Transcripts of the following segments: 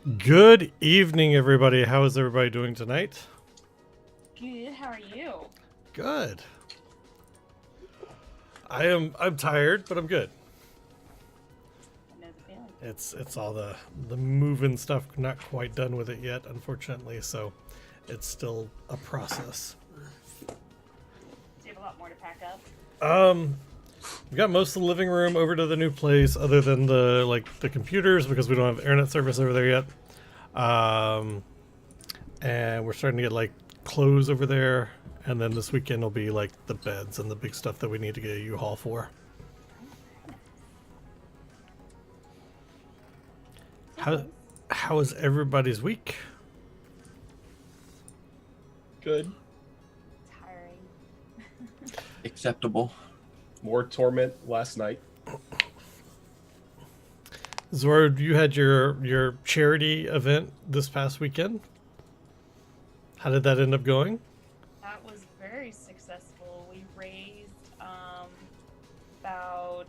Good evening, everybody. How is everybody doing tonight? Good. How are you? Good. I'm tired, but I'm good. I know the feeling. It's all the moving stuff. Not quite done with it yet, unfortunately. So it's still a process. Do you have a lot more to pack up? We got most of the living room over to the new place, other than the computers, because we don't have internet service over there yet. And we're starting to get clothes over there, and then this weekend will be the beds and the big stuff that we need to get a U-Haul for. How is everybody's week? Good. Tiring. Acceptable. More torment last night. Zora, you had your charity event this past weekend. How did that end up going? That was very successful. We raised about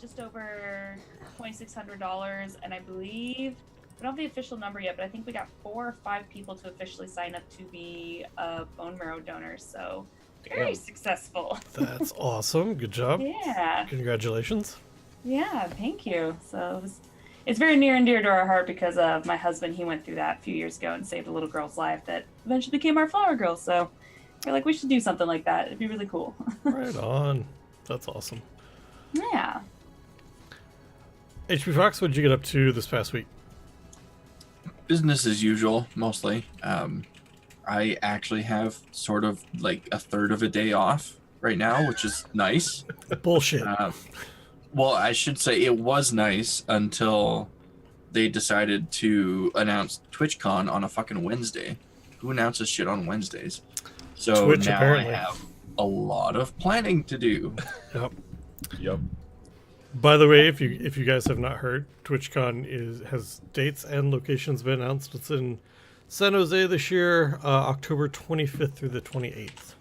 just over $2,600, and I believe we don't have the official number yet, but I think we got 4 or 5 people to officially sign up to be bone marrow donors. So very successful. That's awesome. Good job. Yeah. Congratulations. Yeah. Thank you. So it's very near and dear to our heart because of my husband. He went through that a few years ago and saved a little girl's life that eventually became our flower girl. So we're like, we should do something like that. It'd be really cool. Right on. That's awesome. Yeah. HP Fox, what did you get up to this past week? Business as usual, mostly. I actually have sort of like a third of a day off right now, which is nice. Bullshit. Well, I should say it was nice until they decided to announce TwitchCon on a fucking Wednesday. Who announces shit on Wednesdays? So Twitch, now apparently. I have a lot of planning to do. Yep. By the way, if you guys have not heard, TwitchCon has dates and locations been announced. It's in San Jose this year, October 25th through the 28th.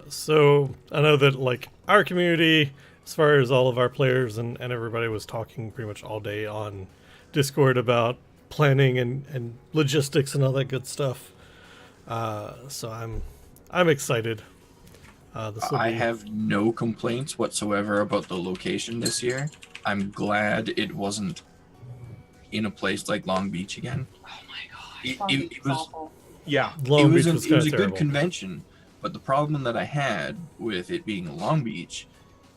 So I know that our community, as far as all of our players and everybody, was talking pretty much all day on Discord about planning and logistics and all that good stuff. So I'm excited. I have no complaints whatsoever about the location this year. I'm glad it wasn't in a place like Long Beach again. Oh my god. It was awful. Yeah. Long Beach it was was a terrible. good convention, but the problem that I had with it being Long Beach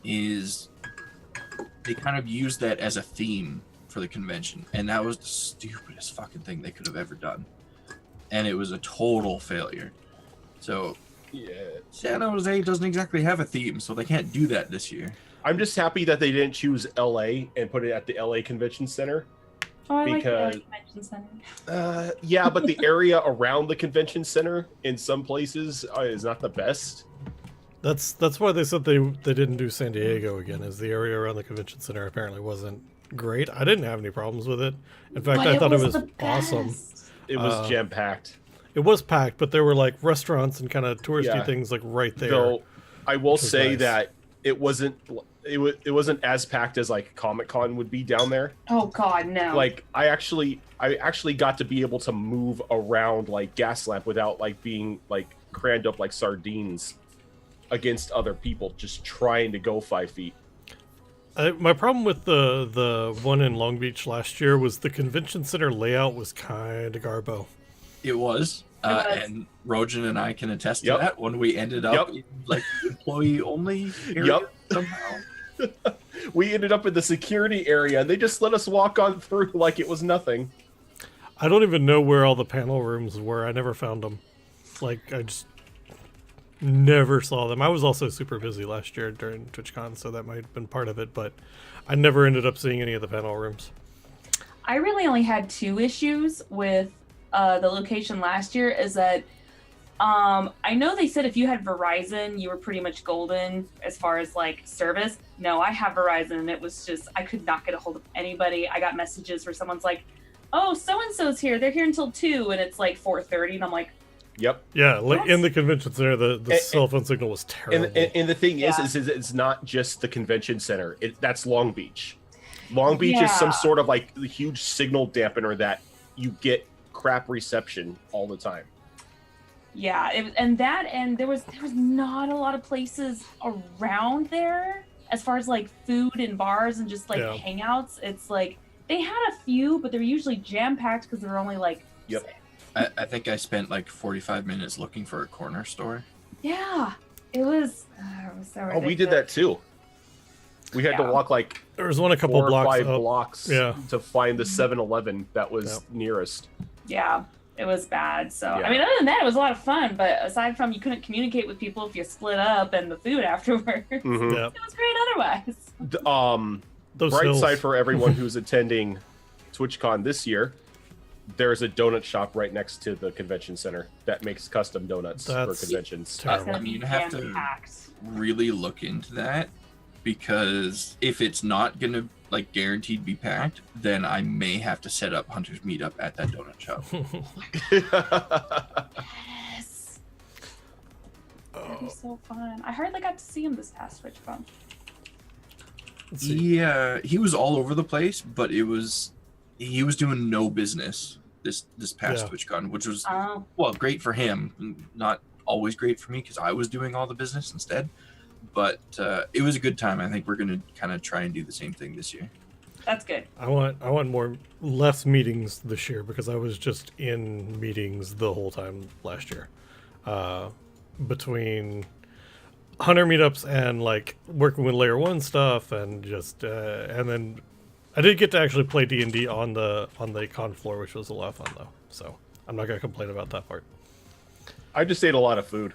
is they kind of used that as a theme for the convention, and that was the stupidest fucking thing they could have ever done, and it was a total failure. So Yeah. San Jose doesn't exactly have a theme, so they can't do that this year. I'm just happy that they didn't choose LA and put it at the LA Convention Center. Oh, I Because- like the convention center. Yeah, but the area around the convention center in some places is not the best. That's why they said they didn't do San Diego again, as the area around the convention center apparently wasn't great. I didn't have any problems with it. In fact, But I thought it was the awesome. best. It was jam packed. It was packed, but there were restaurants and kind of touristy Yeah. things right there. Though I will which was say nice. that it wasn't as packed as Comic-Con would be down there. Oh god, no. I actually got to be able to move around Gaslamp without being crammed up like sardines against other people just trying to go 5 feet. My problem with the one in Long Beach last year was the convention center layout was kind of garbo. It was. was. And Rojan and I can attest to Yep. that when we ended up in employee only area Yep. somehow. We ended up in the security area and they just let us walk on through like it was nothing. I don't even know where all the panel rooms were. I never found them. I just never saw them. I was also super busy last year during TwitchCon, so that might have been part of it, but I never ended up seeing any of the panel rooms. I really only had 2 issues with the location last year. Is that I know they said if you had Verizon, you were pretty much golden as far as service. No, I have Verizon, and it was just I could not get a hold of anybody. I got messages where someone's like, "Oh, so and so's here. They're here until 2," and it's 4:30, and I'm like, Yep. Yeah, What? in the convention center, the cell phone signal was terrible. And the thing Yeah. is it's not just the convention center. That's Long Beach. Long Beach is some Yeah. sort of like huge signal dampener that you get crap reception all the time. Yeah, and there was not a lot of places around there as far as like food and bars and just like Yeah. hangouts. It's like they had a few, but they're usually jam packed because there were only like Yep. I think I spent like 45 minutes looking for a corner store. Yeah, it was so ridiculous. Oh, we did that too. We had to Yeah. walk like There was one a couple 4 or blocks 5 up. blocks Yeah. to find the 7-Eleven that was Yep. nearest. Yeah, it was bad. So Yeah. I mean, other than that, it was a lot of fun. But aside from you couldn't communicate with people if you split up and the food afterwards, Mhm. Yeah. it was great otherwise. Those Bright hills. side for everyone who's attending TwitchCon this year, there's a donut shop right next to the convention center that makes custom donuts for That's conventions. terrible. It's gonna be You have to- jam-packed. Really look into that, because if it's not gonna like guaranteed be packed, then I may have to set up Hunter's Meetup at that donut shop. Yes. That'd be so fun. I hardly got to see him this past TwitchCon. Let's see. Yeah, he was all over the place, but he was doing no business this past Yeah. TwitchCon, which was Oh, well great for him, not always great for me because I was doing all the business instead. But it was a good time. I think we're gonna kind of try and do the same thing this year. that's good. I want less meetings this year because I was just in meetings the whole time last year, between hunter meetups and like working with layer 1 stuff and just and then I did get to actually play D&D on the con floor, which was a lot of fun though. So I'm not gonna complain about that part. I just ate a lot of food.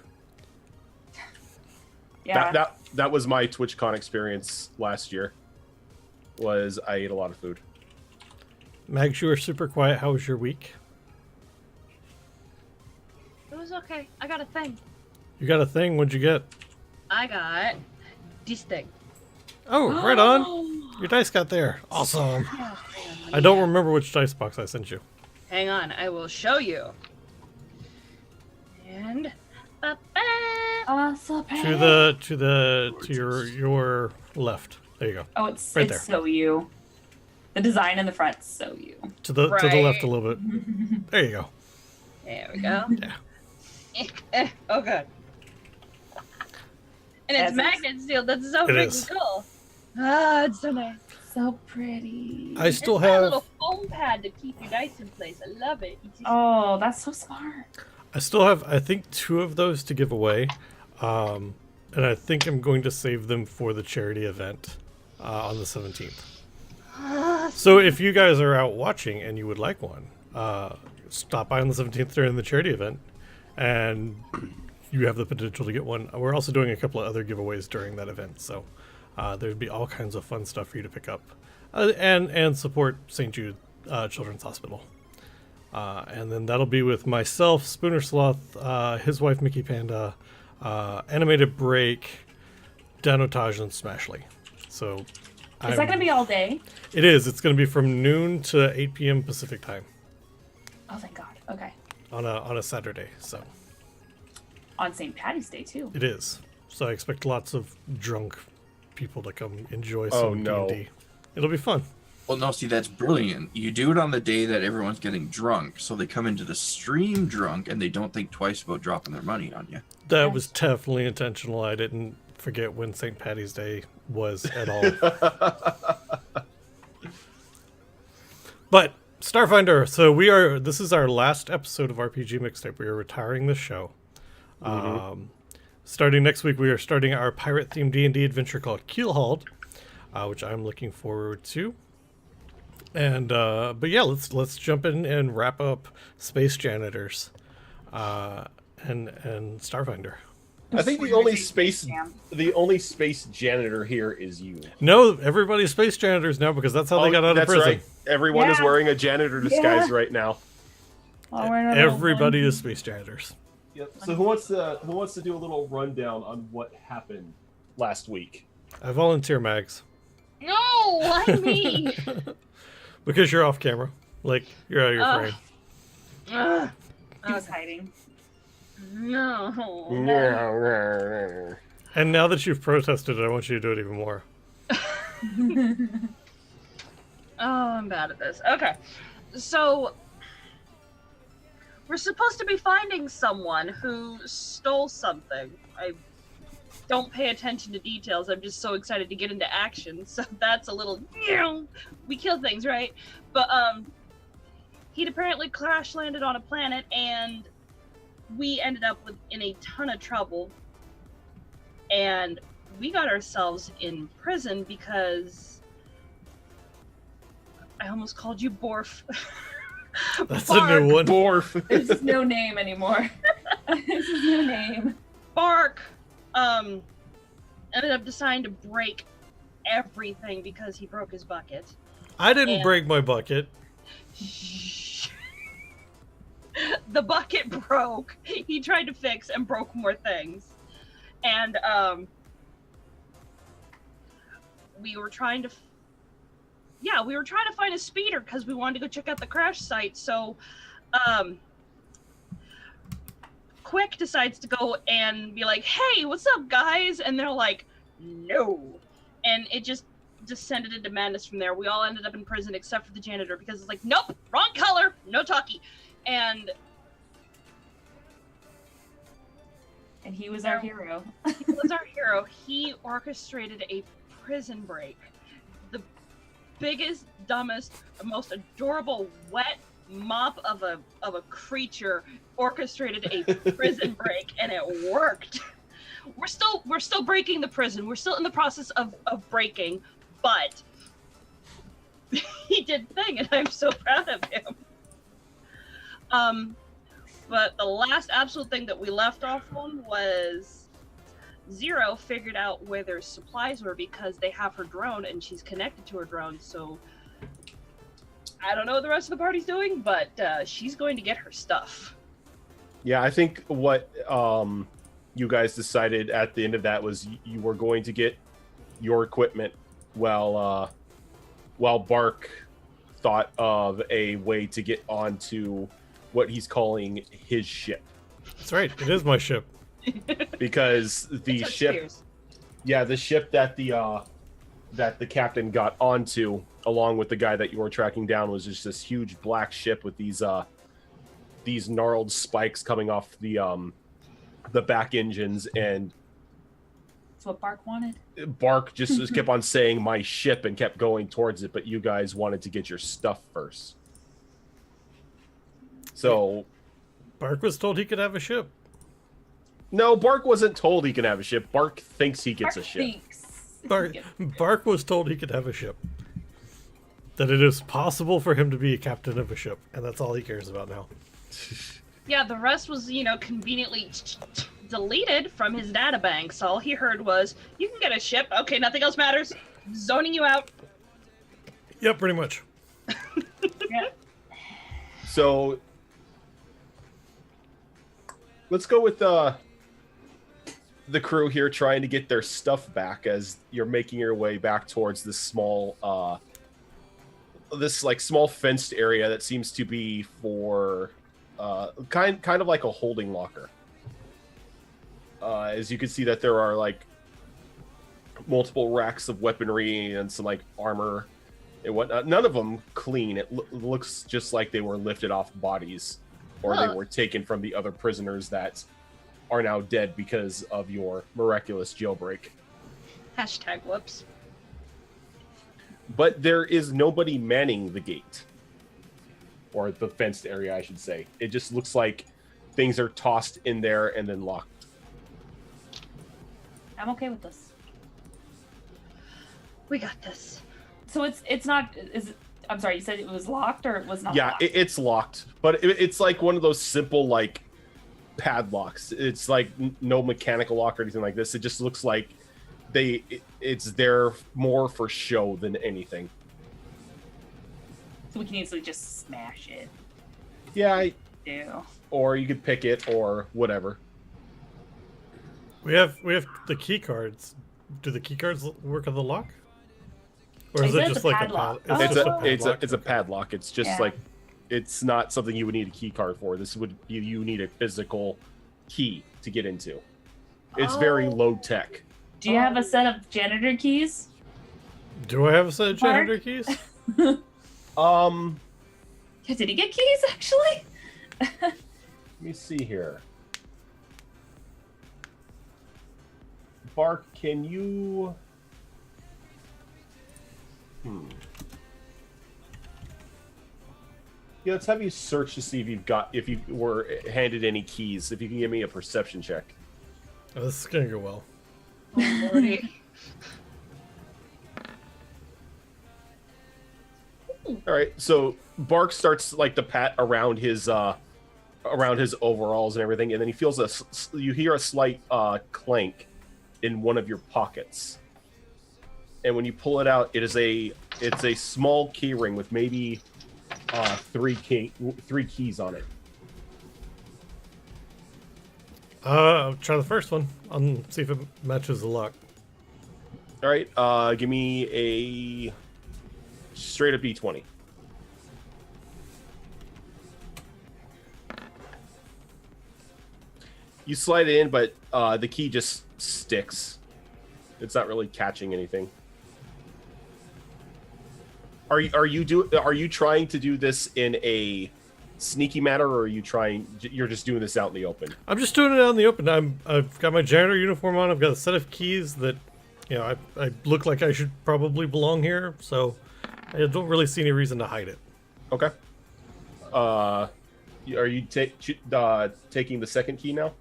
Yeah. That was my TwitchCon experience last year. Was I ate a lot of food. Mags, you were super quiet. How was your week? It was okay. I got a thing. You got a thing? What'd you get? I got this thing. Oh, right on. Your dice got there. Awesome. I don't remember which dice box I sent you. Hang on, I will show you. And To your left. There you go. Oh, it's Right it's there. so you. The design in the front's so you. To the left Right. a little bit. There you go. there we go. Yeah. Oh god. And it's That's- magnet sealed. That's so It freaking is. cool. Ah, it's so nice. So pretty. I still It's got a have little foam pad to keep your dice in place. I love it. It's just- Oh, that's so smart. I think 2 of those to give away. And I think I'm going to save them for the charity event on the 17th. So if you guys are out watching and you would like one, stop by on the 17th during the charity event, and you have the potential to get one. We're also doing a couple of other giveaways during that event, so there'd be all kinds of fun stuff for you to pick up, and support St. Jude Children's Hospital. And then that'll be with myself, Spooner Sloth, his wife Mickey Panda, Animated Break, Danotage, and Smashley. So Is that gonna be all day? It is. It's going to be from noon to 8 p.m. Pacific time Oh, thank God. Okay. on a Saturday. So On St. Patty's Day too. it is. So I expect lots of drunk people to come enjoy Oh, some no. D&D. It'll be fun. Well, no, see, that's brilliant. You do it on the day that everyone's getting drunk, so they come into the stream drunk and they don't think twice about dropping their money on you. That Yes. was definitely intentional. I didn't forget when St. Patty's Day was at all. But Starfinder, so this is our last episode of RPG Mixtape. We are retiring the show. Starting next week, we are starting our pirate-themed D&D adventure called Keelhauled, which I'm looking forward to. And but yeah, let's jump in and wrap up Space Janitors, and Starfinder. I think the only space janitor here is you. No, everybody's Space Janitors now because that's how they got out of That's prison. right. Everyone is Yeah. wearing a janitor disguise Yeah. right now. Oh, we're in a little Everybody onesie. is Space Janitors. Yep. So who wants to do a little rundown on what happened last week? I volunteer, Mags, No, why me? because you're off camera. Like you're out of your Ugh. frame. Ugh. He was hiding. No. And now that you've protested it, I want you to do it even more. I'm bad at this. Okay. So, we're supposed to be finding someone who stole something. I don't pay attention to details. I'm just so excited to get into action. So that's a little, we kill things, right? But, he'd apparently crash landed on a planet and we ended up in a ton of trouble. And we got ourselves in prison because I almost called you Borf. That's a new one. Borf. This is no name anymore. This is no name. Bark ended up deciding to break everything because he broke his bucket. I didn't And- break my bucket. The bucket broke. He tried to fix and broke more things. And we were trying to find a speeder because we wanted to go check out the crash site. So Quick decides to go and be like, "Hey, what's up, guys?" And they're like, "No." And it just descended into madness from there. We all ended up in prison except for the janitor because it's like, "Nope, wrong color, no talkie." And he was our hero. he was our hero. He orchestrated a prison break. The biggest, dumbest, most adorable, wet mop of a creature orchestrated a prison break, and it worked. We're still breaking the prison. We're still in the process of breaking, but he did the thing, and I'm so proud of him. But the last absolute thing that we left off on was Zero figured out where their supplies were because they have her drone and she's connected to her drone. So I don't know what the rest of the party's doing, but she's going to get her stuff. Yeah, I think what you guys decided at the end of that was you were going to get your equipment while Bark thought of a way to get onto what he's calling his ship. That's right. It is my ship. Because the Touch ship, tears. yeah, the ship that the captain got onto, along with the guy that you were tracking down, was just this huge black ship with these gnarled spikes coming off the back engines, and That's what Bark wanted. Bark just kept on saying "my ship" and kept going towards it, but you guys wanted to get your stuff first. So, Bark was told he could have a ship. no, Bark wasn't told he can have a ship. Bark thinks he gets a Bark ship. thinks. Bark was told he could have a ship. That it is possible for him to be a captain of a ship, and that's all he cares about now. Yeah, the rest was, conveniently deleted from his databank. So all he heard was, "You can get a ship. Okay, nothing else matters. Zoning you out." Yep, pretty much. Yeah. So let's go with the crew here trying to get their stuff back as you're making your way back towards this small small fenced area that seems to be for kind of like a holding locker. As you can see that there are like multiple racks of weaponry and some like armor and whatnot. None of them clean. It looks just like they were lifted off bodies, or they Huh. were taken from the other prisoners that are now dead because of your miraculous jailbreak. Hashtag whoops. But there is nobody manning the gate, or the fenced area, I should say. It just looks like things are tossed in there and then locked. I'm okay with this. We got this. So it's not. Is it? I'm sorry. You said it was locked or it was not. Yeah, locked? it's locked, but it's like one of those simple like padlocks. It's like no mechanical lock or anything like this. It just looks like it's there more for show than anything. So we can easily just smash it. Yeah, Do. or you could pick it or whatever. We have the key cards. Do the key cards work on the lock? Or is He it said just it's a like padlock. a It's just a it's a padlock? it's a padlock. It's just Yeah. like it's not something you would need a key card for. This would you need a physical key to get into. It's very Oh. low tech. Do you have a set of janitor keys? Do I have a set of Mark? janitor keys? Yeah, did he get keys actually? Let me see here. Bark, can you... Yeah, let's have you search to see if you were handed any keys. If you can give me a perception check. Oh, this is gonna go well. Oh, Lordy. All right, so Bark starts like to pat around his overalls and everything, and then he feels you hear a slight clank in one of your pockets, and when you pull it out, it's a small key ring with maybe three keys on it. I'll try the first one. I'll see if it matches the lock. All right, give me a straight up D20. You slide it in, but the key just sticks. It's not really catching anything. Are you trying to do this in a sneaky manner, or you're just doing this out in the open? I'm just doing it out in the open. I've got my janitor uniform on. I've got a set of keys that, I look like I should probably belong here. So I don't really see any reason to hide it. Okay. Are you taking the second key now?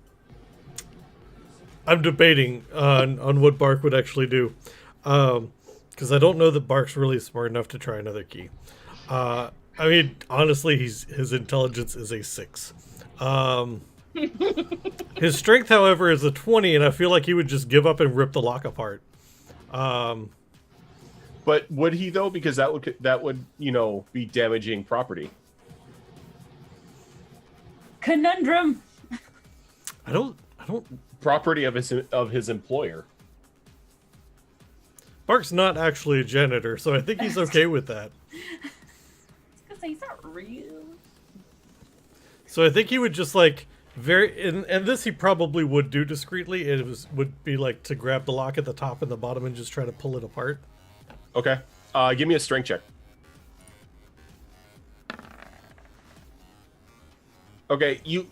I'm debating on what Bark would actually do, because I don't know that Bark's really smart enough to try another key. I mean, honestly, his intelligence is a 6. His strength, however, is a 20, and I feel like he would just give up and rip the lock apart. But would he though? Because that would be damaging property. Conundrum. I don't. Property of his employer. Bark's not actually a janitor, so I think he's okay with that. Because he's not real. So I think he would just like and this he probably would do discreetly. Would be like to grab the lock at the top and the bottom and just try to pull it apart. Okay. Give me a strength check. Okay, you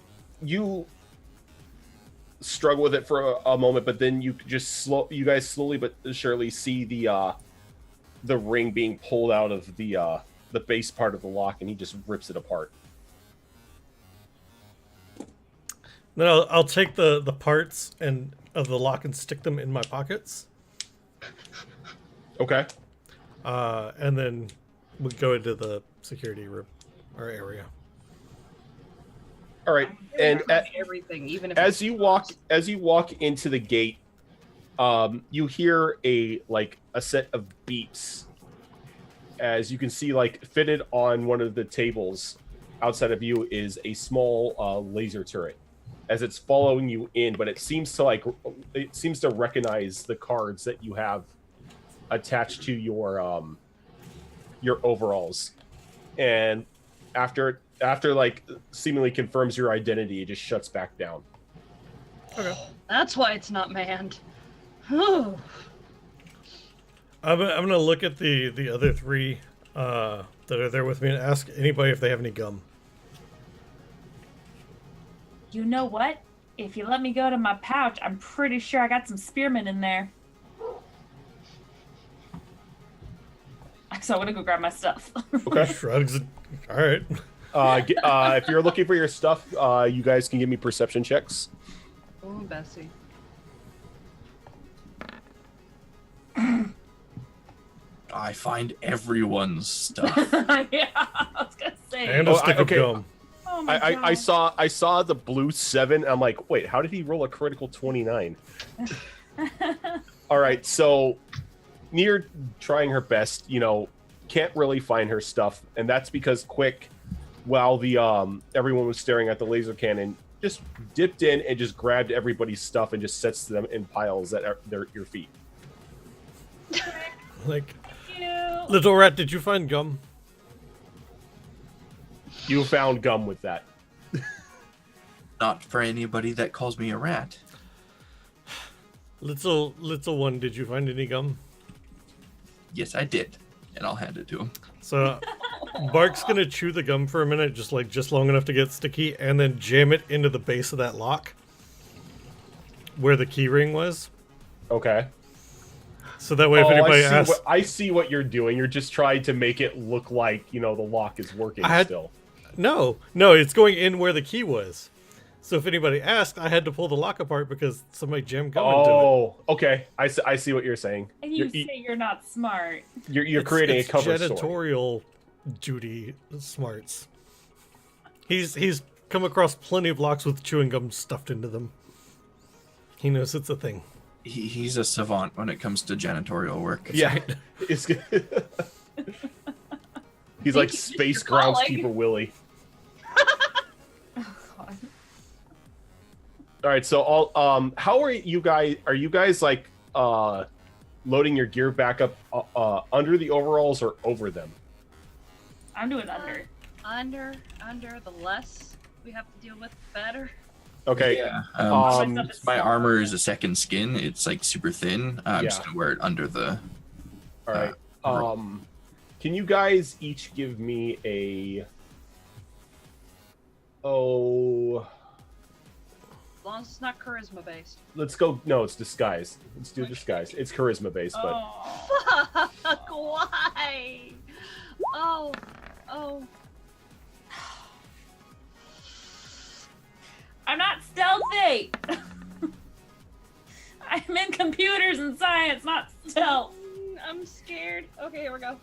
struggle with it for a moment, but then you guys slowly but surely see the ring being pulled out of the base part of the lock, and he just rips it apart. Then I'll take the parts of the lock and stick them in my pockets. Okay. And then we go into the security room or area. All right, and everything, even if as you walk into the gate, you hear a set of beeps. As you can see, fitted on one of the tables outside of you is a small laser turret. As it's following you in, but it seems to recognize the cards that you have attached to your overalls, and after seemingly confirms your identity, it just shuts back down. Okay. That's why it's not manned. I'm gonna look at the other 3 that are there with me and ask anybody if they have any gum. You know what? If you let me go to my pouch, I'm pretty sure I got some spearmint in there. So I'm gonna go grab my stuff. Okay. Shrugs. All right. If you're looking for your stuff, you guys can give me perception checks. Oh, Bessie. I find everyone's stuff. Yeah, I was gonna say. And a stick of gum. Oh my I God. saw the blue 7. I'm like, wait, how did he roll a critical 29? All right, so Near trying her best, can't really find her stuff, and that's because Quick, while the everyone was staring at the laser cannon, just dipped in and just grabbed everybody's stuff and just sets them in piles at your feet. Like, Cute. Little Rat, did you find gum? You found gum with that. Not for anybody that calls me a rat. Little one, did you find any gum? Yes, I did. And I'll hand it to him. So Bark's gonna chew the gum for a minute, just long enough to get sticky, and then jam it into the base of that lock, where the key ring was. Okay. So that way, if anybody asks, I see what you're doing. You're just trying to make it look like the lock is working still. no, it's going in where the key was. So if anybody asked, I had to pull the lock apart because somebody jammed gum into it. Oh, okay. I see what you're saying. And you say you're not smart. You're creating a cover story. Janitorial duty smarts. He's come across plenty of locks with chewing gum stuffed into them. He knows it's a thing. He's a savant when it comes to janitorial work. Yeah, it's good. He's like space groundskeeper Willie. All right, so how are you guys? Are you guys like loading your gear back up under the overalls or over them? I'm doing under. Under, the less we have to deal with, the better. Okay. Yeah. My My armor is a second skin. It's like super thin. I'm Yeah. just gonna wear it under the. All right. Can you guys each give me a? As long as it's not charisma based. Let's go. No, it's disguise. Let's do disguise. It's charisma based, but Oh. Fuck, why? Oh. I'm not stealthy. I'm in computers and science, not stealth. I'm scared. Okay, here we go.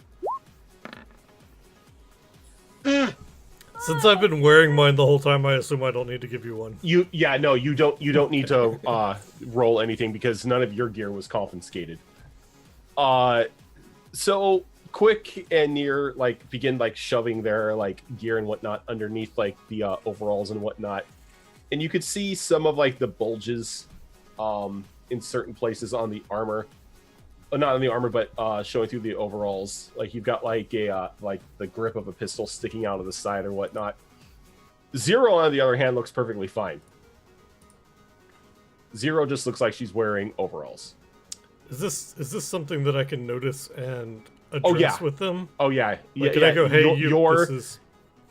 Since I've been wearing mine the whole time, I assume I don't need to give you one. you don't need to roll anything because none of your gear was confiscated. So Quick and Near begin shoving their gear and whatnot underneath the overalls and whatnot, and you could see some of the bulges in certain places on the armor. Not on the armor, but showing through the overalls. You've got the grip of a pistol sticking out of the side or whatnot. Zero, on the other hand, looks perfectly fine. Zero just looks like she's wearing overalls. Is this something that I can notice and address with them? Oh yeah, Can I go, hey,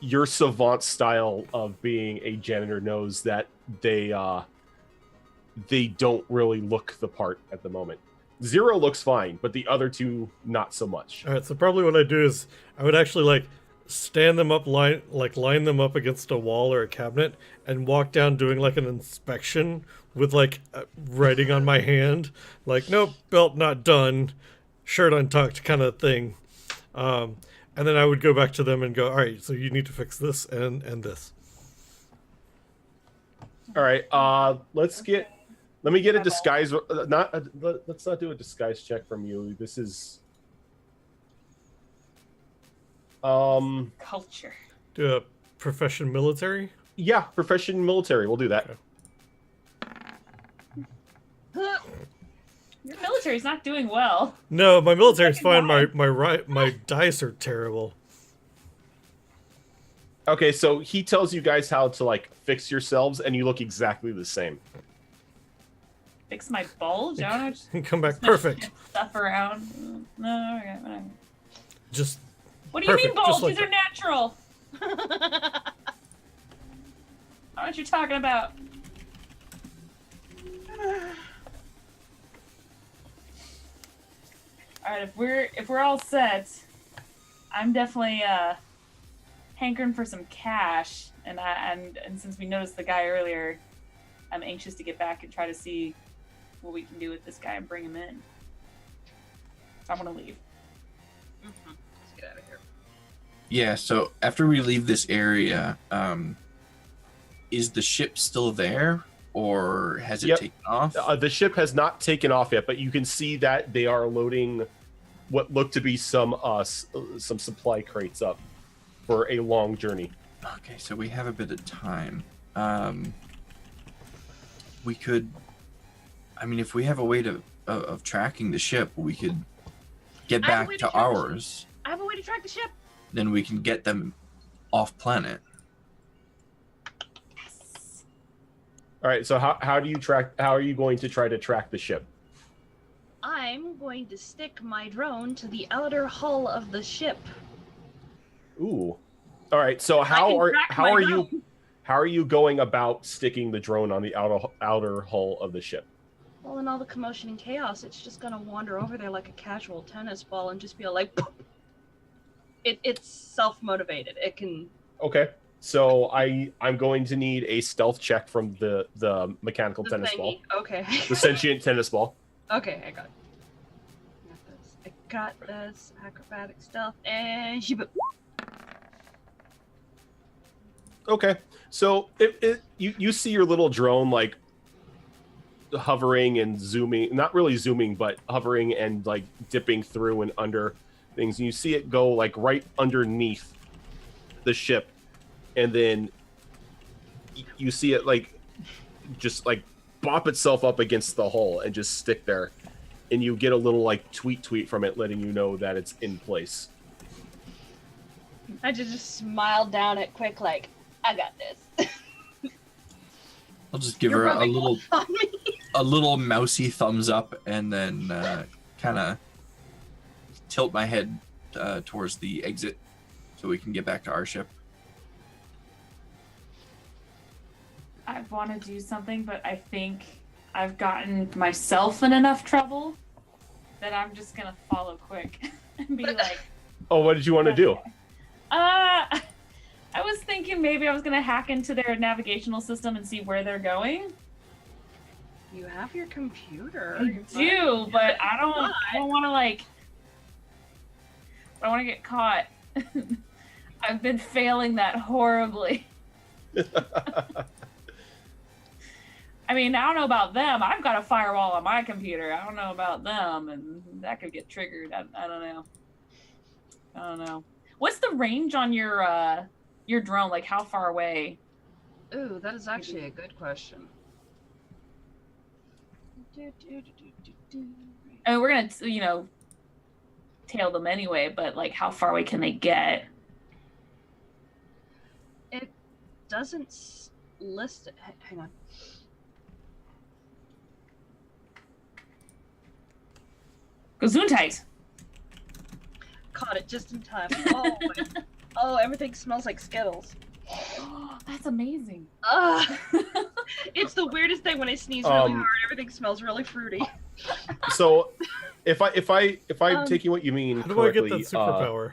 your savant style of being a janitor knows that they don't really look the part at the moment. Zero looks fine, but the other two not so much. All right, so probably what I do is I would actually stand them up, line them up against a wall or a cabinet, and walk down doing an inspection with writing on my hand, nope, belt not done, shirt untucked kind of thing. And then I would go back to them and go, all right, so you need to fix this and this. All right, let me get a disguise. Let's not do a disguise check from you. This is Culture. Do a profession military? Yeah, profession military. We'll do that. Okay. Your military's not doing well. No, my military's fine. My dice are terrible. Okay, so he tells you guys how to fix yourselves, and you look exactly the same. Fix my bulge? I don't know. Just Come back perfect. stuff around. No, okay, whatever. Just What do you mean perfect, just bulge? like These are natural. I don't know what you're talking about. Alright, if we're all set, I'm definitely hankering for some cash, and since we noticed the guy earlier, I'm anxious to get back and try to see what we can do with this guy and bring him in. So I'm gonna leave. Mm-hmm. Let's get out of here. Yeah. So after we leave this area, is the ship still there, or has it taken off? The ship has not taken off yet, but you can see that they are loading what look to be some supply crates up for a long journey. Okay, so we have a bit of time. We could, if we have a way of tracking the ship, we could get I have a back way to to track the ours. I have a way to track the ship. Then we can get them off planet. All right, so how are you going to try to track the ship? I'm going to stick my drone to the outer hull of the ship. Ooh. All right. So I can track how my are drone. how are you going about sticking the drone on the outer hull of the ship? Well, in all the commotion and chaos, it's just gonna wander over there like a casual tennis ball and just be like, poof. It's self-motivated. It can. Okay. So I'm going to need a stealth check from the mechanical The tennis thingy. ball, Okay. the sentient tennis ball. Okay, I got it. I got this acrobatic stealth and Okay. So you see your little drone like hovering and zooming, not really zooming, but hovering and like dipping through and under things. And you see it go like right underneath the ship, and then you see it like just like bop itself up against the hull and just stick there. And you get a little like tweet from it letting you know that it's in place. I just smiled down at Quick like, I got this. I'll just give You're her a rubbing little off on me. a little mousy thumbs up, and then kind of tilt my head towards the exit so we can get back to our ship. I want to do something, but I think I've gotten myself in enough trouble that I'm just gonna follow Quick and be like, Oh, what did you want to do? I was thinking maybe I was gonna hack into their navigational system and see where they're going. You have your computer. I do, but I don't want to like. I want to get caught. I've been failing that horribly. I mean, I don't know about them. I've got a firewall on my computer. I don't know about them, and that could get triggered. I don't know. I don't know. What's the range on your drone? Like, how far away? Ooh, that is actually a good question. I mean, we're gonna, tail them anyway. But like, how far away can they get? It doesn't list it. Hang on. Gesundheit. Caught it just in time. Oh, oh, everything smells like Skittles. That's amazing. It's the weirdest thing when I sneeze really hard. Everything smells really fruity. So, if I'm taking what you mean How do correctly, I get that superpower?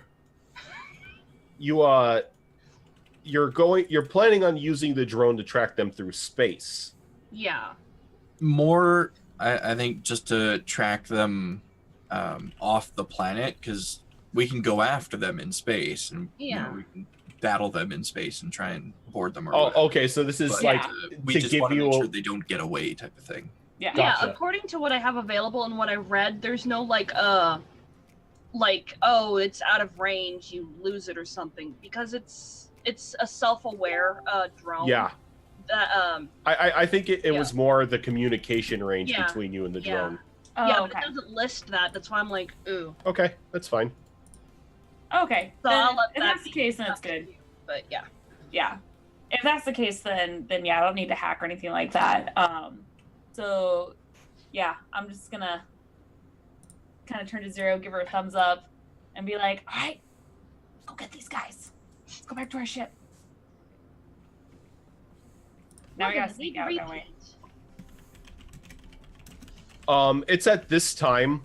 you're planning on using the drone to track them through space. Yeah. More, I think, just to track them off the planet, because we can go after them in space, and Yeah. we can battle them in space and try and board them. Or Oh, whatever. okay. So this is But, like we to just give want to you make a- sure they don't get away, type of thing. Yeah. Yeah, Gotcha. according to what I have available and what I read, there's no like oh, it's out of range, you lose it or something, because it's a self-aware drone. Yeah. That I think it Yeah. was more the communication range Yeah. between you and the Yeah. drone. Oh, yeah, okay. but it doesn't list that. That's why I'm like, ooh. Okay, that's fine. Okay. So Then I'll let if that that's the be case, then it's up to good. you. But yeah. Yeah. If that's the case, then yeah, I don't need to hack or anything like that. So yeah, I'm just gonna kind of turn to Zero, give her a thumbs up, and be like, all right, go get these guys. Let's go back to our ship. Now we gotta sneak out, don't we? It's at this time,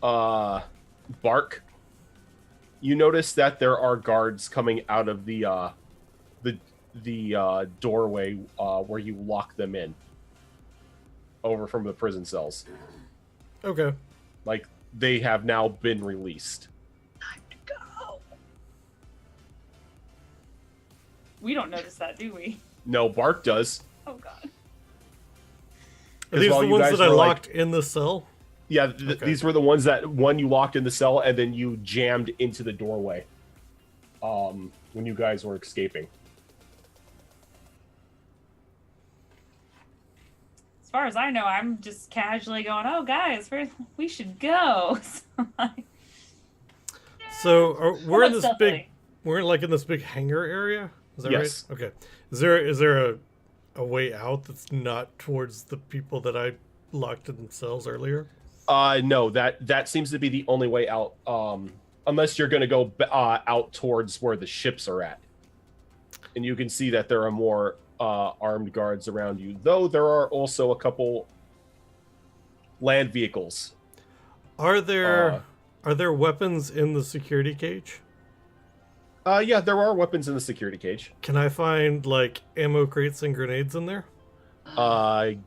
Bark. You notice that there are guards coming out of the doorway where you lock them in, over from the prison cells. Okay. Like they have now been released. Time to go. We don't notice that, do we? No, Bark does. Oh god. Are 'Cause these while the you ones guys that I were, like- locked in the cell? Yeah, Okay. these were the ones that one you locked in the cell and then you jammed into the doorway. When you guys were escaping. As far as I know, I'm just casually going, "Oh, guys, we should go." So we're in Somewhat this big, stealthily. we're like in this big hangar area. Is that Yes. right? Okay. Is there a way out that's not towards the people that I locked in cells earlier? No, that seems to be the only way out unless you're going to go out towards where the ships are at. And you can see that there are more armed guards around you, though there are also a couple land vehicles. Are there weapons in the security cage? Yeah, there are weapons in the security cage. Can I find like ammo crates and grenades in there?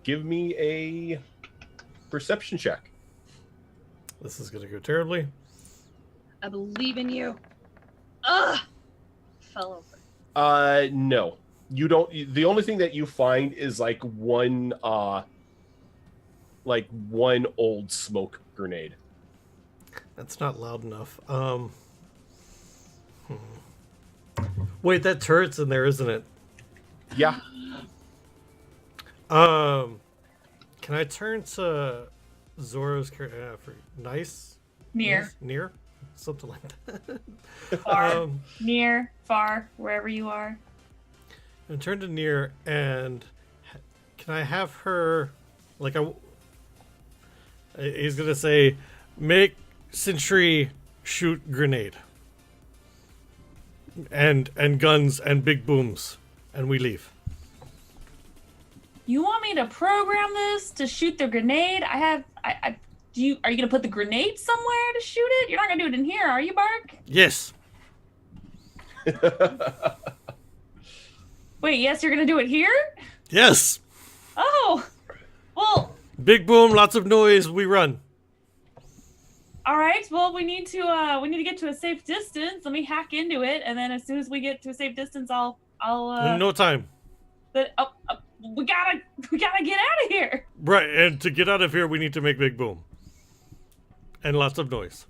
Give me a perception check. This is gonna go terribly. I believe in you. Ugh! Fell over. No. You don't. The only thing that you find is like one old smoke grenade. That's not loud enough. Wait, that turret's in there, isn't it? Yeah. Can I turn to Zoro's for nice? Near, Near? Something like that. far, near, far, wherever you are. And turn to Near, and can I have her, like, he's gonna say, make sentry shoot grenade. And guns and big booms, and we leave. You want me to program this to shoot the grenade? Are you gonna put the grenade somewhere to shoot it? You're not gonna do it in here, are you, Bark? Yes. Wait, yes, you're gonna do it here? Yes. Oh, well, Big boom, lots of noise. We run. all right. Well, we need to get to a safe distance. Let me hack into it, and then as soon as we get to a safe distance, I'll. In no time. We gotta get out of here. Right, and to get out of here, we need to make big boom. And lots of noise.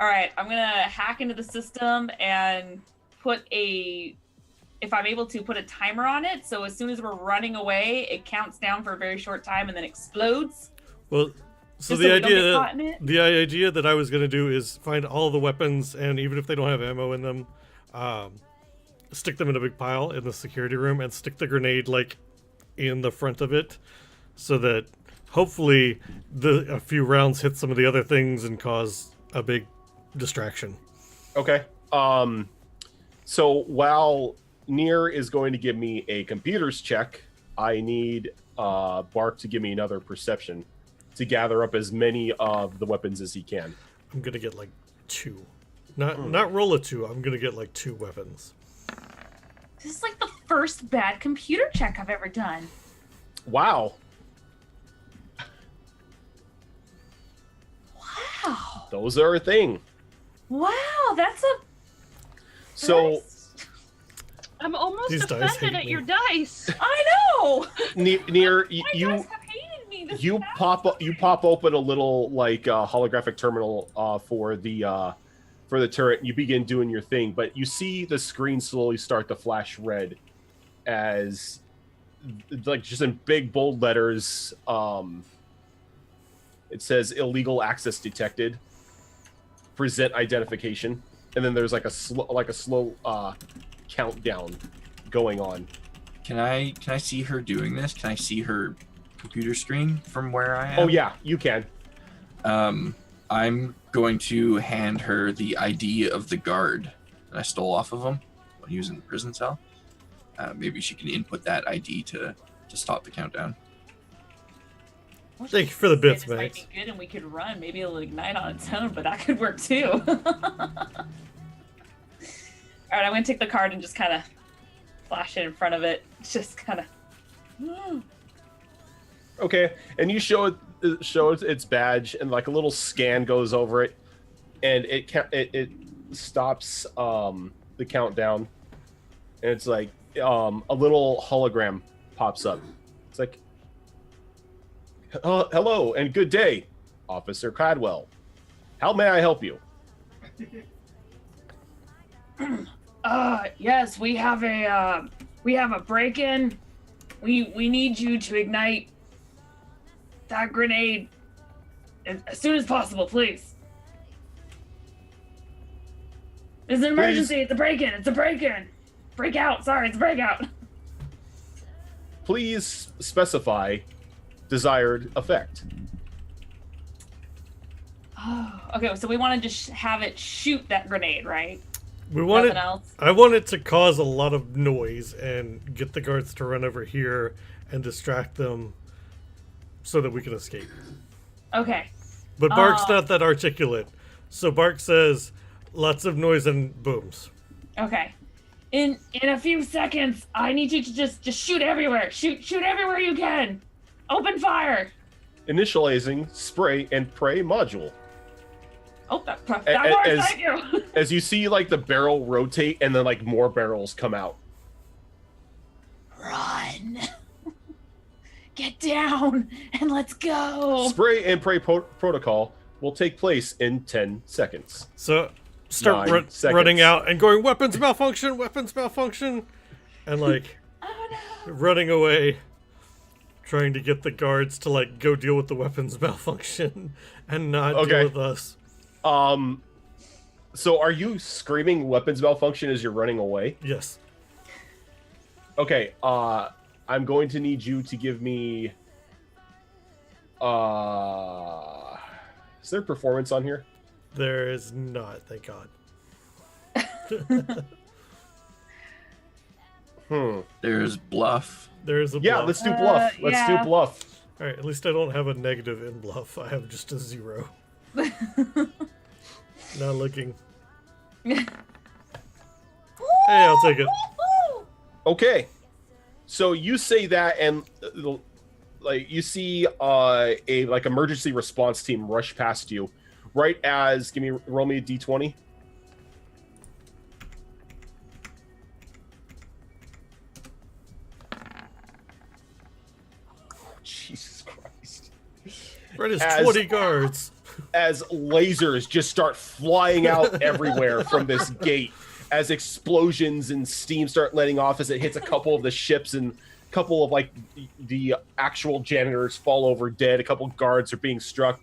All right, I'm gonna hack into the system and if I'm able to, put a timer on it. So as soon as we're running away, it counts down for a very short time and then explodes. Well, so Just the so we don't get idea caught in it? the idea that I was going to do is find all the weapons, and even if they don't have ammo in them, stick them in a big pile in the security room and stick the grenade like in the front of it, so that hopefully a few rounds hit some of the other things and cause a big distraction. Okay. So while Near is going to give me a computers check, I need Bark to give me another perception to gather up as many of the weapons as he can. I'm gonna get like 2. Not roll a 2. I'm gonna get like 2 weapons. This is like the first bad computer check I've ever done. Wow. Wow. Those are a thing. Wow, that's a. So I'm almost These dice offended hate at me. your dice. I know. Near You you guys have hated me. This you is pop open a little like holographic terminal for the turret, and you begin doing your thing, but you see the screen slowly start to flash red as like just in big bold letters it says illegal access detected, present identification, and then there's like a slow countdown going on. Can I see her doing this? Can I see her computer screen from where I am? Oh yeah, you can. I'm going to hand her the ID of the guard that I stole off of him when he was in the prison cell. Maybe she can input that ID to stop the countdown. Thank you for the bits, This might Max. be good, and we could run. Maybe it'll ignite on its own, but that could work too. All right, I'm gonna take the card and just kind of flash it in front of it. Just kind of. Okay, and you show it its badge, and like a little scan goes over it, and it stops the countdown, and it's like a little hologram pops up. It's like, hello and good day, Officer Cadwell. How may I help you? Yes, we have a break-in. We need you to ignite that grenade as soon as possible, please. It's an emergency. It's a break-in. It's a break-in. Break out. Sorry, it's a breakout. Please specify desired effect. Okay, so we want to just have it shoot that grenade, right? We wanted. Nothing else. I wanted to cause a lot of noise and get the guards to run over here and distract them, so that we can escape. Okay. But Bark's not that articulate, so Bark says, "Lots of noise and booms." Okay. In a few seconds, I need you to just shoot everywhere. Shoot everywhere you can. Open fire. Initializing spray and pray module. Oh, that works. As- Thank you. As you see, like, the barrel rotate and then, like, more barrels come out. Run. Get down and let's go. Spray and pray protocol will take place in 10 seconds. So start 9 seconds. running out and going, weapons malfunction, and like Oh no. running away, trying to get the guards to like go deal with the weapons malfunction and not Okay. deal with us. So are you screaming weapons malfunction as you're running away? Yes. Okay, I'm going to need you to give me is there performance on here? There is not, thank God. There's bluff. There is a Yeah, bluff. let's do bluff. Let's yeah. do bluff. All right, at least I don't have a negative in bluff. I have just a 0. Not looking. Hey, I'll take it. Okay. So you say that, and like you see a like emergency response team rush past you, right as roll me a d20. Oh, Jesus Christ! Right as As- 20 guards. As lasers just start flying out everywhere from this gate, as explosions and steam start letting off as it hits a couple of the ships, and a couple of like the actual janitors fall over dead, a couple guards are being struck,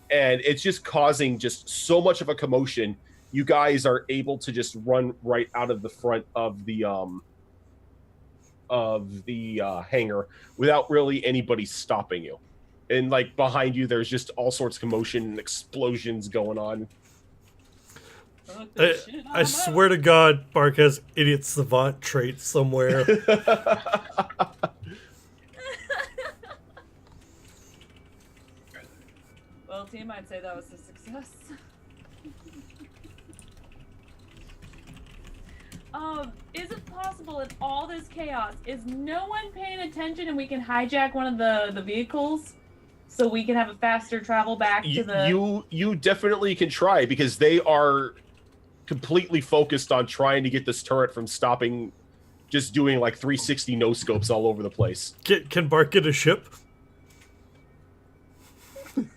and it's just causing just so much of a commotion. You guys are able to just run right out of the front of the hangar without really anybody stopping you. And like behind you, there's just all sorts of commotion and explosions going on. I swear to God, Bark has idiot savant traits somewhere. Well, team, I'd say that was a success. Is it possible in all this chaos, is no one paying attention and we can hijack one of the vehicles so we can have a faster travel back to the... You definitely can try, because they are completely focused on trying to get this turret from stopping, just doing like 360 no scopes all over the place. Can Bark get a ship?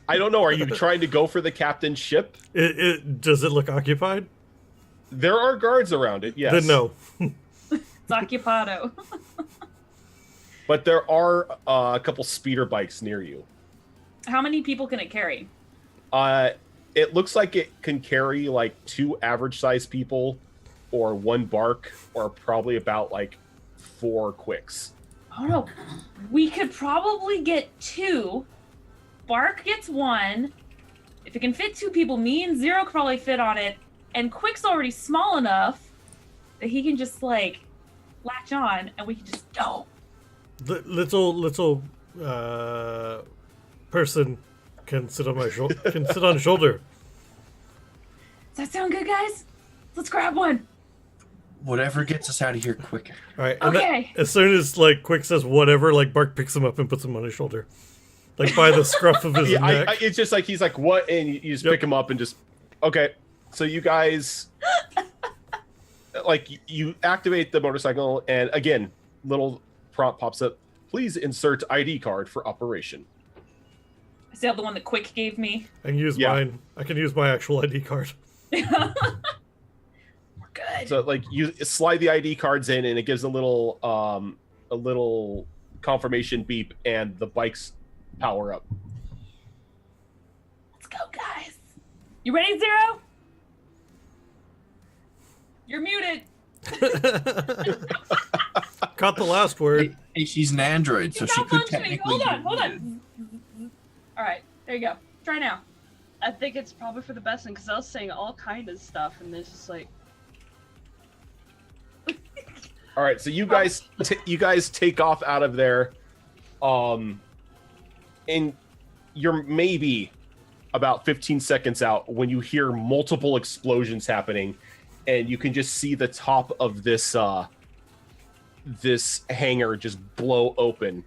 I don't know. Are you trying to go for the captain's ship? Does it look occupied? There are guards around it, yes. Then no. It's occupado. But there are a couple speeder bikes near you. How many people can it carry? It looks like it can carry like 2 average-sized people, or 1 Bark, or probably about like 4 Quicks. Oh no, we could probably get 2. Bark gets 1. If it can fit 2 people, me and Zero could probably fit on it. And Quick's already small enough that he can just like latch on, and we can just go. The little person can sit on my shoulder. Can sit on a shoulder. Does that sound good, guys? Let's grab one. Whatever gets us out of here quicker. All right. And Okay. as soon as like Quick says whatever, like Bark picks him up and puts him on his shoulder, like by the scruff of his Yeah, neck. it's just like he's like, what? And you just pick him up and just, okay. So you guys, like, you activate the motorcycle, and again, little prompt pops up. Please insert ID card for operation. I still have the one that Quick gave me. I can use mine. I can use my actual ID card. We're good. So like you slide the ID cards in, and it gives a little confirmation beep, and the bikes power up. Let's go, guys. You ready, Zero? You're muted. Caught the last word. Hey, she's an android, so It's she could malfunctioning. technically. Hold on. All right, there you go. Try now. I think it's probably for the best thing because I was saying all kind of stuff, and it's just like, All right, so you guys take off out of there, and you're maybe about 15 seconds out when you hear multiple explosions happening, and you can just see the top of this this hangar just blow open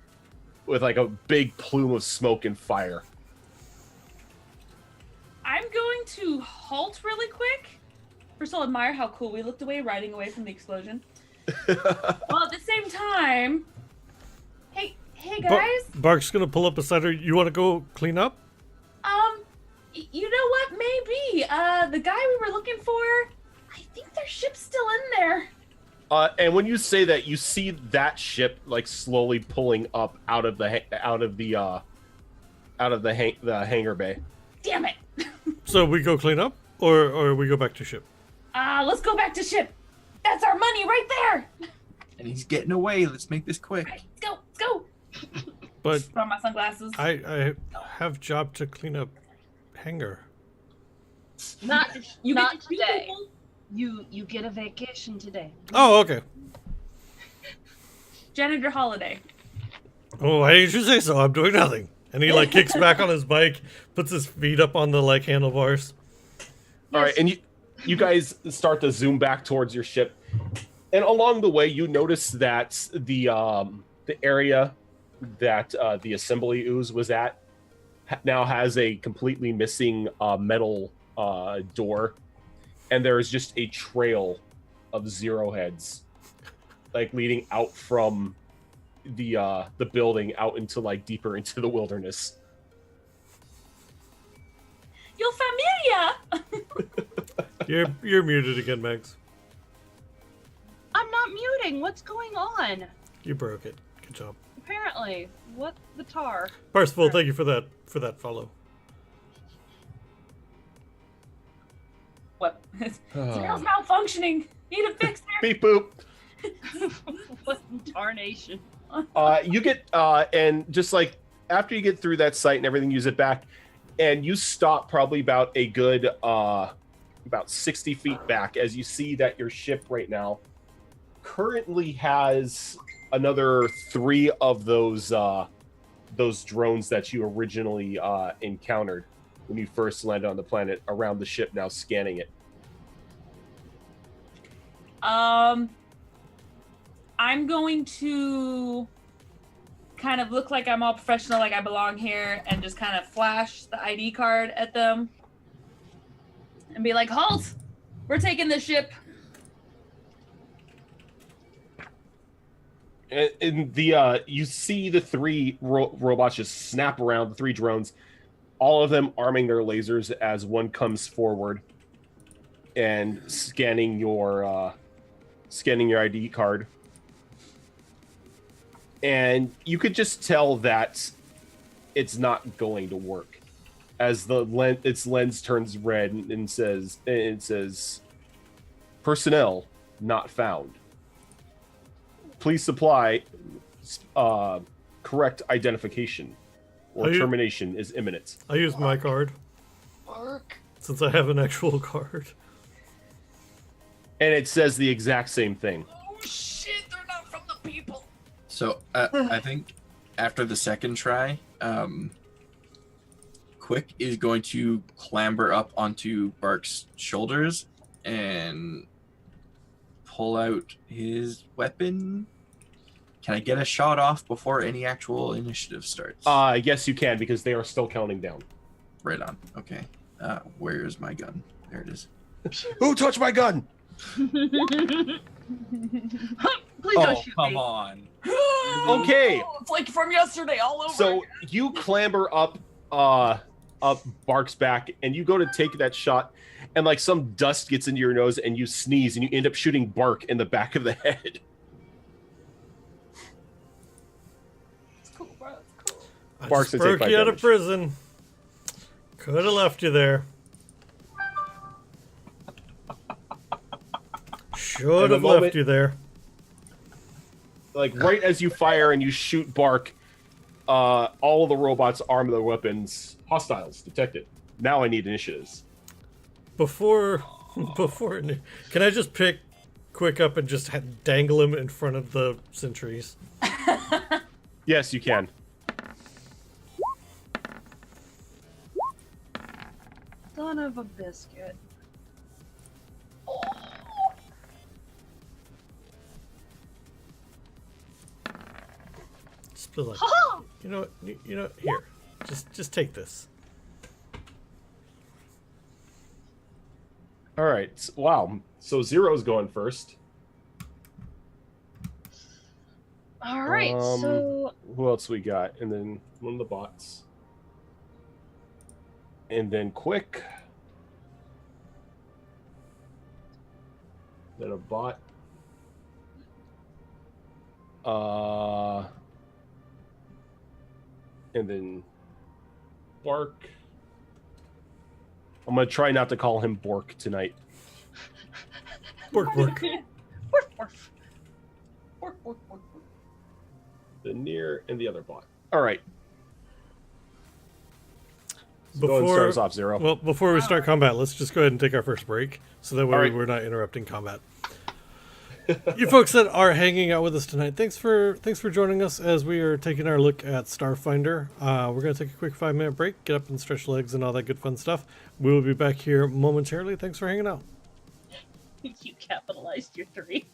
with like a big plume of smoke and fire. I'm going to halt really quick. First, I'll admire how cool we looked riding away from the explosion. Well, at the same time, hey guys, Bark's gonna pull up beside her. You want to go clean up? You know what? Maybe the guy we were looking for. I think their ship's still in there. And when you say that, you see that ship like slowly pulling up out of the hangar bay. Damn it! So we go clean up, or we go back to ship? Let's go back to ship. That's our money right there. And he's getting away. Let's make this quick. All right, let's go. But Put on my sunglasses. I have job to clean up hangar. not You not get to shoot today. people? You get a vacation today. Oh, okay. Janitor holiday. Oh, why didn't you say so? I'm doing nothing. And he like kicks back on his bike, puts his feet up on the like handlebars. All right, and you guys start to zoom back towards your ship, and along the way, you notice that the area that the assembly ooze was at now has a completely missing metal door, and there is just a trail of zero heads, like leading out from the building out into like deeper into the wilderness. Yo familia. You're muted again, Megs. I'm not muting. What's going on? You broke it. Good job. Apparently, what the tar? Parsifal, thank you for that follow. What? Serial's malfunctioning. Need to fix it. Beep boop. What tarnation? You get and just like after you get through that site and everything, use it back, and you stop probably about a good about 60 feet back as you see that your ship right now currently has another 3 of those drones that you originally encountered when you first landed on the planet around the ship, now scanning it. I'm going to kind of look like I'm all professional, like I belong here, and just kind of flash the ID card at them and be like, "Halt! We're taking the ship." And the you see the 3 robots just snap around, the 3 drones, all of them arming their lasers as one comes forward and scanning your ID card. And you could just tell that it's not going to work as its lens turns red and says personnel not found. Please supply correct identification or termination is imminent. I used my card. Work. Since I have an actual card. And it says the exact same thing. Oh shit! They're not from the people. So I think after the second try, Quick is going to clamber up onto Bark's shoulders and pull out his weapon. Can I get a shot off before any actual initiative starts? Yes, you can, because they are still counting down. Right on. Okay. Where is my gun? There it is. Who touched my gun? Please Oh, don't shoot come me. on. Okay. It's like from yesterday, all over. So you clamber up Bark's back, and you go to take that shot, and like some dust gets into your nose, and you sneeze, and you end up shooting Bark in the back of the head. It's cool, bro. It's cool. I Barks just and take broke 5 you out of damage. prison. Could have left you there. Should have left you there. Like right as you fire and you shoot Bark, all of the robots arm their weapons. Hostiles detected. Now I need initiatives. Before, can I just pick Quick up and just dangle him in front of the sentries? Yes, you can. Son of a biscuit. Just be like, Ha! you know, here, just take this. All right. Wow. So Zero's going first. All right, so Who else we got? And then one of the bots. And then Quick. Then a bot. And then Bark. I'm gonna try not to call him Bork tonight. Work. Worf, worf. Worf, worf, worf, worf. The Near and the other bot. All right. So go Before- and start us off, Zero. Well, before we start combat, let's just go ahead and take our first break, so that way All right. we're not interrupting combat. You folks that are hanging out with us tonight, thanks for joining us as we are taking our look at Starfinder. We're going to take a quick 5-minute break, get up and stretch legs and all that good fun stuff. We will be back here momentarily. Thanks for hanging out. You capitalized your 3.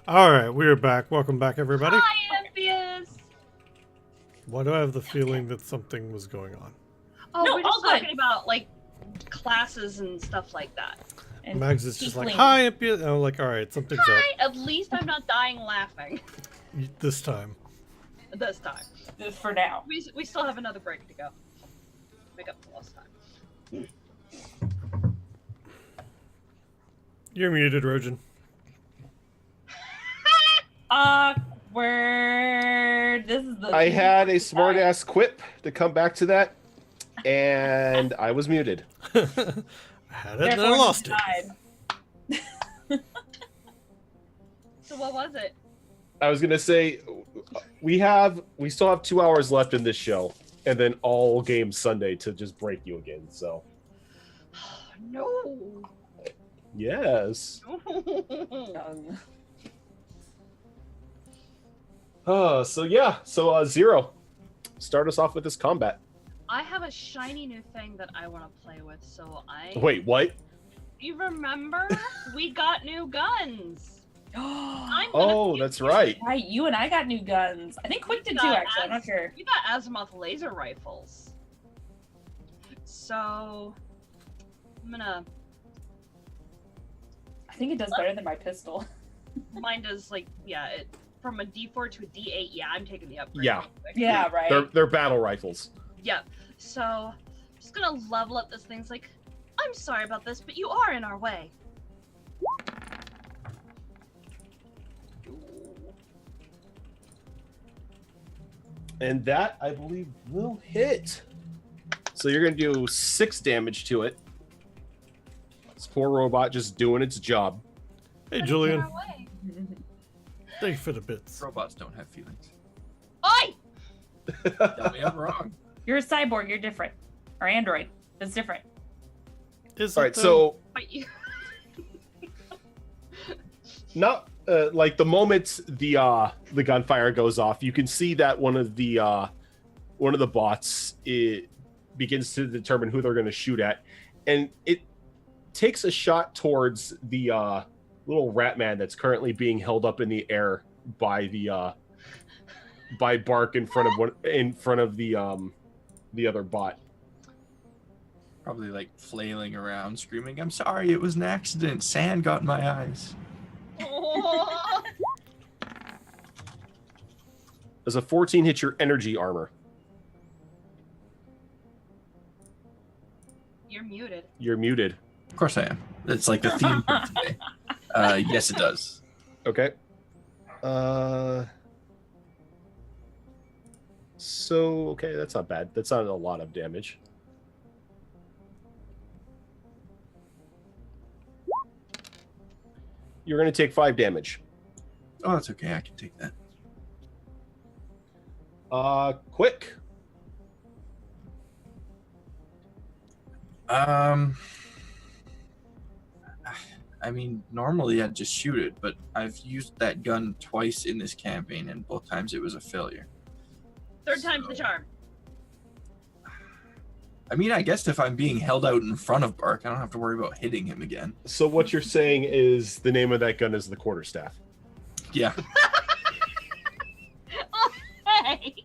All right, we're back. Welcome back, everybody. Hi, Envious. Why do I have the feeling that something was going on? Oh, No, we're just all good. talking about like classes and stuff like that. And Mags is just like, tiefling. hi, Impia. And I'm like, all right, something's Hi. At least I'm not dying laughing up this time. this time. For now. We still have another break to go. Make up for lost time. You're muted, Rojan. Awkward. This is the. I had a smart ass quip to come back to that, and I was muted. I had it and I lost it. it. So what was it? I was gonna say we still have 2 hours left in this show, and then all game Sunday to just break you again. So No. yes. Young. So Zero, start us off with this combat. I have a shiny new thing that I want to play with, so I. Wait, what? You remember? We got new guns. I'm gonna Oh, use that's these. right. Right, you and I got new guns. I think Quick did too, actually. I'm not sure. We got Azimuth laser rifles. So I'm gonna. I think it does better than my pistol. Mine does from a D4 to a D8. Yeah, I'm taking the upgrade. Yeah. Yeah, right. They're battle rifles. Yep. So I'm just gonna level up this thing. It's like, I'm sorry about this, but you are in our way. And that, I believe, will hit. So you're going to do 6 damage to it. This poor robot just doing its job. Hey, But it's in Julian. our way. Thank you for the bits. Robots don't have feelings. Oi! Tell me I'm wrong. You're a cyborg. You're different. Or android. It's different. Is All it right, though? so But you. not like the moment the gunfire goes off, you can see that one of the bots begins to determine who they're going to shoot at, and it takes a shot towards the little rat man that's currently being held up in the air by by Bark in front of the other bot. Probably like flailing around, screaming, "I'm sorry, it was an accident. Sand got in my eyes." Does a 14 hit your energy armor? You're muted. You're muted. Of course I am. It's like the theme for today. Yes, it does. Okay. So okay, that's not bad. That's not a lot of damage. You're going to take 5 damage. Oh, that's okay. I can take that. Quick. I mean, normally I'd just shoot it, but I've used that gun twice in this campaign, and both times it was a failure. Third time's the charm. I mean, I guess if I'm being held out in front of Bark, I don't have to worry about hitting him again. So what you're saying is the name of that gun is the quarterstaff. Yeah. Hey!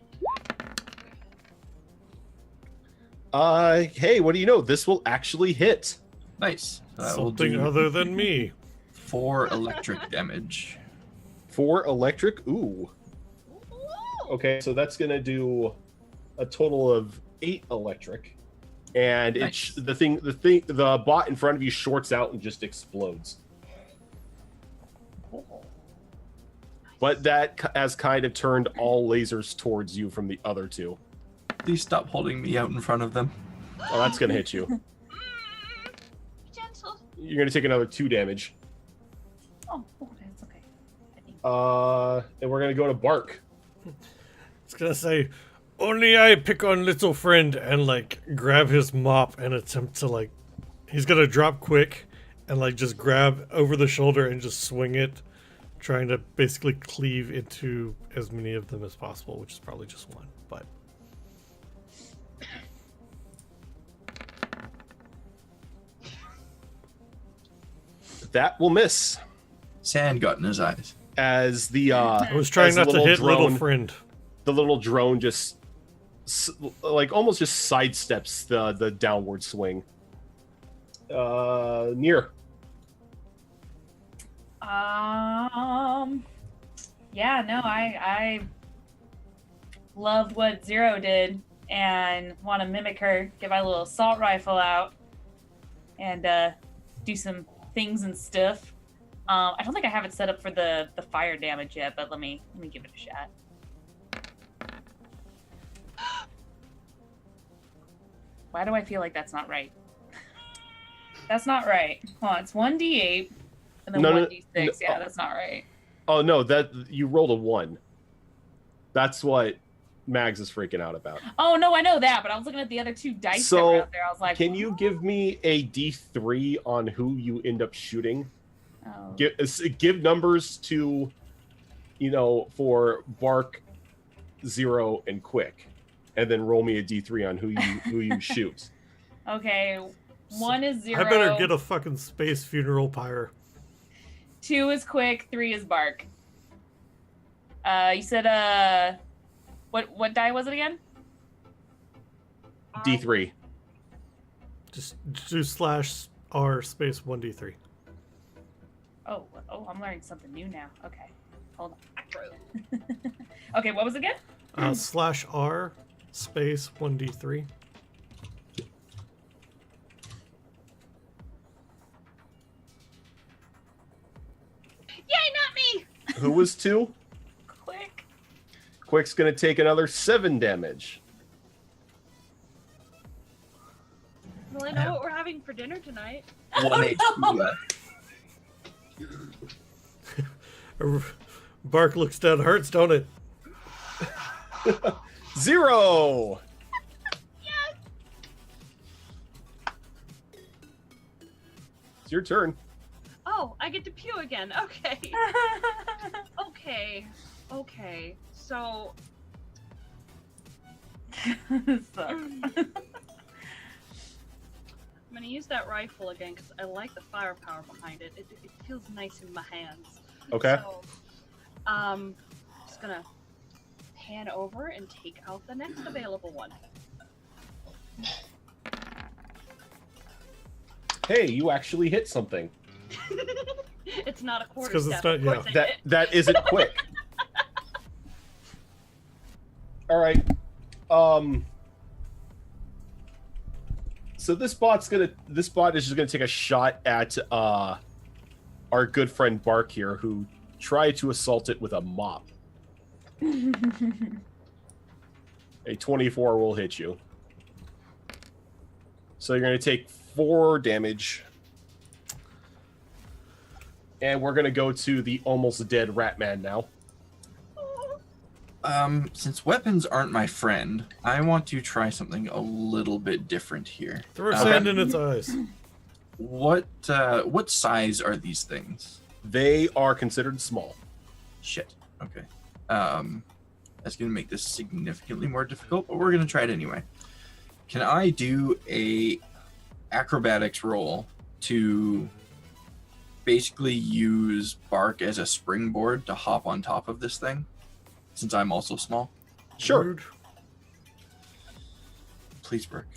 Hey, what do you know? This will actually hit. Nice. That will Something do other than me. 4 electric damage. 4 electric. Ooh. Okay, so that's gonna do a total of 8 electric, and Nice. the bot in front of you shorts out and just explodes. But that has kind of turned all lasers towards you from the other two. Please stop holding me out in front of them. Oh, that's gonna hit you. Gentle. You're gonna take another 2 damage. Oh, that's okay. I think. And we're gonna go to Bark. It's gonna say, only I pick on little friend, and like grab his mop and attempt to like, he's gonna drop quick and like just grab over the shoulder and just swing it, trying to basically cleave into as many of them as possible, which is probably just one, but. That will miss. Sand got in his eyes. as the I was trying as not the to hit little drone- friend. the little drone just like almost just sidesteps the downward swing. Near. Yeah, no, I loved what Zero did and want to mimic her, get my little assault rifle out and do some things and stuff. I don't think I have it set up for the fire damage yet, but let me give it a shot. Why do I feel like that's not right? That's not right. Hold on, it's 1d8 and then No, 1d6. no, Yeah, that's not right. Oh no, that you rolled a 1. That's what Mags is freaking out about. Oh no, I know that, but I was looking at the other two dice that So, were out there. I was like, Can you give me a D3 on who you end up shooting? Oh. Give numbers to, for Bark, Zero, and Quick, and then roll me a D3 on who you shoot. Okay, 1 is Zero. I better get a fucking space funeral pyre. 2 is Quick. 3 is Bark. You said what die was it again? D3. Just do /R space 1d3. Oh, I'm learning something new now. Okay, hold on. Okay, what was it again? /R space 1d3. Yay, not me! Who was 2? Quick. Quick's gonna take another 7 damage. Well, I know what we're having for dinner tonight. 1 HP left. Bark looks down. Hurts, don't it? 0. Yes! It's your turn. Oh, I get to pew again. Okay. Okay. So, Sucks. I'm gonna use that rifle again because I like the firepower behind it. It feels nice in my hands. Okay. So, just gonna pan over and take out the next available one. Hey, you actually hit something. It's not a quarter 'cause it's step. not- Of course yeah. I did. That isn't Quick. All right. So this bot is just gonna take a shot at our good friend Bark here, who tried to assault it with a mop. A 24 will hit you. So you're gonna take 4 damage. And we're gonna go to the almost dead Ratman now. Since weapons aren't my friend, I want to try something a little bit different here. Throw sand in its eyes. What size are these things? They are considered small. Shit. Okay. That's gonna make this significantly more difficult, but we're gonna try it anyway. Can I do a acrobatics roll to basically use Bark as a springboard to hop on top of this thing, since I'm also small? Sure. Rude. Please, Bark.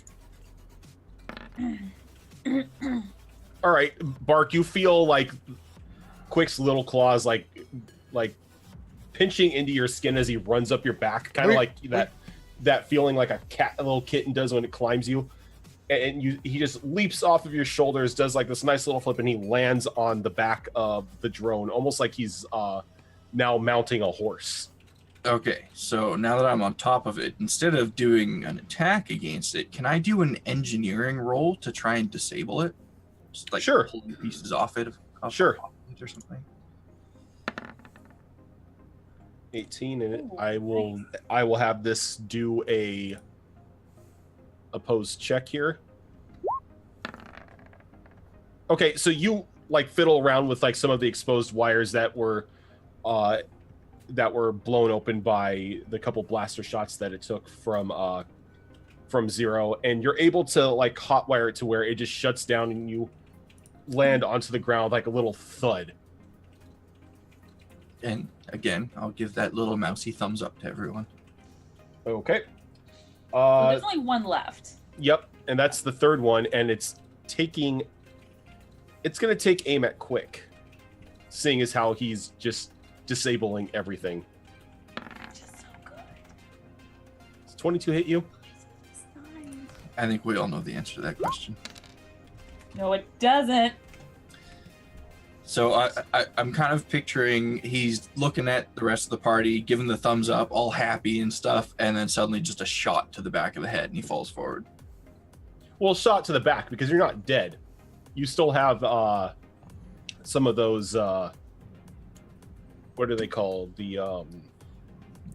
All right, Bark. You feel like Quick's little claws like pinching into your skin as he runs up your back, kind of like that feeling like a little kitten does when it climbs you. And he just leaps off of your shoulders, does like this nice little flip, and he lands on the back of the drone, almost like he's now mounting a horse. Okay, so now that I'm on top of it, instead of doing an attack against it, can I do an engineering roll to try and disable it? Just like Sure. pulling pieces off it, Sure. or something. 18, and Ooh, I will have this do a opposed check here. Okay, so you like fiddle around with like some of the exposed wires that were blown open by the couple blaster shots that it took from Zero, and you're able to like hotwire it to where it just shuts down and you land onto the ground like a little thud. And again, I'll give that little mousy thumbs up to everyone. Okay. Well, there's only one left. Yep, and that's the third one, and it's going to take aim at Quick, seeing as how he's just disabling everything. Just so good. Does 22 hit you? It's fine. I think we all know the answer to that question. No, it doesn't. So I'm kind of picturing he's looking at the rest of the party, giving the thumbs up, all happy and stuff, and then suddenly just a shot to the back of the head, and he falls forward. Well, shot to the back, because you're not dead. You still have some of those, what are they called? The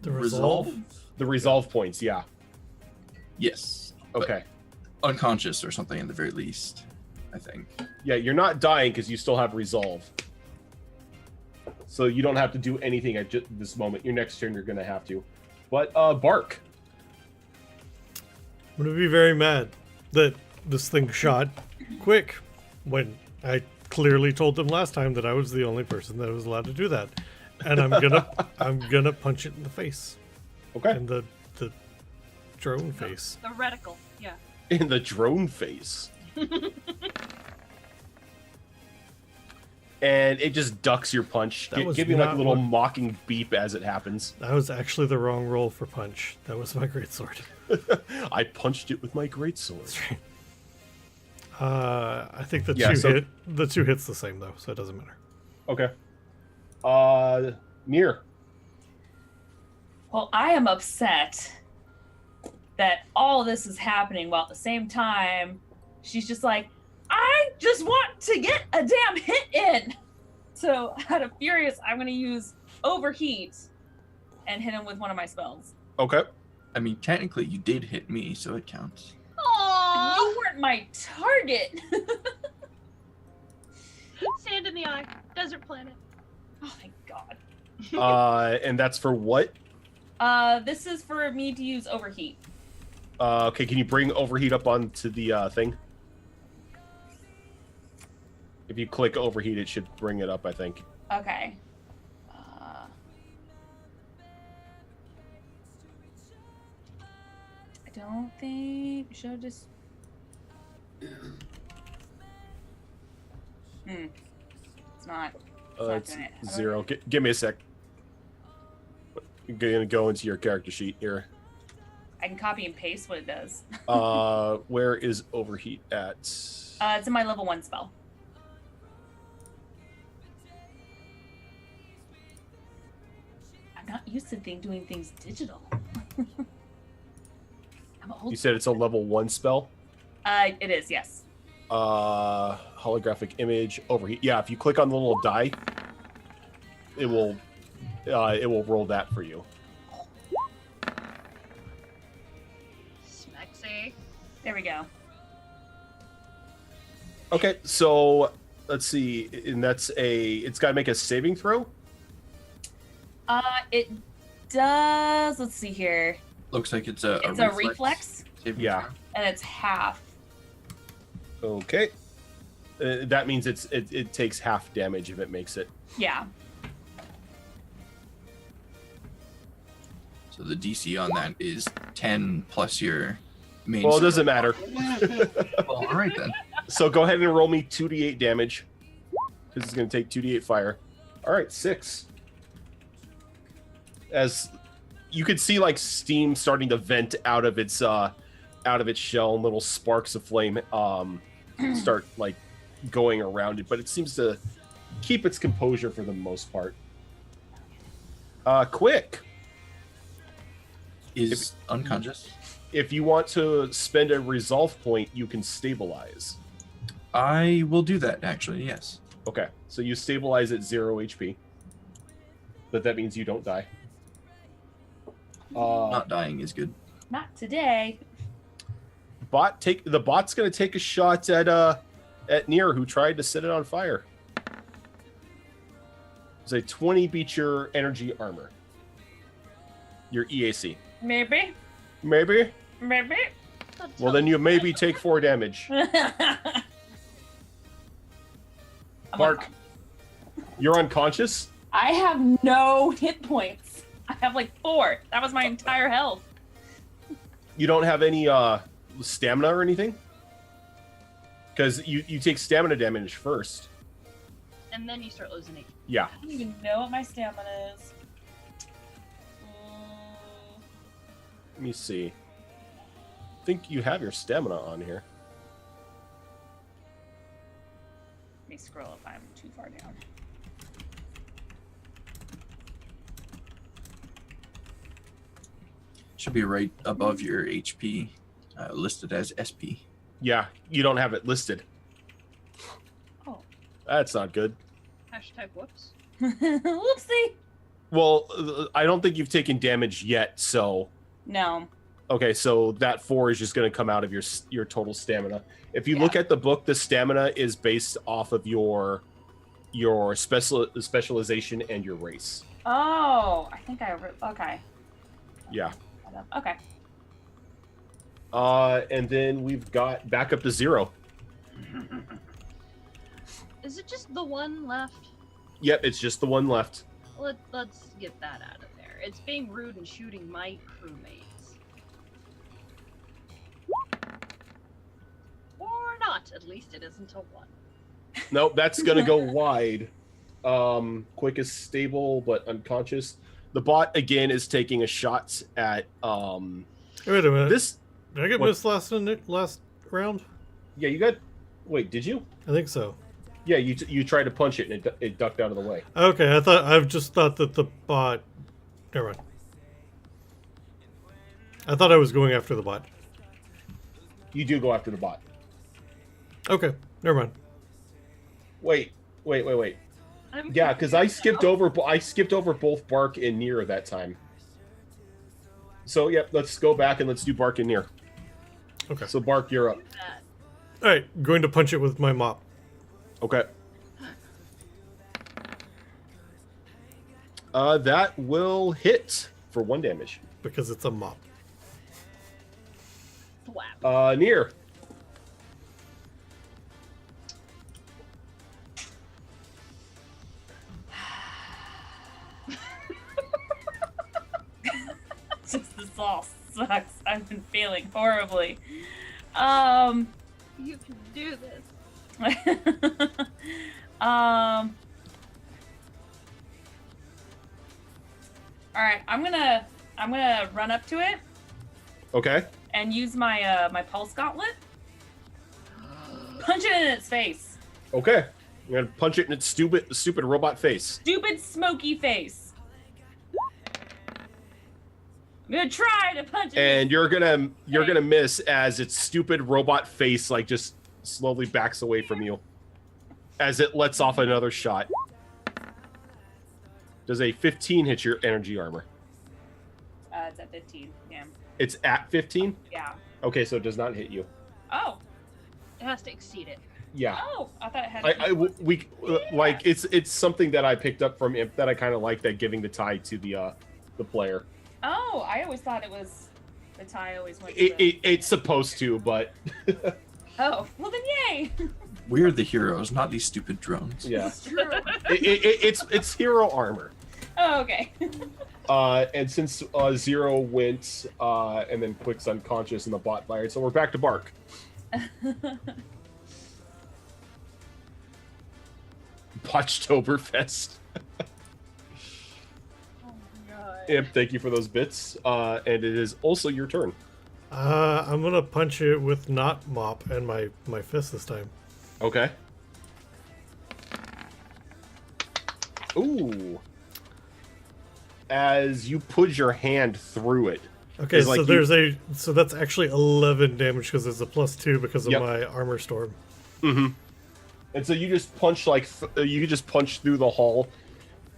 resolve? The resolve points, yeah. Yes. but Okay. Unconscious or something at the very least, I think. Yeah, you're not dying because you still have resolve. So you don't have to do anything at this moment. Your next turn, you're going to have to. But, Bark. I'm gonna be very mad that this thing shot Quick when I clearly told them last time that I was the only person that was allowed to do that, and I'm gonna punch it in the face, Okay. in the drone face. The reticle, yeah. In the drone face. And it just ducks your punch. That was Give you like a not little what- mocking beep as it happens. That was actually the wrong roll for punch. That was my greatsword. I punched it with my greatsword. I think the Yeah, the two hits the same though, so it doesn't matter. Okay. Near. Well, I am upset that all this is happening while at the same time she's just like, I just want to get a damn hit in. So out of furious, I'm going to use overheat and hit him with one of my spells. Okay. I mean, technically, you did hit me, so it counts. Aww. You weren't my target. Sand in the eye. Desert planet. Oh my god. And that's for what? This is for me to use overheat. Okay, can you bring overheat up onto the thing? If you click overheat, it should bring it up, I think. Okay. I don't think should I just. It's not. It's doing it. How do I 0. do Give me a sec. I'm gonna go into your character sheet here. I can copy and paste what it does. Where is overheat at? It's in my level 1 spell. I'm not used to doing things digital. I'm old. You said it's a level 1 spell. It is, yes. Holographic image, overheat. Yeah, if you click on the little die, it will roll that for you. Smexy. There we go. Okay, so let's see, and it's got to make a saving throw. It does. Let's see here. Looks like it's a It's a reflex, saving Yeah. throw. and it's half. Okay, that means it takes half damage if it makes it. Yeah. So the DC on that is 10 plus your main. Well, it doesn't matter. Well, all right then. So go ahead and roll me 2d8 damage. This is going to take 2d8 fire. All right, 6. As you could see, like steam starting to vent out of its shell, and little sparks of flame start like going around it, but it seems to keep its composure for the most part. Quick. Is unconscious. If you want to spend a resolve point, you can stabilize. I will do that actually. Yes. Okay, so you stabilize at 0 HP. But that means you don't die. Not dying is good. Not today. The bot's gonna take a shot at Nier, who tried to set it on fire. Does a 20 beat your energy armor? Your EAC? Maybe. Maybe. Maybe. Well, then you maybe take 4 damage. I'm Bark. You're unconscious. I have no hit points. I have like 4. That was my entire health. You don't have any stamina or anything? Because you take stamina damage first. And then you start losing HP. Yeah. I don't even know what my stamina is. Let me see. I think you have your stamina on here. Let me scroll if I'm too far down. Should be right above your HP, listed as SP. Yeah, you don't have it listed. Oh. That's not good. Hashtag whoops. Whoopsie. Well, I don't think you've taken damage yet, so... No. Okay, so that 4 is just going to come out of your total stamina. If you look at the book, the stamina is based off of your specialization and your race. Oh, I think okay. Yeah. Okay. And then we've got back up to 0. Is it just the one left? Yep, it's just the one left. Let's get that out of there. It's being rude and shooting my crewmates. Or not. At least it isn't a 1. Nope, that's going to go wide. Quick is stable, but unconscious. The bot, again, is taking a shot at... Wait a minute. This... Did I get what- missed last round? Yeah, you got... Wait, did you? I think so. Yeah, you tried to punch it and it ducked out of the way. Okay, I've just thought that the bot. Never mind. I thought I was going after the bot. You do go after the bot. Okay, never mind. Wait. I'm Yeah, because I confused skipped over both Bark and Near that time. So yep, let's go back and let's do Bark and Near. Okay. So Bark, you're up. now. That. All right, going to punch it with my mop Okay. That will hit for 1 damage. because it's a mop. Thwap. Near. Just this all sucks. I've been feeling horribly. You can do this. All right, I'm gonna run up to it Okay. and use my my pulse gauntlet. Punch it in its face. Okay. I'm gonna punch it in its stupid robot face. Stupid smoky face. I'm gonna try to punch it. And you're gonna miss as its stupid robot face like just slowly backs away from you as it lets off another shot. Does a 15 hit your energy armor? It's at 15. Yeah. It's at 15? Yeah. Okay, so it does not hit you. Oh. It has to exceed it. Yeah. Oh. I thought it had. Like it's something that I picked up from Imp that I kind of like, that giving the tie to the player. Oh, I always thought it was the tie. Always went. To It's supposed to, but Oh, well then, yay! We're the heroes, not these stupid drones. yeah, It's true. it's hero armor. Oh, okay. And since 0 went, and then Quick's unconscious and the bot fired, so we're back to Bark. Botchtoberfest. Oh my god. Imp, thank you for those bits. And it is also your turn. I'm gonna punch it with not mop and my fist this time. Okay. Ooh. As you put your hand through it. Okay, It's so like so that's actually 11 damage because it's a +2 because of Yep. my armor storm. Mm-hmm. And so you just punch you just punch through the hull,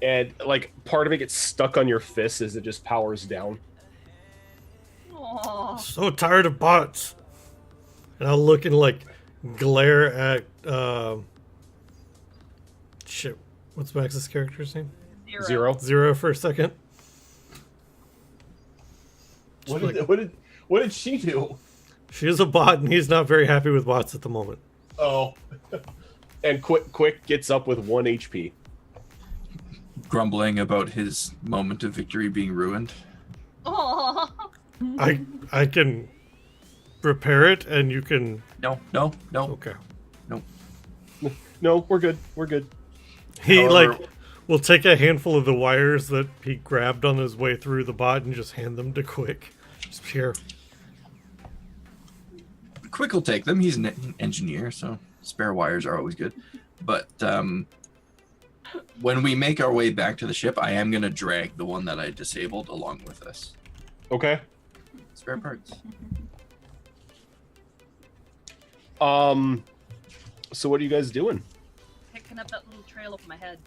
and like part of it gets stuck on your fist as it just powers down. Aw. So tired of bots. And I'll look and like glare at shit. What's Max's character's name? 0. Zero for a second. What Like- did she do? She is a bot, and he's not very happy with bots at the moment. Oh. And Quick gets up with 1 HP. grumbling about his moment of victory being ruined. Oh, I can repair it, and you can. No. Okay. No, we're good. We're good. He However- will take a handful of the wires that he grabbed on his way through the bot and just hand them to Quick. Just here. Quick will take them. He's an engineer, so spare wires are always good. But when we make our way back to the ship, I am going to drag the one that I disabled along with us. Okay. Spare parts. So what are you guys doing? picking up that little trail of my head.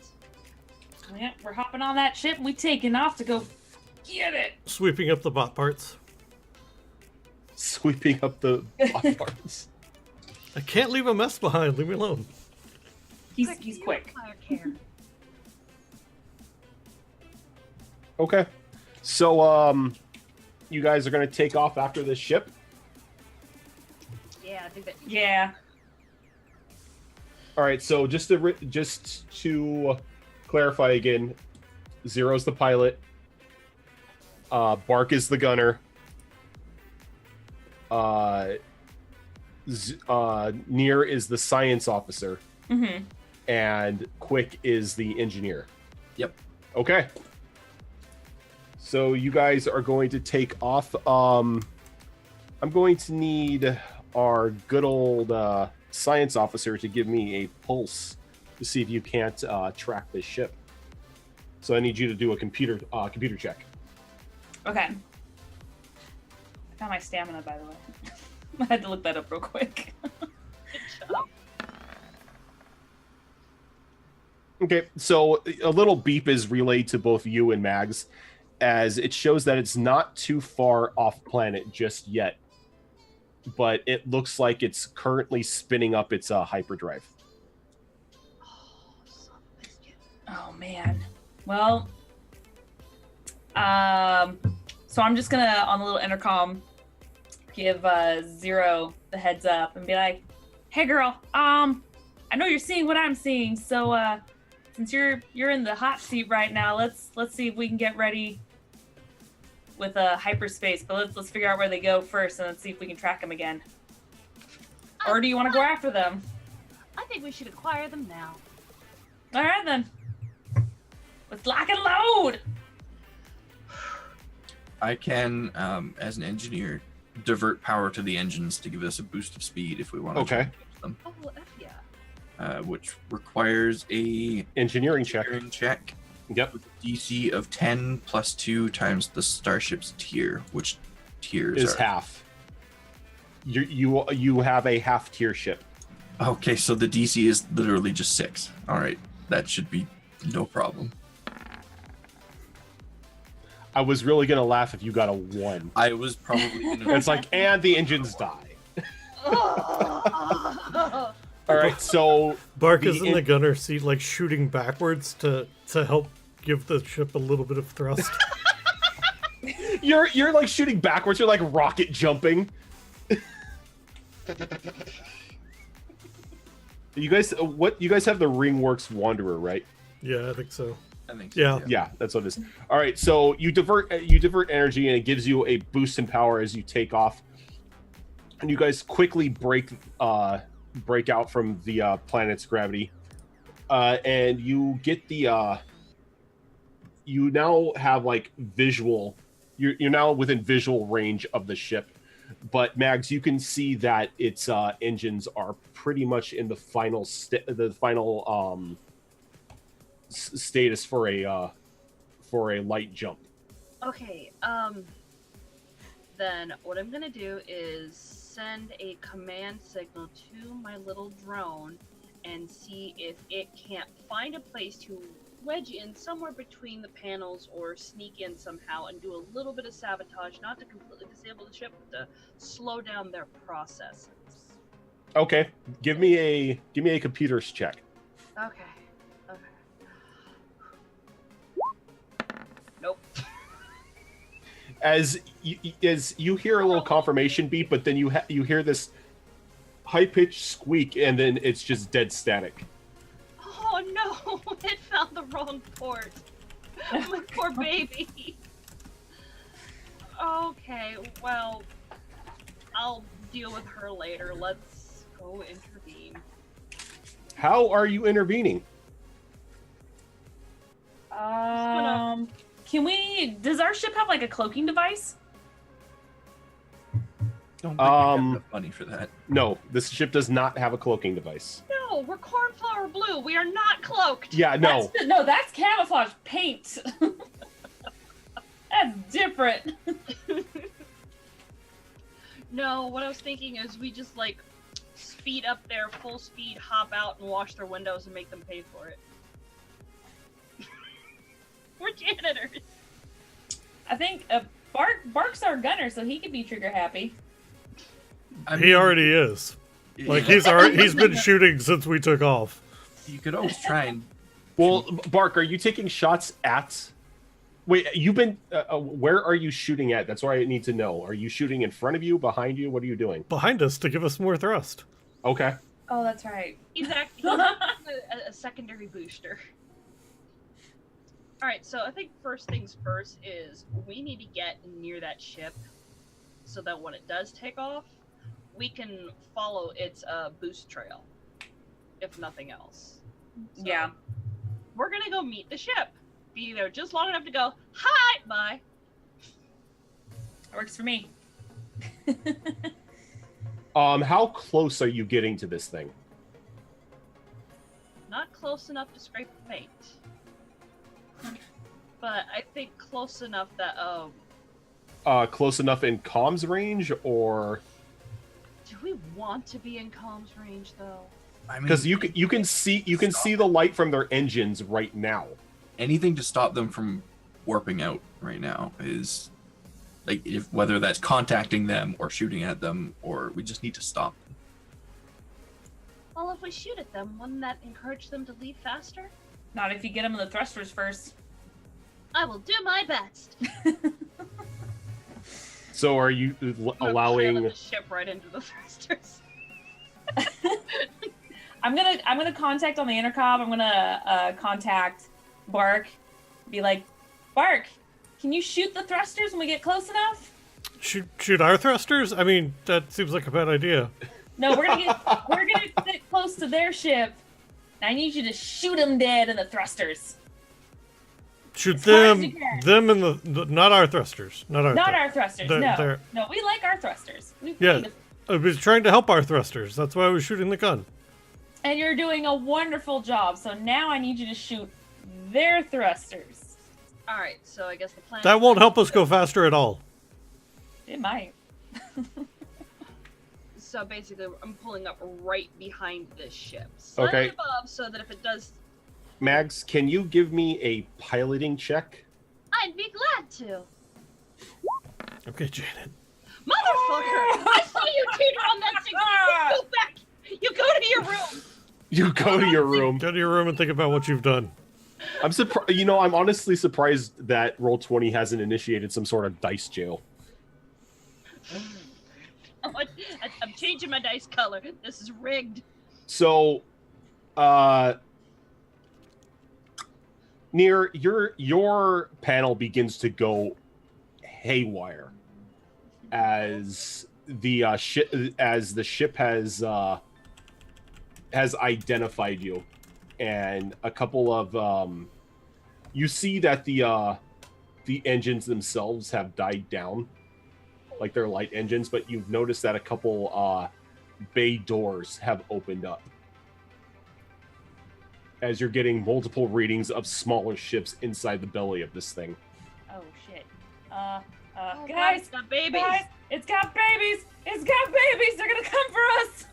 Yeah, we're hopping on that ship and we taking off to go get it. Sweeping up the bot parts. Sweeping up the parts. I can't leave a mess behind. Leave me alone. He's quick. Fire care. Okay. So, you guys are going to take off after this ship? Yeah, I think that. Yeah. All right, so just to clarify again, Zero's the pilot. Bark is the gunner. Near is the science officer. Mm-hmm. And Quick is the engineer. Yep. Okay. So you guys are going to take off. I'm going to need our good old science officer to give me a pulse to see if you can't track this ship. So I need you to do a computer check. Okay. I found my stamina, by the way. I had to look that up real quick. Good job. Okay, so a little beep is relayed to both you and Mags, as it shows that it's not too far off planet just yet, but it looks like it's currently spinning up its hyperdrive. Oh, son of a biscuit. Oh man. Well, so I'm just gonna on the little intercom give Zero the heads up and be like, "Hey girl, I know you're seeing what I'm seeing, so since you're in the hot seat right now, let's see if we can get ready with hyperspace. But let's figure out where they go first, and let's see if we can track them again. Or do you want to go after them? I think we should acquire them now. All right then. Let's lock and load. I can, as an engineer, divert power to the engines to give us a boost of speed if we want to Okay. catch them, Oh, well, F yeah. which requires a Engineering check. engineering check Yep. with a DC of 10 plus 2 times the starship's tier, which tiers Is are... half. You have a half tier ship. Okay, so the DC is literally just 6. All right, that should be no problem. I was really gonna laugh if you got a 1. I was probably gonna... It's like, and the engines die. Oh. All right, so Bark The is in in- the gunner seat, like shooting backwards to help give the ship a little bit of thrust. you're like shooting backwards. You're like rocket jumping. You guys have the Ringworks Wanderer, right? Yeah, I think so. I think so, Yeah. Yeah, that's what it is. All right, so you divert energy, and it gives you a boost in power as you take off. And you guys quickly break out from the planet's gravity, and you get the. You now have like visual. You're now within visual range of the ship, but Mags, you can see that its engines are pretty much in the final status for a light jump. Okay, then what I'm gonna do is send a command signal to my little drone and see if it can't find a place to wedge in somewhere between the panels or sneak in somehow and do a little bit of sabotage, not to completely disable the ship, but to slow down their processes. Okay, give me a computers check. Okay. Nope. As you hear a little confirmation beep, but then you hear this high pitched squeak, and then it's just dead static. Oh no! It found the wrong port. My poor baby. Okay, well, I'll deal with her later. Let's go intervene. How are you intervening? Can we? Does our ship have like a cloaking device? Don't think we have enough money for that. No, this ship does not have a cloaking device. No, we're cornflower blue. We are not cloaked. Yeah, no. That's camouflage paint. That's different. No, what I was thinking is we just like speed up there, full speed, hop out and wash their windows and make them pay for it. We're janitors. I think Bark's our gunner, so he could be trigger happy. He already is. Like he's been shooting since we took off. You could always try and. Well, Bark, are you taking shots at? Wait, you've been. Where are you shooting at? That's what I need to know. Are you shooting in front of you, behind you? What are you doing? Behind us to give us more thrust. Okay. Oh, that's right. He's actually a secondary booster. Alright, so I think first things first is we need to get near that ship so that when it does take off, we can follow its boost trail, if nothing else. So, Yeah. We're gonna go meet the ship. Be there just long enough to go, hi, bye. Works for me. How close are you getting to this thing? Not close enough to scrape the paint. But I think close enough that, Close enough in comms range, or do we want to be in comms range, though? I mean, because you can see the light from their engines right now. anything to stop them from warping out right now is like if whether that's contacting them or shooting at them, or we just need to stop them. Well, if we shoot at them, wouldn't that encourage them to leave faster? Not if you get them in the thrusters first. I will do my best. So are you I'm gonna allowing? pilot the ship right into the thrusters. I'm gonna contact on the intercom. I'm gonna contact Bark. Be like, Bark, can you shoot the thrusters when we get close enough? Shoot our thrusters? I mean, that seems like a bad idea. No, we're gonna get close to their ship. And I need you to shoot them dead in the thrusters. Shoot As hard as them, you can. them in the not our thrusters, not our. Not our thrusters. They're- No, they're- no, we like our thrusters. Yeah, I was trying to help our thrusters. That's why I was shooting the gun. And you're doing a wonderful job. So now I need you to shoot their thrusters. Alright, so I guess the plan. That won't help us go faster at all. It might. So basically, I'm pulling up right behind this ship. Slightly Okay. above, so that if it does. Mags, can you give me a piloting check? I'd be glad to. Okay, Janet. Motherfucker! I saw you teeter on that thing! You go back! You go to your room! You go to your room. Go to your room and think about what you've done. I'm surprised. You know, I'm honestly surprised that Roll20 hasn't initiated some sort of dice jail. I'm changing my dice color. This is rigged. So, near your panel begins to go haywire as the ship has identified you, and a couple of you see that the engines themselves have died down, like they're light engines, but you've noticed that a couple bay doors have opened up as you're getting multiple readings of smaller ships inside the belly of this thing. Oh shit. Oh, God, Guys, it's got babies. guys, it's got babies. It's got babies. They're gonna come for us.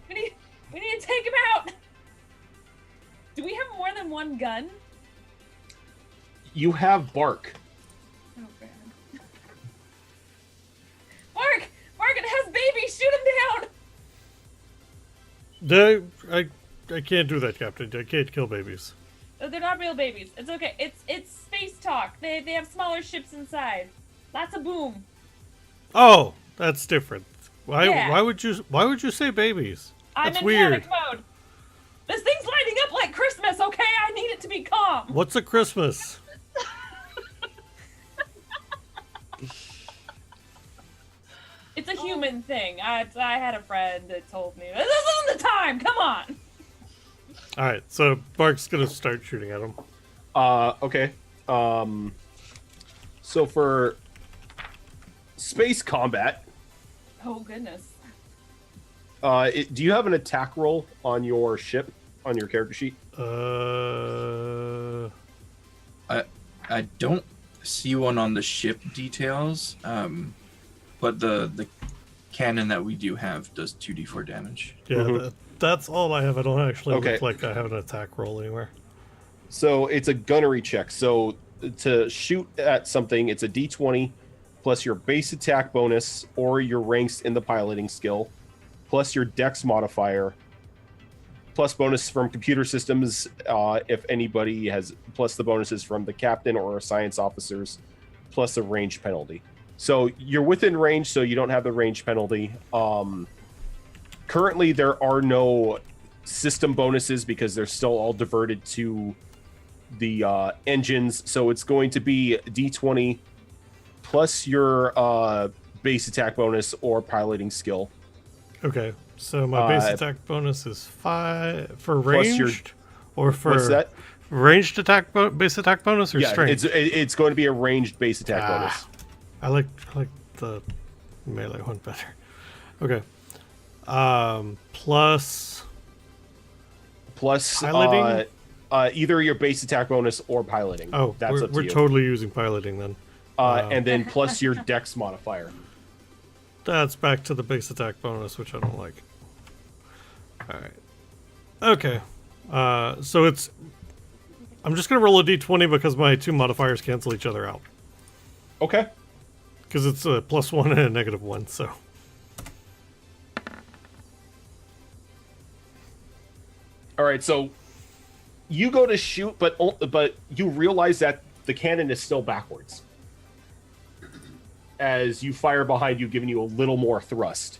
We need to take them out. Do we have more than one gun? You have Bark. Oh god. Mark, it has babies. Shoot them down. I can't do that, Captain. I can't kill babies. They're not real babies. It's okay. It's space talk. They have smaller ships inside. Lots of boom. Oh, that's different. Why? Yeah. Why would you say babies? I'm That's in weird. panic mode. This thing's lighting up like Christmas, okay? I need it to be calm. What's a Christmas? It's a human thing. I had a friend that told me, this isn't the time, come on. All right, so Bark's gonna start shooting at him. Okay. So for space combat, Oh, goodness. do you have an attack roll on your ship, on your character sheet? I don't see one on the ship details, but the cannon that we do have does 2d4 damage. Yeah, Mhm. that's all I have. I don't actually Okay. look like I have an attack roll anywhere. So it's a gunnery check. So to shoot at something, it's a d20 plus your base attack bonus or your ranks in the piloting skill, plus your dex modifier, plus bonus from computer systems if anybody has, plus the bonuses from the captain or science officers, plus a range penalty. So you're within range, so you don't have the range penalty. Currently, there are no system bonuses because they're still all diverted to the engines. So it's going to be D20 plus your base attack bonus or piloting skill. Okay, so my base attack bonus is 5 for ranged, your- or for What's that? ranged attack base attack bonus or Yeah, strength. it's going to be a ranged base attack bonus. I like the melee one better. Okay, plus piloting? Either your base attack bonus or piloting. Oh, That's up to we're you. totally using piloting then. And then plus your dex modifier. That's back to the base attack bonus, which I don't like. All right. Okay. So it's. I'm just gonna roll a d20 because my two modifiers cancel each other out. Okay. Because it's a +1 and a -1. So. All right. So you go to shoot, but you realize that the cannon is still backwards. As you fire behind you, giving you a little more thrust.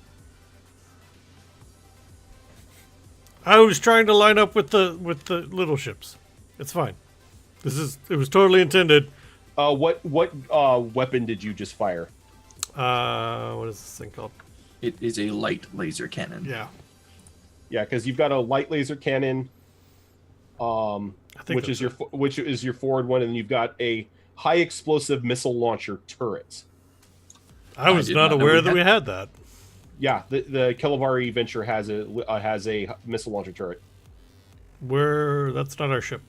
I was trying to line up with the little ships. It's fine. It was totally intended. What weapon did you just fire? What is this thing called? It is a light laser cannon. Yeah. Yeah, because you've got a light laser cannon, which is your forward one, and you've got a high explosive missile launcher turret. I was did not not know aware we that had we had that. Yeah, the Kilovari Venture has a missile launcher turret. That's not our ship.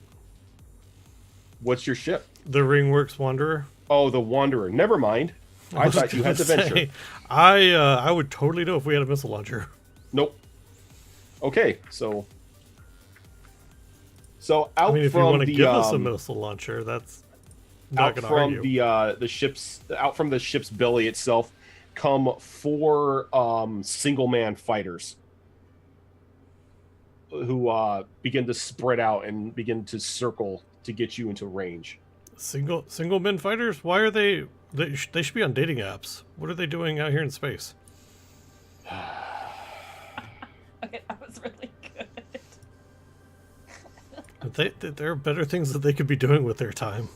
What's your ship? The Ringworks Wanderer. Oh, the Wanderer. Never mind. I was thought you had the gonna Venture. say, I would totally know if we had a missile launcher. Nope. Okay, so out I mean, if you from want to the give us a missile launcher, that's not out going to from argue. the ship's out from the ship's belly itself come 4 single man fighters who begin to spread out and begin to circle to get you into range. Single men fighters? Why are they? They should be on dating apps. What are they doing out here in space? Okay, that was really good. There are better things that they could be doing with their time.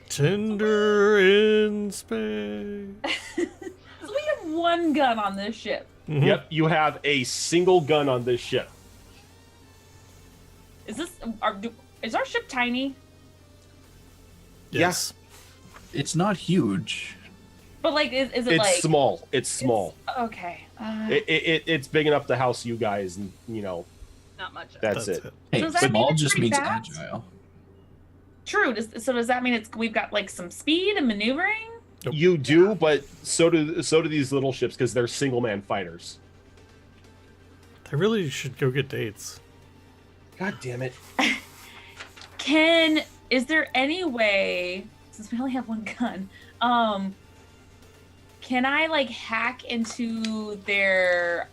Tinder in space. So we have one gun on this ship. Mhm. Yep, you have a single gun on this ship. Is our ship tiny? Yes. It's not huge. But like, is it It's like small. It's small. Okay. It's big enough to house you guys, and Not much. that's it. Hey, Does that mean small it's just pretty means fast? agile. True. So does that mean we've got like some speed and maneuvering? Nope. You do, but so do these little ships because they're single man fighters. They really should go get dates. God damn it! Is there any way, since we only have one gun, can I like hack into their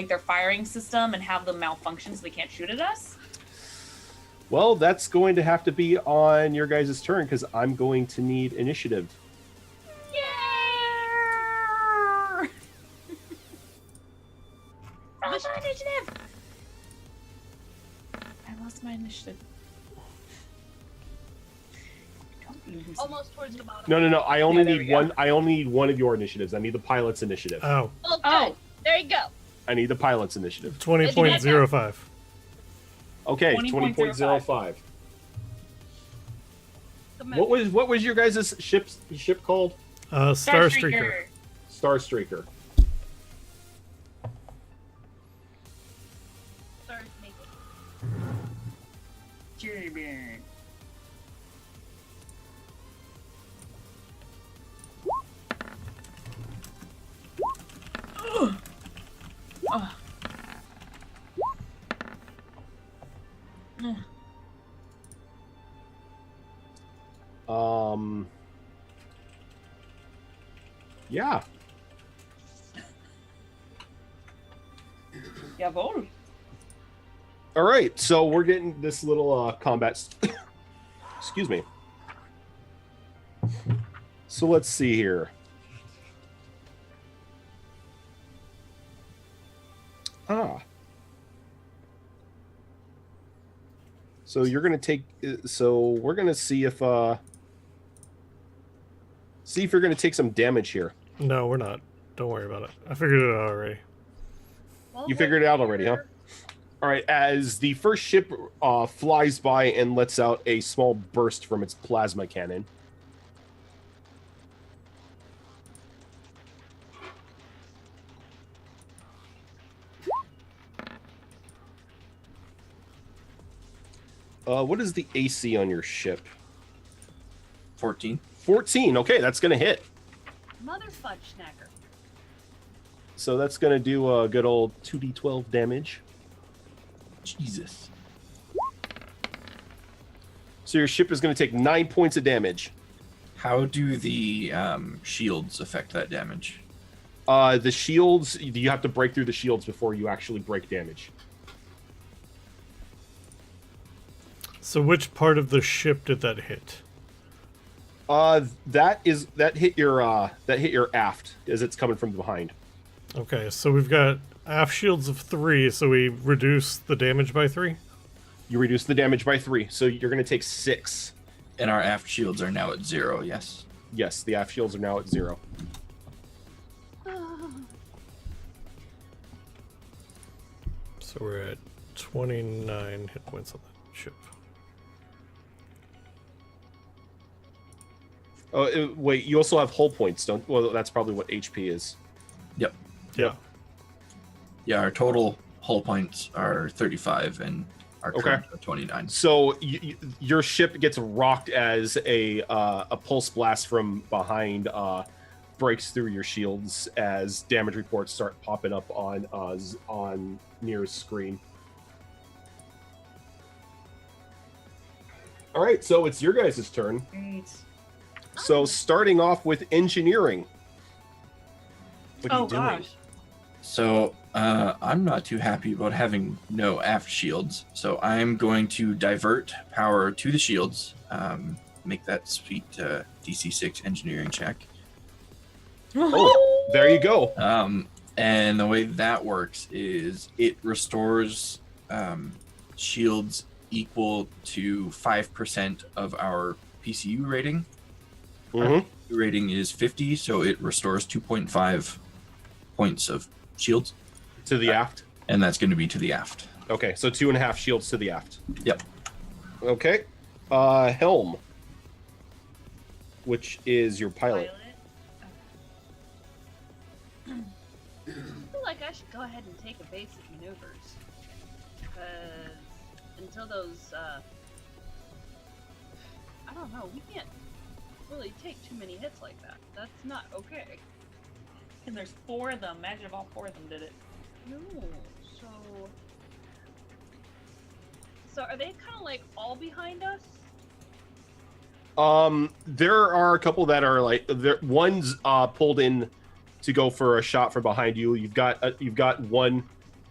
their firing system and have them malfunction so they can't shoot at us? Well, that's going to have to be on your guys' turn because I'm going to need initiative. Yeah. initiative! I lost my initiative. Don't lose. Almost towards the bottom. No. I only Yeah, there need we go. one. I only need one of your initiatives. I need the pilot's initiative. Oh, Oh, good. Oh. There you go. I need the pilot's initiative. 20.05. Okay, 20.05. 20.05. Come What was your guys' ship called? Star Streaker. Star Streaker. Stars naked. Cherrybeard. Yeah. Jawohl. All right, so we're getting this little combat. Excuse me. So let's see here. So you're gonna take. So we're gonna see if you're gonna take some damage here. No, we're not. Don't worry about it. I figured it out already. Well, You figured it out already, huh? All right. As the first ship flies by and lets out a small burst from its plasma cannon. What is the AC on your ship? 14. 14. Okay, that's gonna hit. Mother fudge snacker. So that's gonna do a good old 2d12 damage. Jesus. So your ship is gonna take 9 points of damage. How do the shields affect that damage? The shields, you have to break through the shields before you actually break damage. So which part of the ship did that hit? That hit your aft as it's coming from behind. Okay, so we've got aft shields of 3, so we reduce the damage by 3? You reduce the damage by 3, so you're gonna take 6. And our aft shields are now at 0, yes? Yes, the aft shields are now at 0. So we're at 29 hit points on that ship. Oh, wait, you also have hull points, don't? Well, that's probably what HP is. Yep. Yeah. Yeah, our total hull points are 35 and our current are 29. So your ship gets rocked as a pulse blast from behind breaks through your shields as damage reports start popping up on Nier's screen. All right, so it's your guys' turn. Great. So starting off with engineering. What are you doing? Gosh. So I'm not too happy about having no aft shields. So I'm going to divert power to the shields. Make that sweet DC6 engineering check. Oh, there you go. And the way that works is it restores shields equal to 5% of our PCU rating. Mm-hmm. Rating is 50, so it restores 2.5 points of shields. To the aft. And that's going to be to the aft. Okay, so 2.5 shields to the aft. Yep. Okay. Helm, which is your pilot. I feel like I should go ahead and take a basic maneuvers. Because until those, I don't know, we can't really take too many hits like that. That's not okay. And there's 4 of them. Imagine if all 4 of them did it. No, so are they kind of like all behind us? There are a couple that are like one's pulled in to go for a shot from behind you. You've got one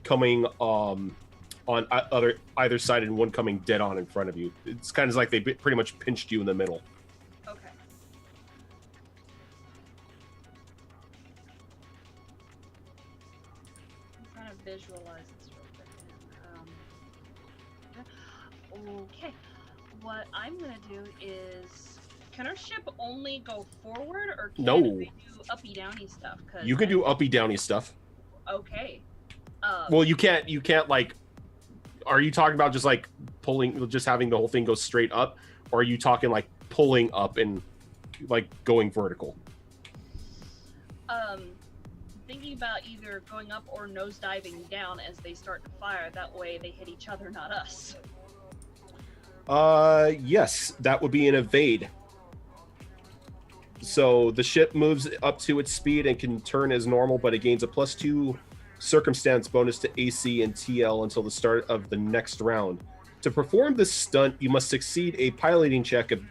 coming on either side and one coming dead on in front of you. It's kind of like they pretty much pinched you in the middle. Okay. I'm trying to visualize this do is, can our ship only go forward, or can No. we do uppy downy stuff? You can do uppy downy stuff. Okay. Well, you can't like. Are you talking about just like pulling, just having the whole thing go straight up, or are you talking like pulling up and like going vertical? Thinking about either going up or nosediving down as they start to fire. That way they hit each other, not us. Yes, that would be an evade. So the ship moves up to its speed and can turn as normal, but it gains a +2 circumstance bonus to AC and TL until the start of the next round. To perform this stunt, you must succeed a piloting check of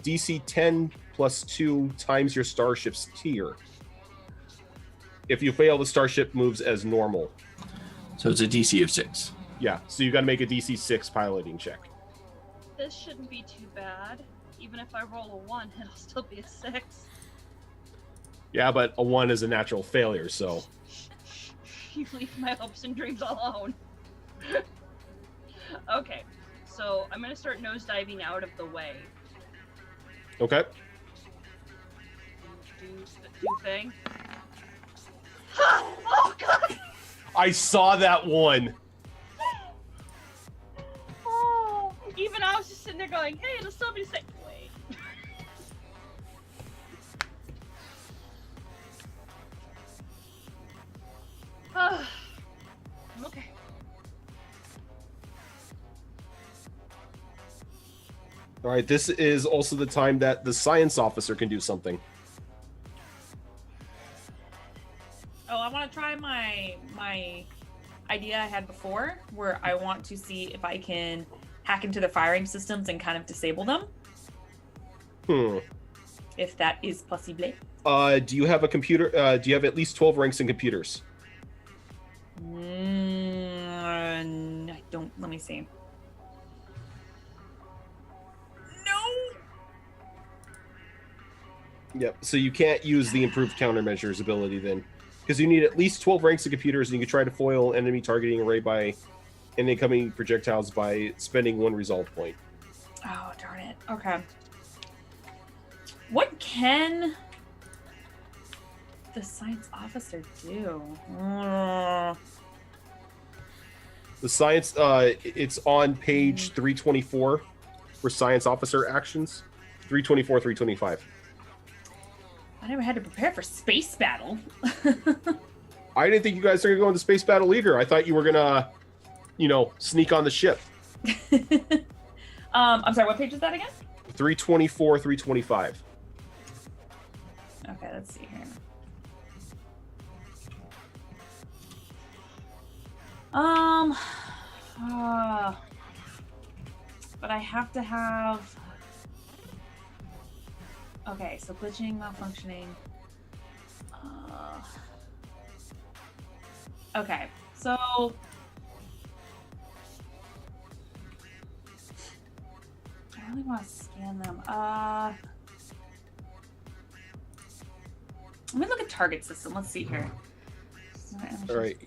DC 10 +2 times your starship's tier. If you fail, the starship moves as normal. So it's a DC of 6. Yeah, so you got to make a DC 6 piloting check. This shouldn't be too bad. Even if I roll a 1, it'll still be a 6. Yeah, but a 1 is a natural failure, so... You leave my hopes and dreams alone. Okay, so I'm gonna start nosediving out of the way. Okay. Do thing. Oh god! I saw that one! Oh, even I was just sitting there going, hey, it'll still be 6. Wait. I'm okay. All right, this is also the time that the science officer can do something. Oh, I want to try my idea I had before, where I want to see if I can hack into the firing systems and kind of disable them. If that is possible. Do you have a computer? Do you have at least 12 ranks in computers? I don't. Let me see. No. Yep. So you can't use the improved countermeasures ability then, because you need at least 12 ranks in computers, and you can try to foil enemy targeting array by and incoming projectiles by spending 1 resolve point. Oh, darn it. Okay. What can the science officer do? The science, it's on page 324 for science officer actions. 324, 325. I never had to prepare for space battle. I didn't think you guys were gonna go into space battle either. I thought you were gonna, sneak on the ship. I'm sorry, what page is that again? 324, 325. Okay, let's see here. But I have to have. Okay, so glitching, malfunctioning. Okay, so. I really want to scan them. Let me look at target system. Let's see here. All right.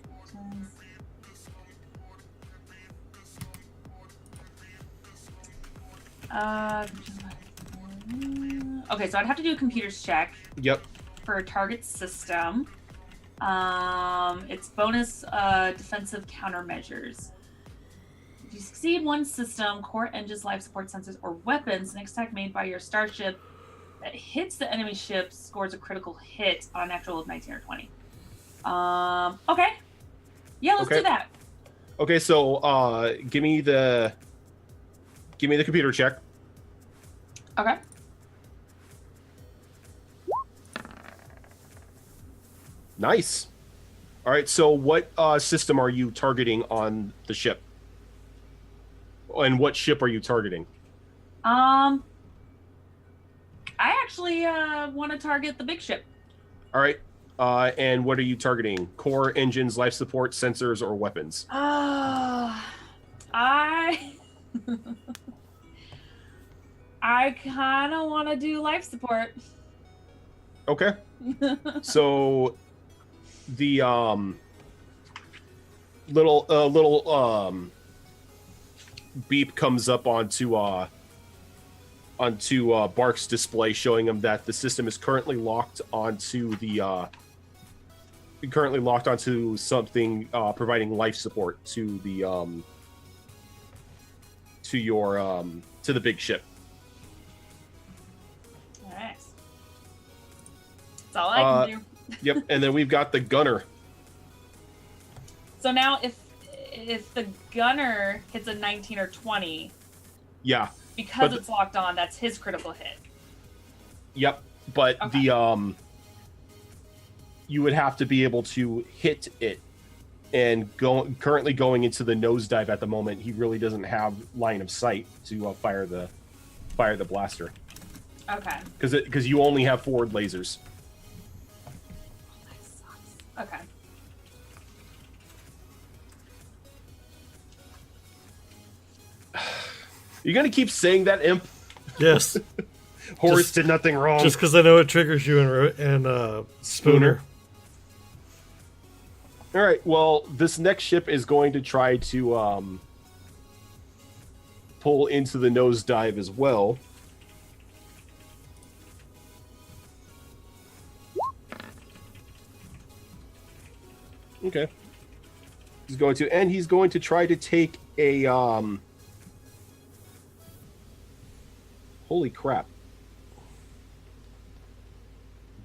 Okay, so I'd have to do a computers check Yep. for target system. It's bonus defensive countermeasures. If you succeed one system, core engines, life support sensors, or weapons, an attack made by your starship that hits the enemy ship scores a critical hit on a natural of 19 or 20. Okay. Yeah, let's do that. Okay, so give me the computer check. Okay. Nice. All right, so what system are you targeting on the ship? And what ship are you targeting? I actually want to target the big ship. All right. And what are you targeting? Core, engines, life support, sensors, or weapons? I kind of want to do life support. Okay. So the little beep comes up onto Bark's display, showing him that the system is currently locked onto something providing life support to the to the big ship. Nice. That's all I can do. Yep, and then we've got the gunner. So now, if the gunner hits a 19 or 20, Yeah. because But it's locked on, that's his critical hit. Yep, but Okay. you would have to be able to hit it, and currently going into the nosedive at the moment, he really doesn't have line of sight to fire the blaster Okay. because you only have forward lasers. That sucks. Okay. You're gonna keep saying that, Imp? Yes. Horace Just- did nothing wrong. Just because I know it triggers you and Spooner. All right. Well, this next ship is going to try to pull into the nosedive as well. Okay. He's going to try to take a holy crap.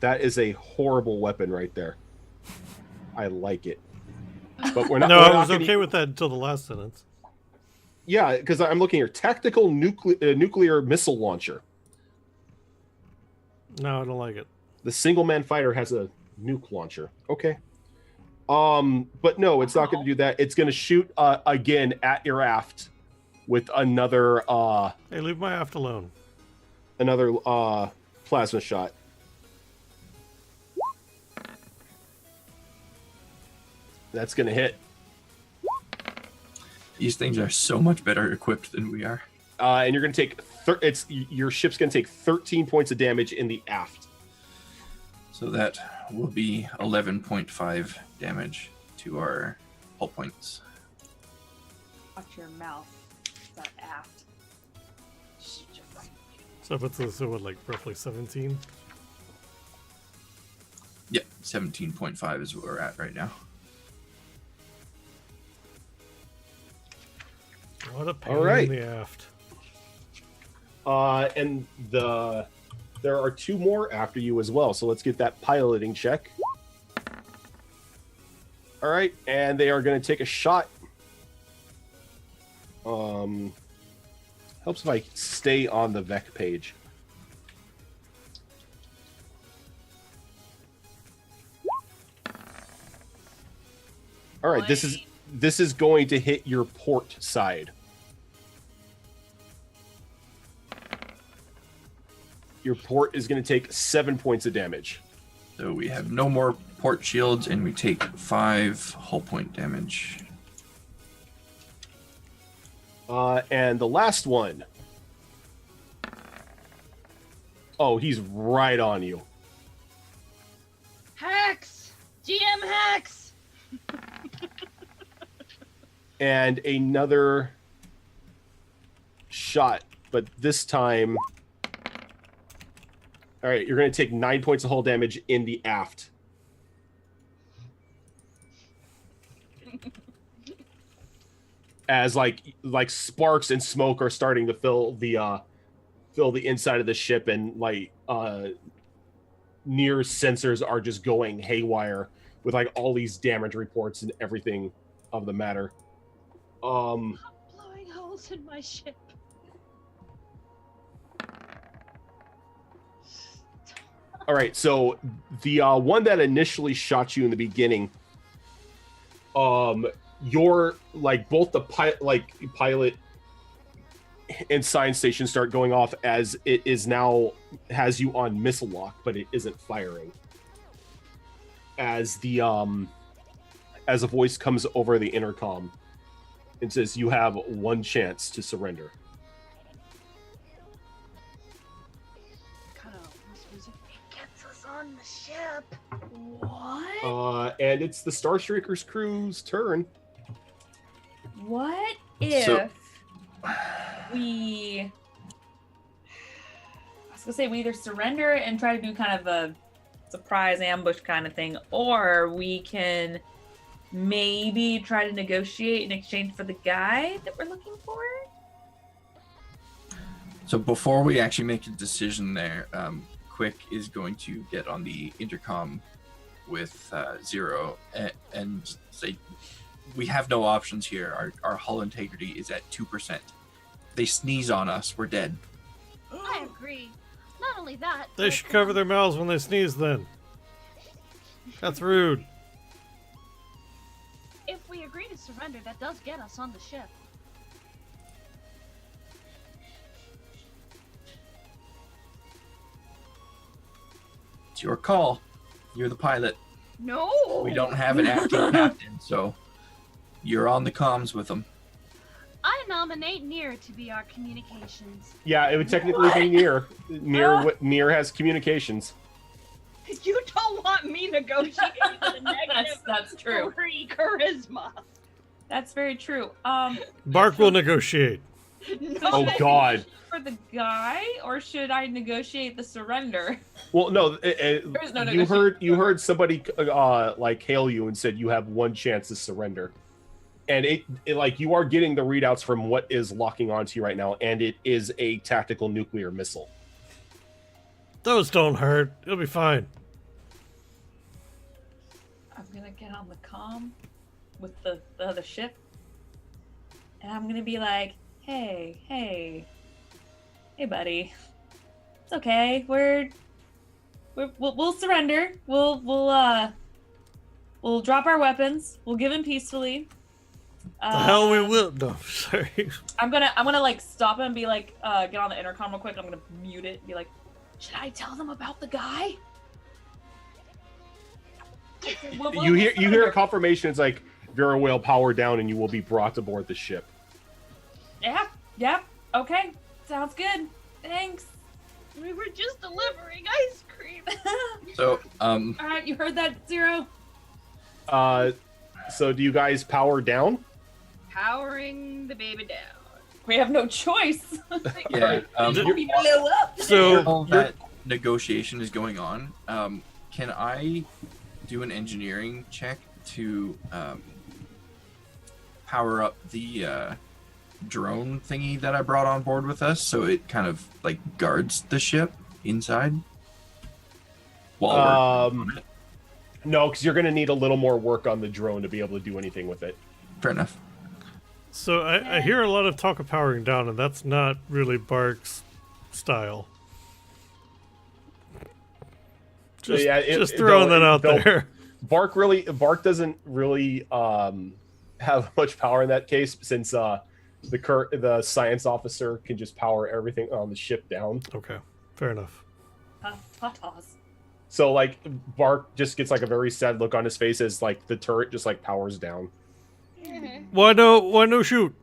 That is a horrible weapon right there. I like it. But we're not. No, we're I not was gonna- okay with that until the last sentence. Yeah, because I'm looking here. Tactical nuclear missile launcher. No, I don't like it. The single man fighter has a nuke launcher. Okay. But no, it's not going to do that. It's going to shoot again at your aft with another Hey, leave my aft alone. plasma shot. That's going to hit. These things are so much better equipped than we are. And you're going to take your ship's going to take 13 points of damage in the aft. So that will be 11.5 damage to our hull points. Watch your mouth. That aft. So if it's so what, like roughly 17? Yep, 17.5 is where we're at right now. What a pain All right. in the aft. And there are two more after you as well. So let's get that piloting check. All right, and they are going to take a shot. Helps if I stay on the VEC page. All right, this is going to hit your port side. Your port is going to take 7 points of damage. So we have no more port shields, and we take 5 hull point damage. And the last one. Oh, he's right on you. Hacks! GM hacks! And another shot, but this time. All right, you're going to take 9 points of hull damage in the aft. As like sparks and smoke are starting to fill the inside of the ship, and near sensors are just going haywire with like all these damage reports and everything of the matter. Blowing holes in my ship. All right, so the one that initially shot you in the beginning, your like both the pilot and science station start going off as it is now has you on missile lock, but it isn't firing. As a voice comes over the intercom and says, "You have one chance to surrender." Kind of music. It gets us on the ship. What? And it's the Starstreaker's crew's turn. What if So- we was gonna say we either surrender and try to do kind of a surprise ambush kind of thing, or we can maybe try to negotiate in exchange for the guy that we're looking for. So before we actually make a decision there, Quick is going to get on the intercom with Zero and say, we have no options here. Our hull integrity is at 2%. They sneeze on us, we're dead. I agree. Not only that, They but, should cover their mouths when they sneeze then. That's rude. if we agree to surrender, that does get us on the ship. It's your call. You're the pilot. No. We don't have an acting captain, so you're on the comms with them. I nominate Nier to be our communications. Yeah, it would technically be Nier. Nier has communications. You don't want me negotiating with a negative That's true. 3 charisma. That's very true. Bark will negotiate. No. Oh God. For the guy, or should I negotiate the surrender? Well, no. There's no You heard somebody like hail you and said you have one chance to surrender, and it like you are getting the readouts from what is locking onto you right now, and it is a tactical nuclear missile. Those don't hurt. It'll be fine. I'm gonna get on the comm with the other ship, and I'm gonna be like, hey, buddy, it's okay. We'll surrender. We'll drop our weapons. We'll give in peacefully. The hell we will. No, sorry. I'm gonna like stop him and be like, get on the intercom real quick. I'm gonna mute it and be like, should I tell them about the guy? You hear a confirmation. It's like Vera will power down, and you will be brought aboard the ship. Yeah. Okay. Sounds good. Thanks. We were just delivering ice cream. So, All right, you heard that, Zero? So do you guys power down? Powering the baby down. We have no choice. yeah. We blew up. So While that negotiation is going on, can I do an engineering check to power up the drone thingy that I brought on board with us, so it kind of like guards the ship inside? While we're on it? No, because you're going to need a little more work on the drone to be able to do anything with it. Fair enough. So I hear a lot of talk of powering down, and that's not really Bark's style. Just, just throwing that out there. Bark doesn't really have much power in that case, since the science officer can just power everything on the ship down. Okay, fair enough. Patas. So like Bark just gets like a very sad look on his face as like the turret just like powers down. Why no shoot?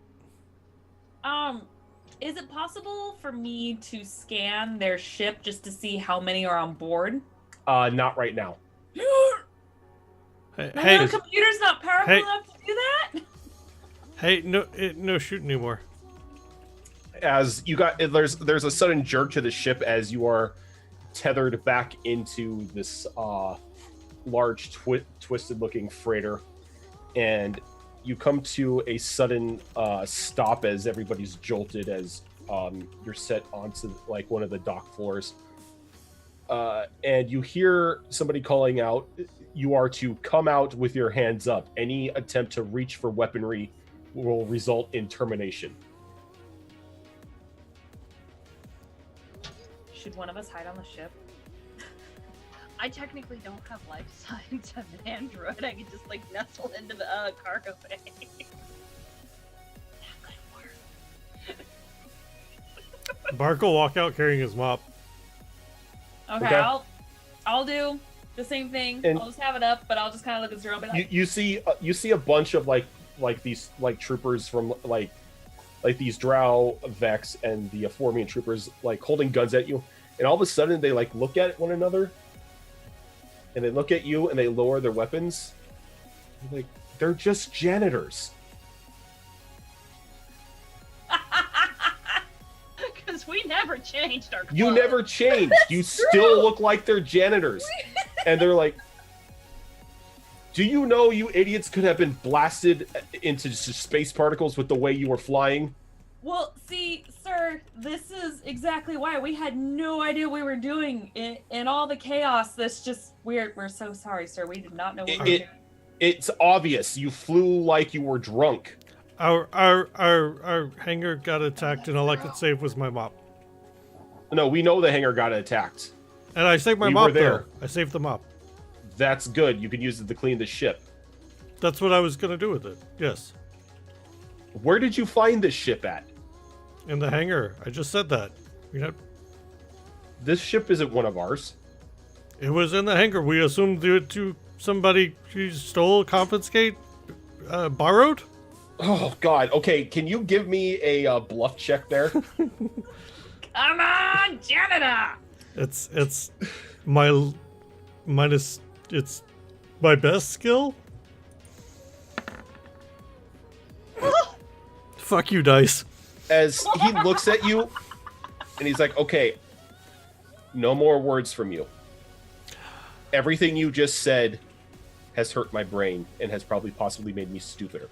Is it possible for me to scan their ship just to see how many are on board? Not right now. Hey, The computer's not powerful Hey. enough to do that? hey, no shoot anymore. As you got there's a sudden jerk to the ship as you are tethered back into this large twisted looking freighter, and you come to a sudden stop as everybody's jolted as you're set onto like one of the dock floors, and you hear somebody calling out, you are to come out with your hands up. Any attempt to reach for weaponry will result in termination. Should one of us hide on the ship? I technically don't have life signs. I'm an android. I could just like nestle into the cargo bay. That could work. Bark will walk out carrying his mop. Okay, Okay. I'll do the same thing. And- I'll just have it up, but I'll just kind of look at Zero and be like, You see a bunch of like these like troopers from like these Drow Vex and the Formian troopers like holding guns at you, and all of a sudden they like look at one another, and they look at you and they lower their weapons. Like they're just janitors. Because we never changed our clothes. You never changed. You still look like they're janitors. And they're like, do you know you idiots could have been blasted into space particles with the way you were flying? Well, see, sir, this is exactly why we had no idea what we were doing in all the chaos. This just we're so sorry, sir. We did not know what we were doing. It's obvious. You flew like you were drunk. Our hangar got attacked, and all I could save was my mop. No, we know the hangar got attacked. And I saved my We mop were there. though. I saved the mop. That's good. You can use it to clean the ship. That's what I was gonna do with it. Yes. Where did you find this ship at? In the hangar. I just said that. You know, This ship isn't one of ours. it was in the hangar. We assumed to somebody who stole, confiscate, borrowed. Oh God. Okay, can you give me a bluff check there? Come on, janitor! It's my minus. It's my best skill. Fuck you, dice. As he looks at you, and he's like, "Okay, no more words from you. Everything you just said has hurt my brain and has probably possibly made me stupider.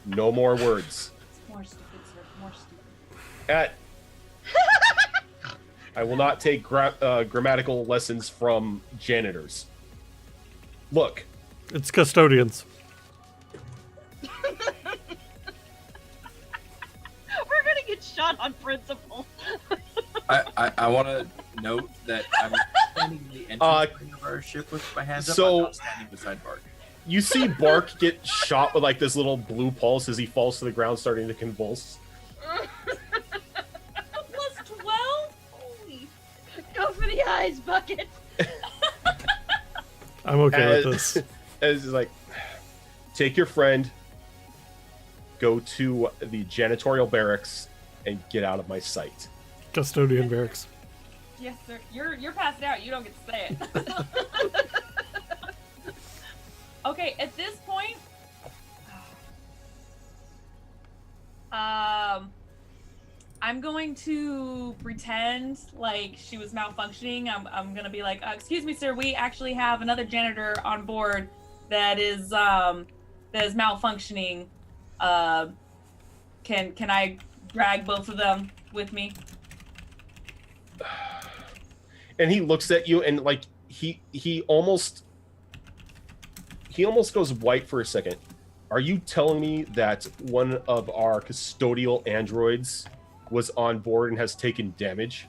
No more words. It's more stupid, sir. More stupid. I will not take grammatical lessons from janitors. Look, It's custodians. We're gonna get shot on principle. I want to note that I'm standing in the entrance of our ship with my hands up. so- I'm not standing beside Bark. you see Bark get shot with like this little blue pulse as he falls to the ground, starting to convulse. Plus 12? Holy. Go for the eyes, Bucket. I'm okay with this. As he's like, take your friend, go to the janitorial barracks, and get out of my sight. Custodian barracks. Yes, sir. You're passed out. You don't get to say it. Okay, at this point, I'm going to pretend like she was malfunctioning. I'm gonna be like, excuse me, sir, we actually have another janitor on board that is malfunctioning. Can I drag both of them with me? And he looks at you, and like he almost goes white for a second. Are you telling me that one of our custodial androids was on board and has taken damage?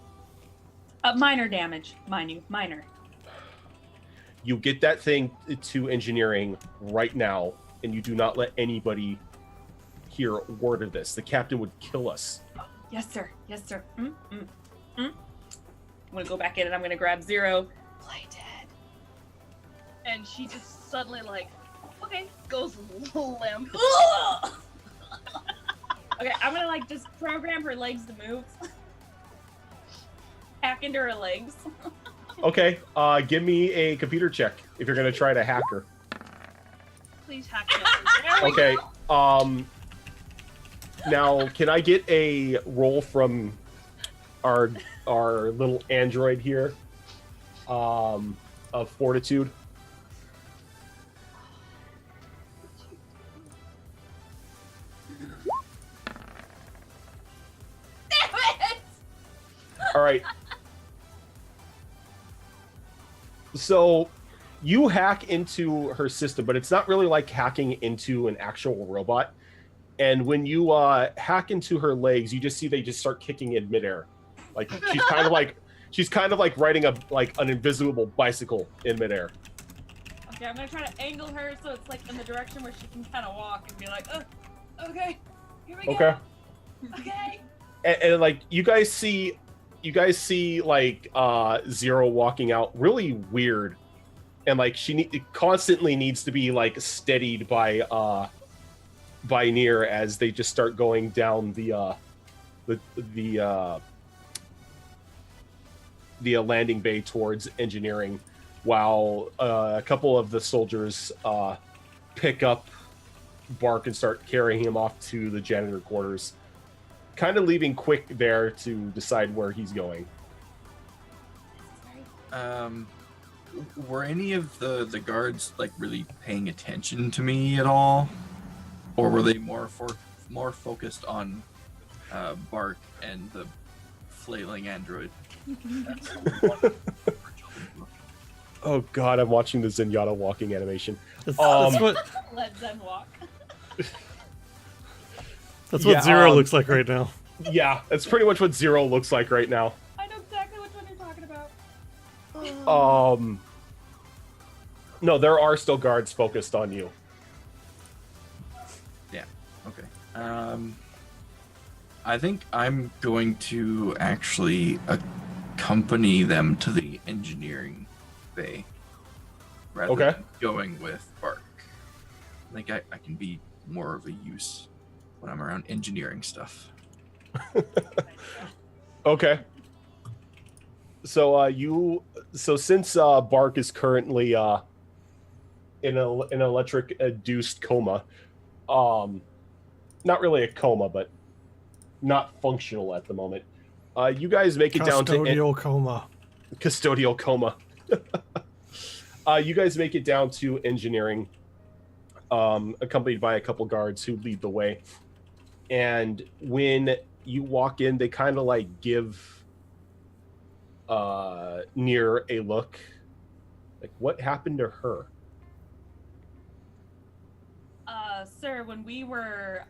Minor damage, mind you, minor. You get that thing to engineering right now, and you do not let anybody hear a word of this. The captain would kill us. Yes, sir. Yes, sir. I'm gonna go back in and I'm gonna grab Zero. Play dead. And she just suddenly like, okay, goes limp. Okay, I'm gonna like just program her legs to move. Hack into her legs. Okay, give me a computer check if you're gonna try to hack her. Please hack me. There we Okay, go. now can I get a roll from our little android here, of fortitude? Damn it! All right. So you hack into her system, but it's not really like hacking into an actual robot. And when you hack into her legs, you just see they just start kicking in midair. Like she's kind of like riding an invisible bicycle in midair. Okay, I'm gonna try to angle her so it's like in the direction where she can kind of walk and be like, okay, here we Okay. go. Okay. And like you guys see like Zero walking out really weird, and like she constantly needs to be like steadied by Nier as they just start going down the landing bay towards engineering, while a couple of the soldiers pick up Bark and start carrying him off to the janitor quarters. kind of leaving Quick there to decide where he's going. Were any of the guards like really paying attention to me at all, or were they more focused on Bark and the flailing android? Oh God, I'm watching the Zenyatta walking animation. That's Um, what Let them walk. Zero Yeah, looks like right now. Yeah, that's pretty much what Zero looks like right now. I know exactly which one you're talking about. No, there are still guards focused on you. Yeah. Okay. I think I'm going to actually accompany them to the engineering bay rather Okay. than going with Bark. I think I can be more of a use when I'm around engineering stuff. Okay. So since Bark is currently in an electric induced coma, not really a coma, but not functional at the moment. You guys make it down to Custodial coma. custodial coma. You guys make it down to engineering, accompanied by a couple guards who lead the way. And when you walk in, they kind of like give Nier a look. Like, what happened to her? Sir, when we were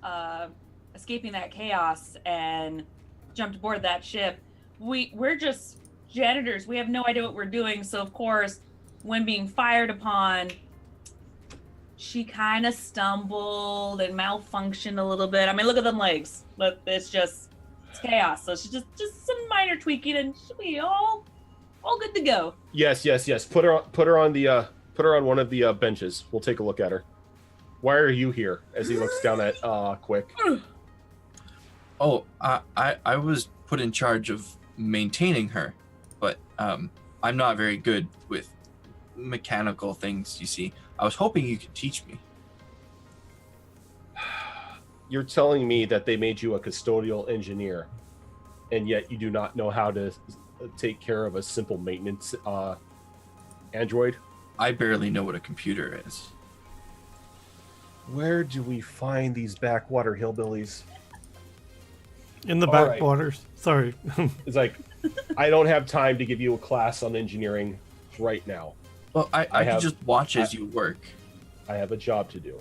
escaping that chaos and jumped aboard that ship, we're just janitors. We have no idea what we're doing. So of course, when being fired upon, she kind of stumbled and malfunctioned a little bit. I mean, look at them legs. Look, it's chaos. So it's just some minor tweaking, and she'll be all good to go. Yes. Put her on one of the benches. We'll take a look at her. Why are you here? As he looks down at Quick. Oh, I was put in charge of maintaining her, but I'm not very good with mechanical things, you see. I was hoping you could teach me. You're telling me that they made you a custodial engineer, and yet you do not know how to take care of a simple maintenance android? I barely know what a computer is. Where do we find these backwater hillbillies? In the All right. backwaters. Sorry. It's like, I don't have time to give you a class on engineering right now. Well, I I can have- just watch as you work. I have a job to do.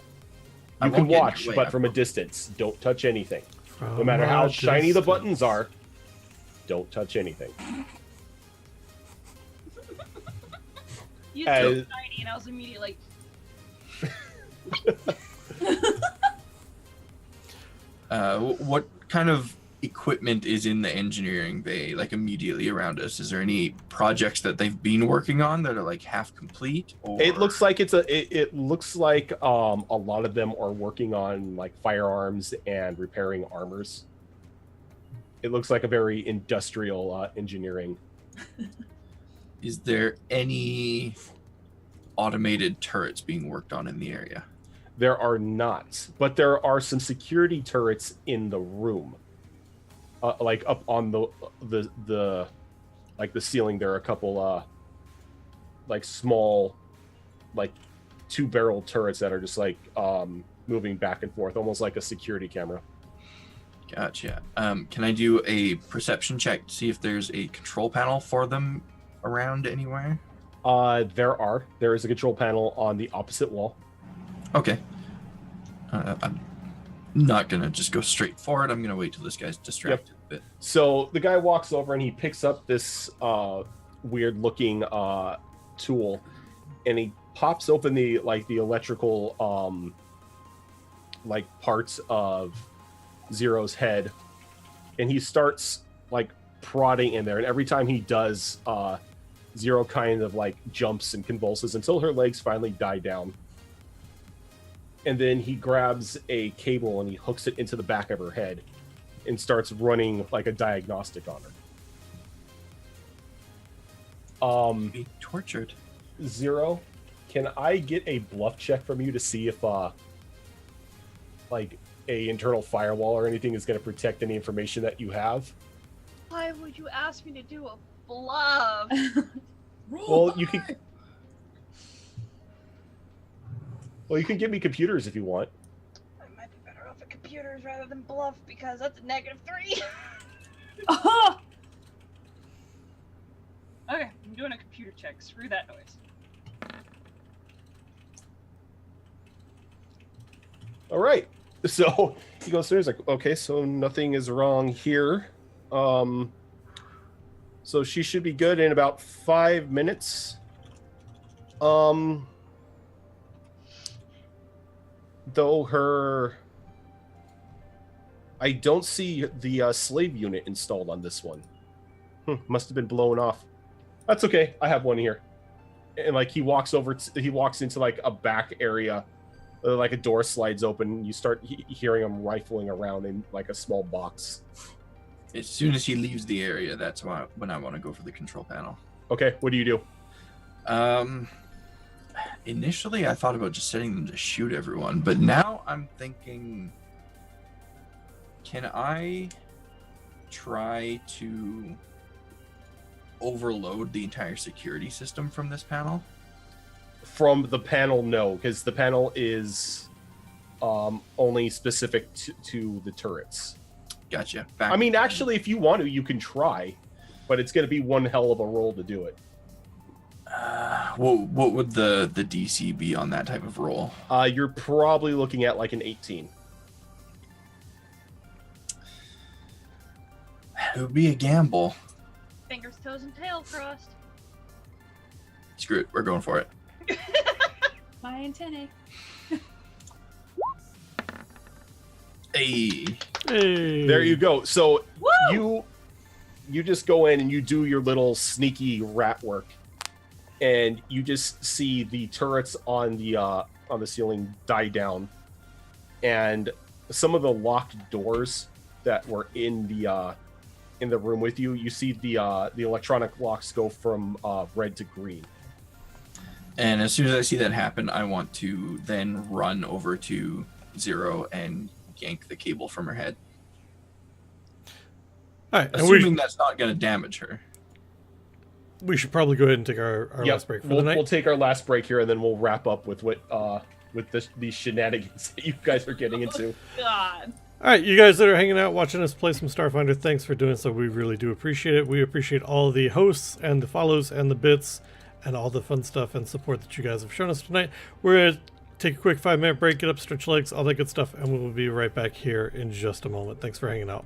I You won't can get in watch, your way, but I from a promise. distance. Don't touch anything. No From matter how a shiny the distance. buttons are, don't touch anything. You As- said tiny, and I was immediately like, What kind of equipment is in the engineering bay, like immediately around us? Is there any projects that they've been working on that are like half complete? Or... It looks like it looks like a lot of them are working on like firearms and repairing armors. It looks like a very industrial engineering. Is there any automated turrets being worked on in the area? There are not, but there are some security turrets in the room. Like up on the like the ceiling, there are a couple like small, like 2-barrel turrets that are just like moving back and forth, almost like a security camera. Gotcha. Can I do a perception check to see if there's a control panel for them around anywhere? There is a control panel on the opposite wall. Okay. I'm not gonna just go straight for it. I'm gonna wait till this guy's distracted a bit. So the guy walks over and he picks up this weird looking tool, and he pops open the electrical like parts of Zero's head, and he starts like prodding in there, and every time he does, Zero kind of like jumps and convulses until her legs finally die down. And then he grabs a cable and he hooks it into the back of her head and starts running like a diagnostic on her. Be tortured. Zero, can I get a bluff check from you to see if like a internal firewall or anything is going to protect any information that you have. Why would you ask me to do a bluff? Well, you can. Well, you can give me computers if you want. I might be better off at computers rather than bluff because that's a -3. Oh! Okay, I'm doing a computer check. Screw that noise. All right. So he goes through. He's like, okay, so nothing is wrong here. So she should be good in about 5 minutes. Though I don't see the slave unit installed on this one. Must have been blown off. That's okay. I have one here. And like he walks into like a back area, like a door slides open. You start hearing him rifling around in like a small box. As soon as he leaves the area, that's when I want to go for the control panel. Okay, what do you do? Initially, I thought about just setting them to shoot everyone, but now I'm thinking, can I try to overload the entire security system from this panel? From the panel, no, because the panel is only specific to the turrets. Gotcha. I mean, actually, if you want to, you can try, but it's going to be one hell of a roll to do it. What would the DC be on that type of roll? You're probably looking at like an 18. It would be a gamble. Fingers, toes, and tail crossed. Screw it. We're going for it. My antennae. Hey. Hey. There you go. So Woo! you just go in and you do your little sneaky rat work, and you just see the turrets on the ceiling die down, and some of the locked doors that were in the room with you. You see the electronic locks go from red to green. And as soon as I see that happen, I want to then run over to Zero and yank the cable from her head. All right, and Assuming that's not going to damage her. we should probably go ahead and take our last break for the night. We'll take our last break here, and then we'll wrap up with what these shenanigans that you guys are getting into. God. All right, you guys that are hanging out watching us play some Starfinder, thanks for doing so. We really do appreciate it. We appreciate all the hosts and the follows and the bits and all the fun stuff and support that you guys have shown us tonight. We're going to take a quick 5-minute break, get up, stretch legs, all that good stuff, and we will be right back here in just a moment. Thanks for hanging out.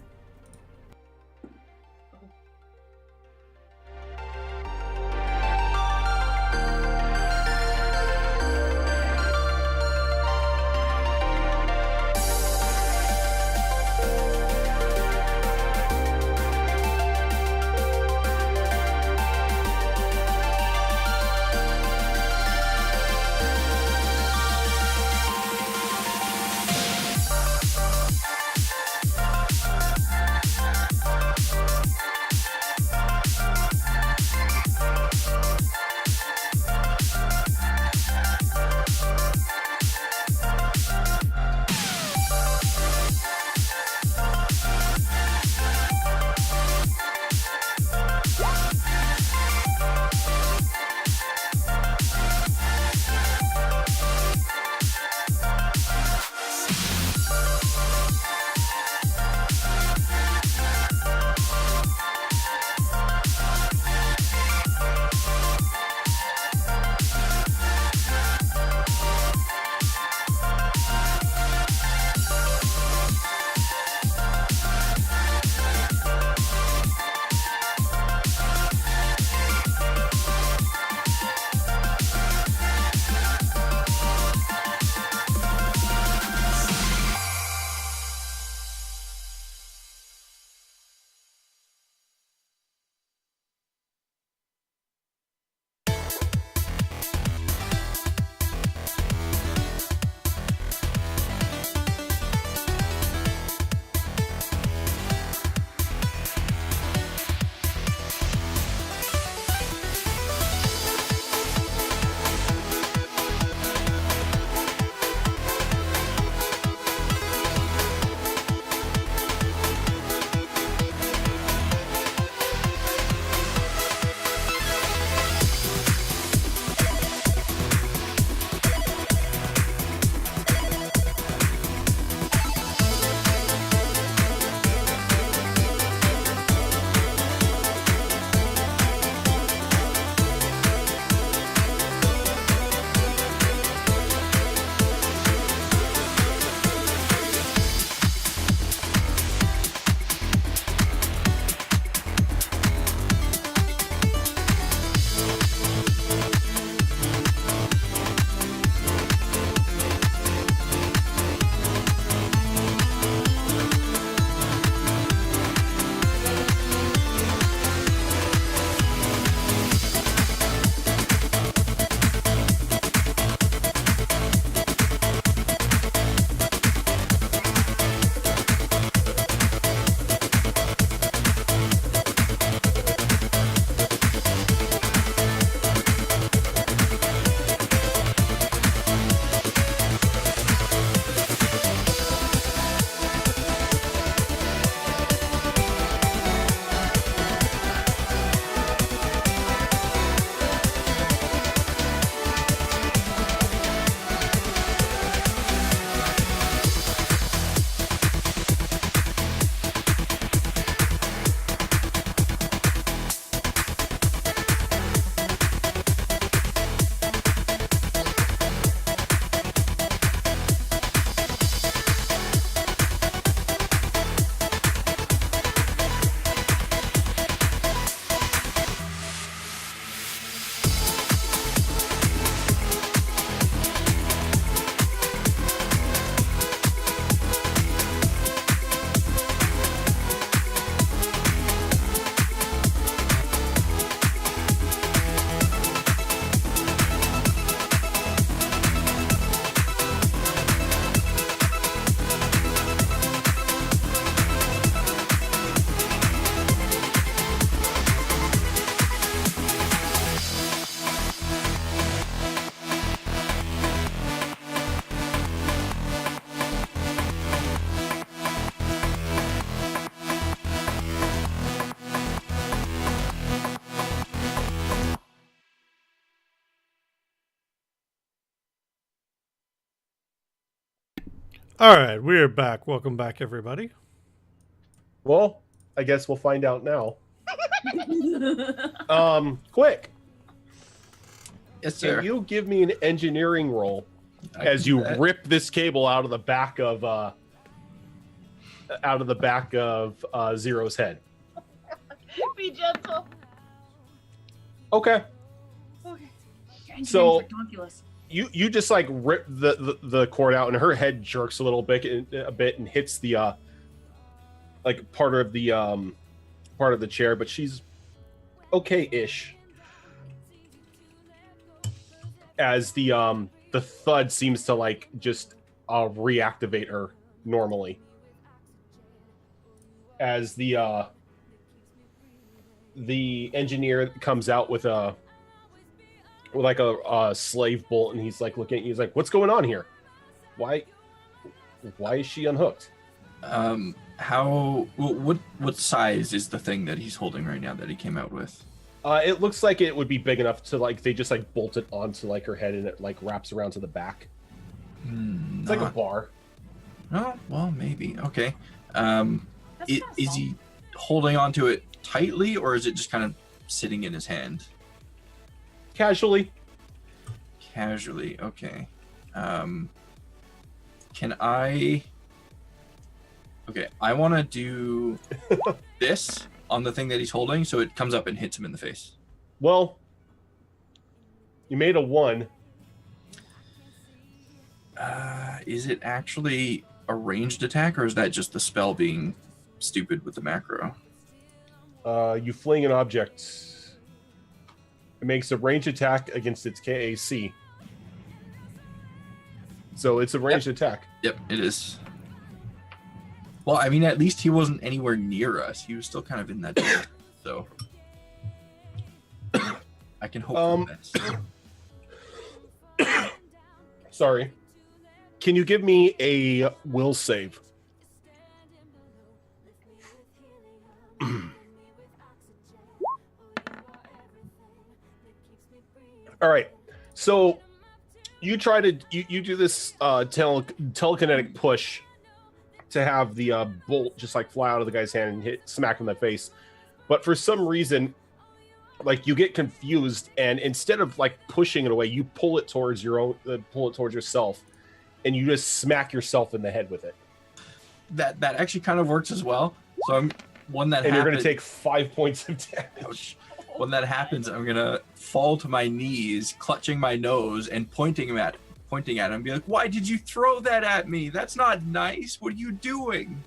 All right, we're back. Welcome back, everybody. Well, I guess we'll find out now. Quick. Yes, sir. Can you give me an engineering roll I as can you do that. rip this cable out of the back of Zero's head? Be gentle. Okay. Okay. So- Ridiculous. You just like rip the cord out, and her head jerks a bit and hits the like part of the chair, but she's okay-ish. As the thud seems to like just reactivate her normally. As the engineer comes out with a slave bolt, and he's like looking at you, he's like, what's going on here? Why is she unhooked? What size is the thing that he's holding right now that he came out with? It looks like it would be big enough to like they just like bolt it onto like her head, and it like wraps around to the back. It's like a bar. Oh, well, maybe. Okay. That's kinda Is small. he holding onto it tightly, or is it just kind of sitting in his hand? Casually. Casually. Okay. Can I? Okay, I want to do this on the thing that he's holding, so it comes up and hits him in the face. Well, you made a 1. Is it actually a ranged attack, or is that just the spell being stupid with the macro? You fling an object. It makes a ranged attack against its KAC. So it's a ranged attack. Yep, it is. Well, I mean, at least he wasn't anywhere near us. He was still kind of in that door, so I can hope for the best. Sorry. Can you give me a will save? All right. So you try to you do this telekinetic push to have the bolt just like fly out of the guy's hand and smack him in the face. But for some reason, like you get confused, and instead of like pushing it away, you pull it towards yourself, and you just smack yourself in the head with it. That actually kind of works as well. So I'm one that And you're happens. going to take 5 points of damage. Ouch. When that happens, I'm gonna fall to my knees, clutching my nose and pointing at him, and be like, "Why did you throw that at me? That's not nice. What are you doing?"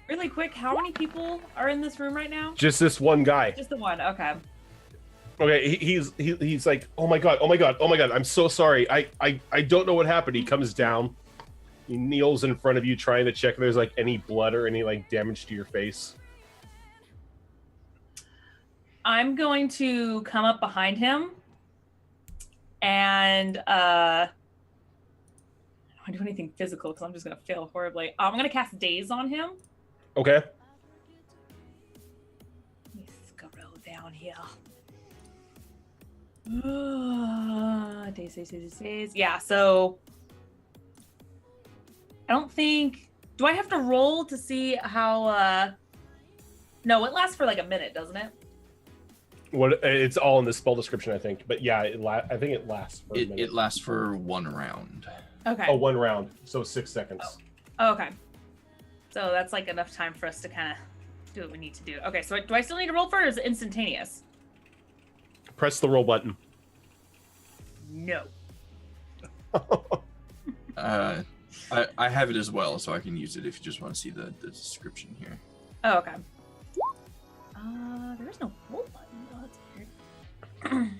Really quick, how many people are in this room right now? Just this one guy. Just the one. Okay. Okay, he's like, oh my god, I'm so sorry. I don't know what happened. He comes down, he kneels in front of you, trying to check if there's like any blood or any like damage to your face. I'm going to come up behind him and I don't do anything physical because I'm just gonna fail horribly. I'm gonna cast Daze on him. Okay. Let me scroll down here. Daze. Yeah, so I don't think. Do I have to roll to see how? No, it lasts for like a minute, doesn't it? What? It's all in the spell description, I think. But yeah, I think it lasts for a minute. It lasts for 1 round. Okay. Oh, 1 round, so 6 seconds. Oh, okay. So that's like enough time for us to kind of do what we need to do. Okay, so do I still need to roll for it, or is it instantaneous? Press the roll button. No. I have it as well, so I can use it if you just want to see the description here. Oh, okay. There is no roll button. Oh, that's weird.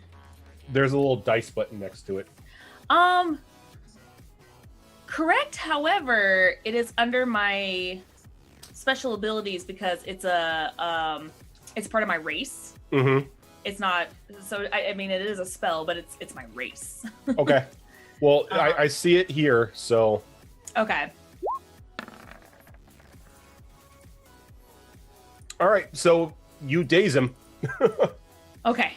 There's a little dice button next to it. Correct. However, it is under my special abilities because it's it's part of my race. Mm-hmm. It's not. So I mean, it is a spell, but it's my race. Okay. Well, I see it here, so Okay. all right. So you daze him. Okay.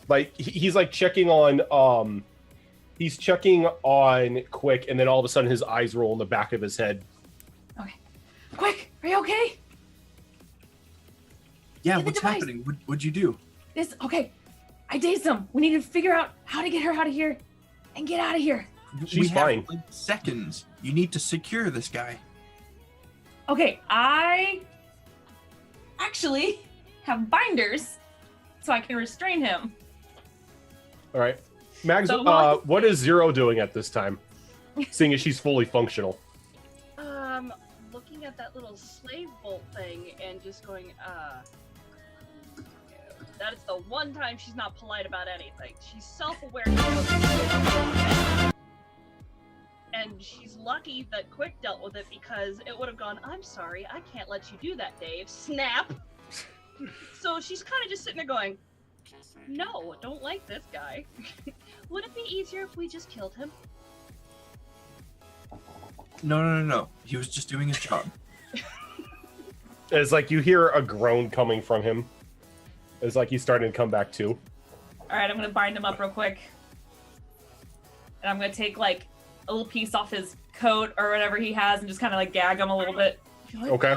Like he's like checking on he's checking on Quick, and then all of a sudden his eyes roll in the back of his head. Okay. Quick, are you okay? Yeah, Get the what's device. happening? What'd you do? Okay. I dazed him. We need to figure out how to get her out of here and get out of here. She's we fine. have like seconds. You need to secure this guy. Okay, I actually have binders so I can restrain him. All right, Mags. So what? What is Zero doing at this time? Seeing as she's fully functional. Looking at that little slave bolt thing and just going, that is the one time she's not polite about anything. She's self-aware. And she's lucky that Quick dealt with it because it would have gone, I'm sorry, I can't let you do that, Dave. Snap! So she's kind of just sitting there going, no, don't like this guy. Would it be easier if we just killed him? No. He was just doing his job. It's like you hear a groan coming from him. It's like he's starting to come back too. All right, I'm gonna bind him up real quick, and I'm gonna take like a little piece off his coat or whatever he has, and just kind of like gag him a little bit. Like, Okay.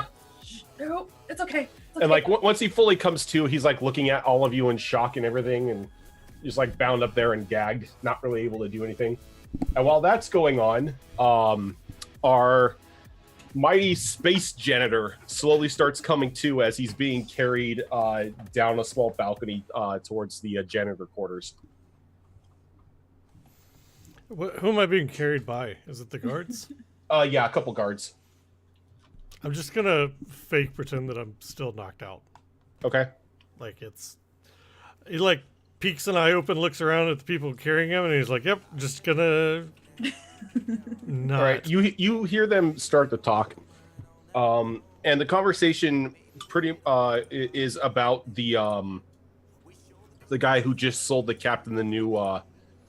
No, it's okay. It's okay. And like once he fully comes to, he's like looking at all of you in shock and everything, and just like bound up there and gagged, not really able to do anything. And while that's going on, our mighty space janitor slowly starts coming to as he's being carried down a small balcony towards the janitor quarters. Who am I being carried by? Is it the guards? Yeah, a couple guards. I'm just gonna fake pretend that I'm still knocked out. Okay. Like he like peeks an eye open, looks around at the people carrying him, and he's like, "Yep, just gonna." Not. All right, you hear them start to talk, and the conversation pretty is about the guy who just sold the captain the new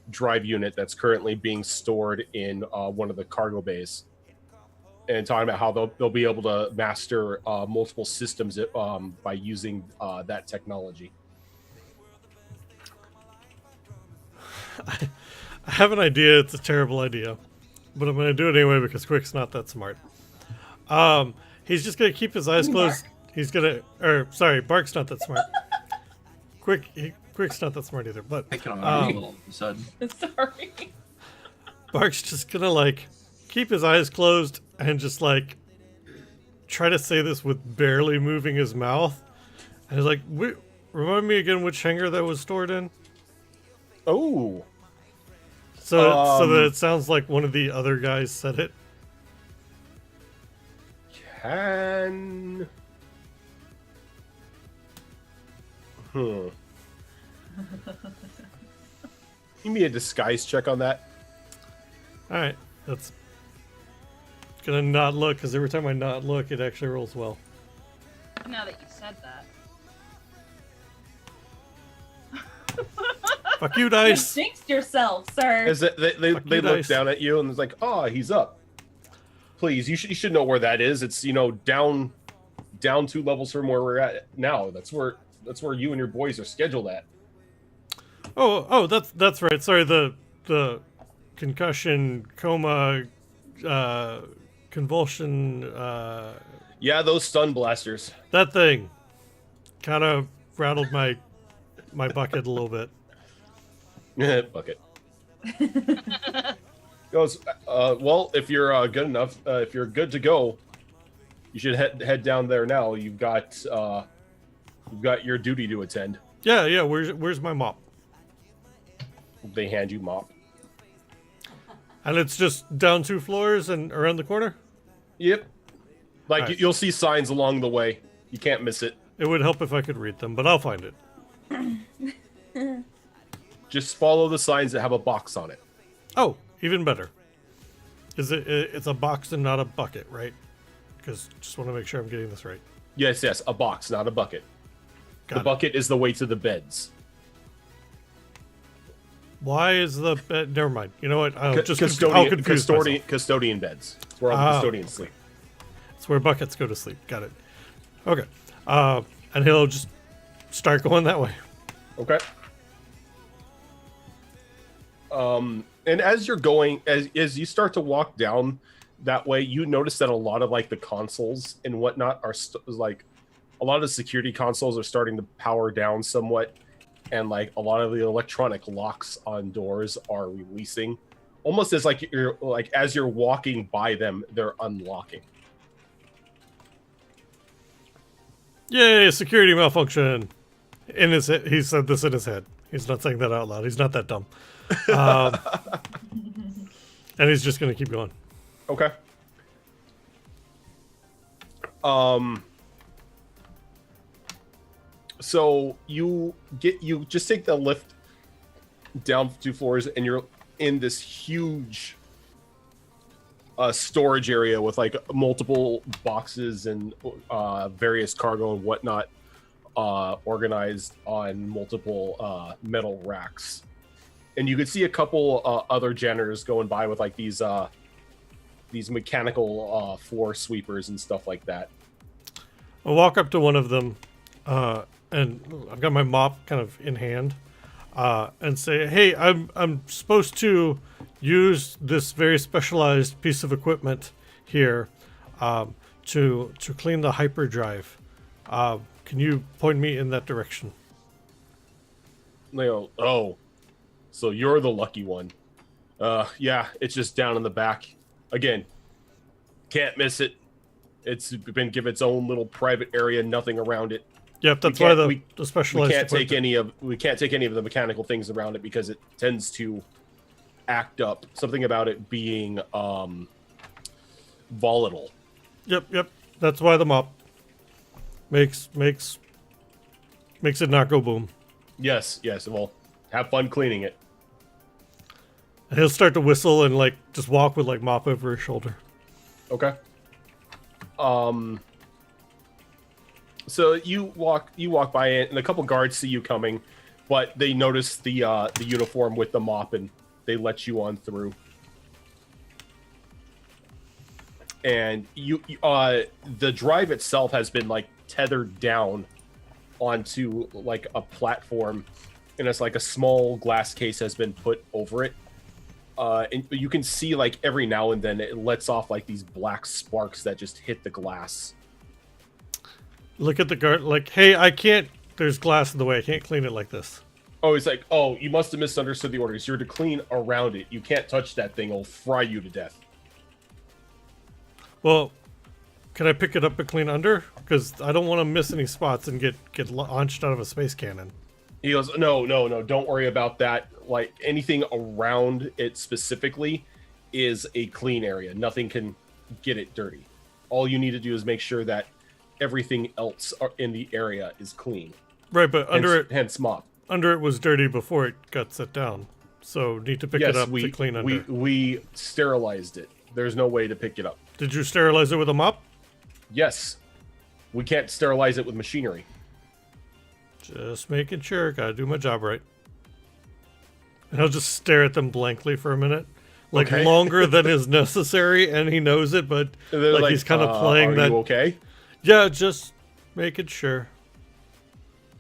drive unit that's currently being stored in one of the cargo bays, and talking about how they'll be able to master multiple systems by using that technology. I have an idea. It's a terrible idea, but I'm going to do it anyway because Quick's not that smart. He's just going to keep his eyes closed. He's going to, Bark's not that smart. Quick's not that smart either. But Picking on people all of a sudden. Sorry. Bark's just going to like keep his eyes closed and just like try to say this with barely moving his mouth. And he's like, remind me again which hangar that was stored in. Oh. So that it sounds like one of the other guys said it. Give me a disguise check on that. All right, that's gonna not look because every time I not look, it actually rolls well. Now that you said that. Fuck you, You dice. jinxed yourself, sir. As they Fuck you, look dice. down at you and it's like, oh, he's up. Please, you should know where that is. It's down 2 levels from where we're at now. That's where you and your boys are scheduled at. Oh, that's right. Sorry, the concussion, coma, convulsion, Yeah, those stun blasters. that thing kind of rattled my bucket a little bit. Bucket. Goes, well, if you're good enough, if you're good to go, you should head down there now. You've got your duty to attend. Yeah. Where's my mop? They hand you mop. And it's just down 2 floors and around the corner. Yep. Like Alright. you'll see signs along the way. You can't miss it. It would help if I could read them, but I'll find it. Just follow the signs that have a box on it. Oh, even better. It's a box and not a bucket, right? Because just want to make sure I'm getting this right. Yes, a box, not a bucket. Got The it. bucket is the way to the beds. Why is the bed? Never mind. You know what? I'll confuse Custodian myself. beds. It's where all the Ah, custodians sleep. It's where buckets go to sleep. Got it. Okay. And he'll just start going that way. Okay. And as you're going, as you start to walk down that way, you notice that a lot of like the consoles and whatnot are like a lot of the security consoles are starting to power down somewhat, and like a lot of the electronic locks on doors are releasing, almost as like you're like as you're walking by them, they're unlocking. Yay, security malfunction. In his head, he said this in his head. He's not saying that out loud. He's not that dumb. And he's just going to keep going. Okay. So you just take the lift down 2 floors, and you're in this huge storage area with like multiple boxes and various cargo and whatnot organized on multiple metal racks. And you could see a couple other janitors going by with like these mechanical floor sweepers and stuff like that. I'll walk up to one of them, and I've got my mop kind of in hand, and say, "Hey, I'm supposed to use this very specialized piece of equipment here to clean the hyperdrive. Can you point me in that direction?" They go, "Oh, so you're the lucky one. Yeah, it's just down in the back. Again, can't miss it. It's been given its own little private area, nothing around it. Yep, that's why the specialized we can't take equipment. we can't take any of the mechanical things around it because it tends to act up. Something about it being volatile." Yep. That's why the mop makes it not go boom. Yes. Well, have fun cleaning it. And he'll start to whistle and like just walk with like mop over his shoulder. Okay. So you walk by it, and a couple guards see you coming, but they notice the uniform with the mop, and they let you on through. And the drive itself has been like tethered down onto like a platform, and it's like a small glass case has been put over it. And you can see like every now and then it lets off like these black sparks that just hit the glass. Look at the guard like, "Hey, I can't, there's glass in the way. I can't clean it like this." Oh, he's like, "Oh, you must have misunderstood the orders. You're to clean around it. You can't touch that thing. It'll fry you to death." Well, can I pick it up and clean under? Because I don't want to miss any spots and get launched out of a space cannon. He goes, No, don't worry about that. Like, anything around it specifically is a clean area. Nothing can get it dirty. All you need to do is make sure that everything else in the area is clean. Right, but Hence mop. Under it was dirty before it got set down. So need to pick it up to clean under. We sterilized it. There's no way to pick it up. Did you sterilize it with a mop? Yes. We can't sterilize it with machinery. Just making sure. Gotta do my job right. And I'll just stare at them blankly for a minute. Like, Okay. longer than is necessary, and he knows it, but like he's kind of playing are that. You okay? Yeah, just making sure.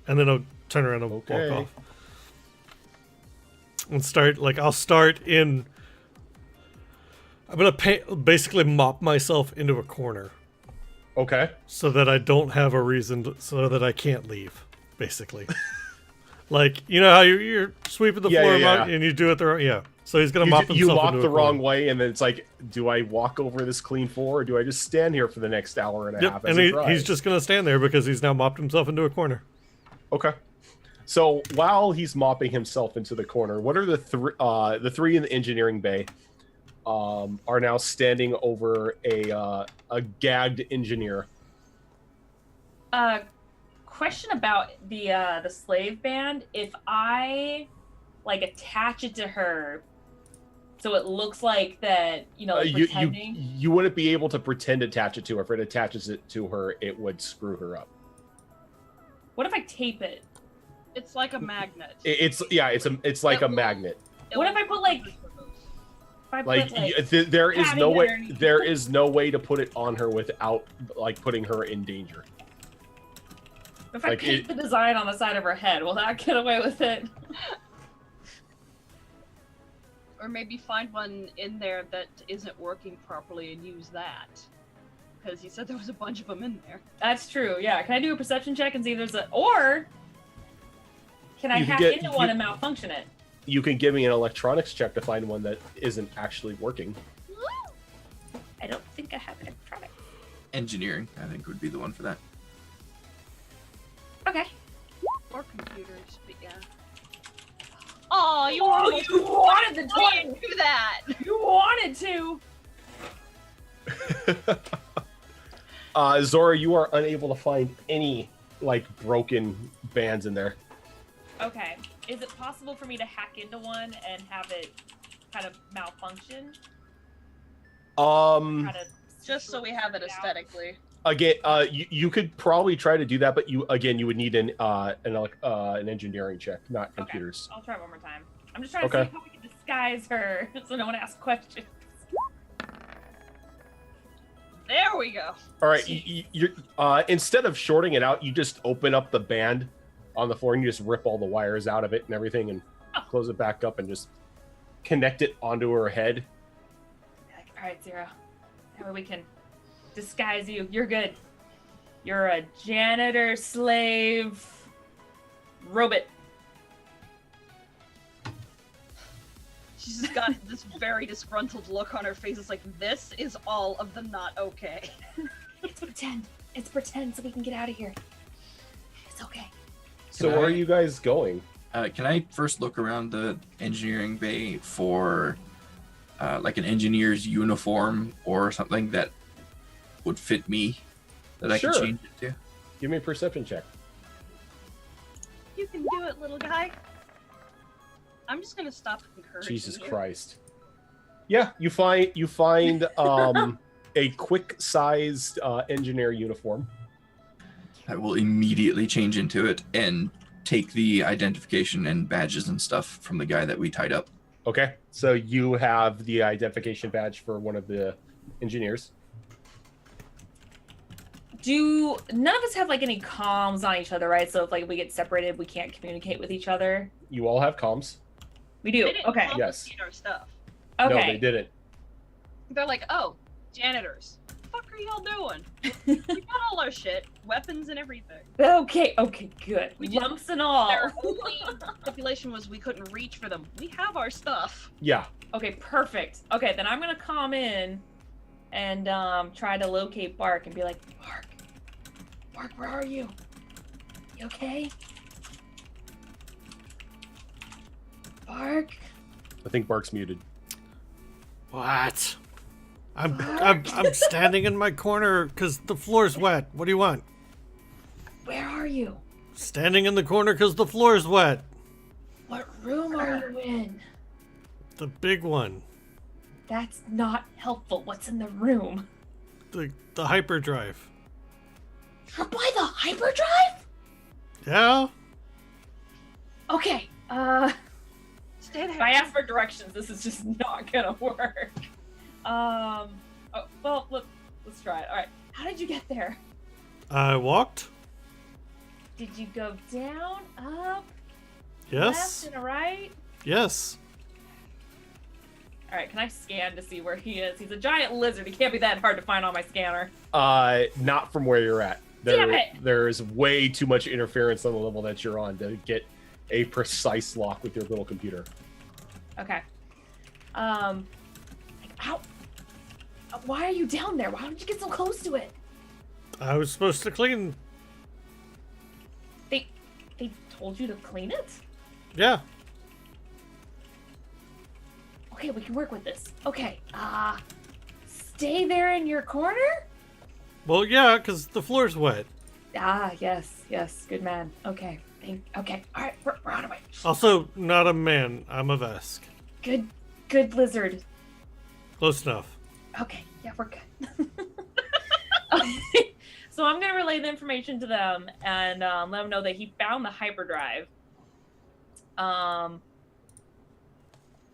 And then I'll turn around and Okay. walk off. And I'll start in... I'm going to basically mop myself into a corner. Okay. So that I don't have a reason, so that I can't leave, basically. Like, you know how you're sweeping the floor yeah. and you do it the wrong... Yeah. So he's going to mop himself You walk into the a wrong corner. way, and then it's like, do I walk over this clean floor, or do I just stand here for the next hour and a half? Yep, As and it he's dries? just going to stand there because he's now mopped himself into a corner. Okay. So while he's mopping himself into the corner, what are the three in the engineering bay are now standing over a gagged engineer? Question about the slave band. If I like attach it to her, so it looks like that, like pretending. You wouldn't be able to pretend to attach it to her. If it attaches it to her, it would screw her up. What if I tape it? It's like a magnet. It's like a magnet. What if I put like? There is no padding way. underneath? There is no way to put it on her without like putting her in danger. If I like paint the design on the side of her head, will that get away with it? Or maybe find one in there that isn't working properly and use that. Because he said there was a bunch of them in there. That's true. Yeah. Can I do a perception check and see if there's a, or can I You can hack get- into one you- and malfunction it? You can give me an electronics check to find one that isn't actually working. I don't think I have electronic. Engineering, I think, would be the one for that. Okay. Or computers, but yeah. Oh, you Oh, almost you wanted the Why 20. did you do that? You wanted to. Zora, you are unable to find any like broken bands in there. Okay. Is it possible for me to hack into one and have it kind of malfunction? Kind of Just so we have it out? aesthetically. Again, you could probably try to do that, but you would need an engineering check, not computers. I'll try one more time. I'm just trying to Okay. see how we can disguise her so no one asks questions. There we go. All right, you're instead of shorting it out, you just open up the band on the floor and you just rip all the wires out of it and everything and close it back up and just connect it onto her head. Like, all right, Zero. That way we can disguise you. You're good. You're a janitor slave robot. She's just got this very disgruntled look on her face. It's like, this is all of the not okay. It's pretend. It's pretend so we can get out of here. It's okay. So where are you guys going? Can I first look around the engineering bay for like an engineer's uniform or something that would fit me that I Sure. can change it to? Give me a perception check. You can do it, little guy. I'm just gonna stop encouraging Jesus you. Christ. Yeah, you find a quick-sized engineer uniform. I will immediately change into it and take the identification and badges and stuff from the guy that we tied up. Okay, so you have the identification badge for one of the engineers. Do none of us have like any comms on each other, right? So if like we get separated, we can't communicate with each other. You all have comms. We do. They didn't Okay. Yes. confiscate our stuff. Okay. No, they didn't. They're like, oh, janitors. What the fuck are y'all doing? We got all our shit, weapons and everything. Okay. Okay. Good. We just- Lumps and all. Their only stipulation was we couldn't reach for them. We have our stuff. Yeah. Okay. Perfect. Okay. Then I'm gonna calm in and try to locate Bark and be like, Bark, where are you? You okay? Bark. I think Bark's muted. What? I'm standing in my corner because the floor's wet. What do you want? Where are you? Standing in the corner because the floor's wet. What room are you in? The big one. That's not helpful. What's in the room? The hyperdrive. You're by the hyperdrive? Yeah? Okay. Stay there. If I ask for directions, this is just not gonna work. Oh, well, let's try it. All right. How did you get there? I walked. Did you go down, up, Yes. left, and right? Yes. All right. Can I scan to see where he is? He's a giant lizard. He can't be that hard to find on my scanner. Not from where you're at. Damn it. There's way too much interference on the level that you're on to get a precise lock with your little computer. Okay. Ow. Why are you down there? Why did you get so close to it? I was supposed to clean. They told you to clean it? Yeah. Okay, we can work with this. Okay, stay there in your corner? Well, yeah, because the floor's wet. Ah, yes, good man. Okay, okay, all right, we're on our way. Also, not a man. I'm a Vesk. Good lizard. Close enough. Okay, yeah, we're good. So I'm gonna relay the information to them and let them know that he found the hyperdrive.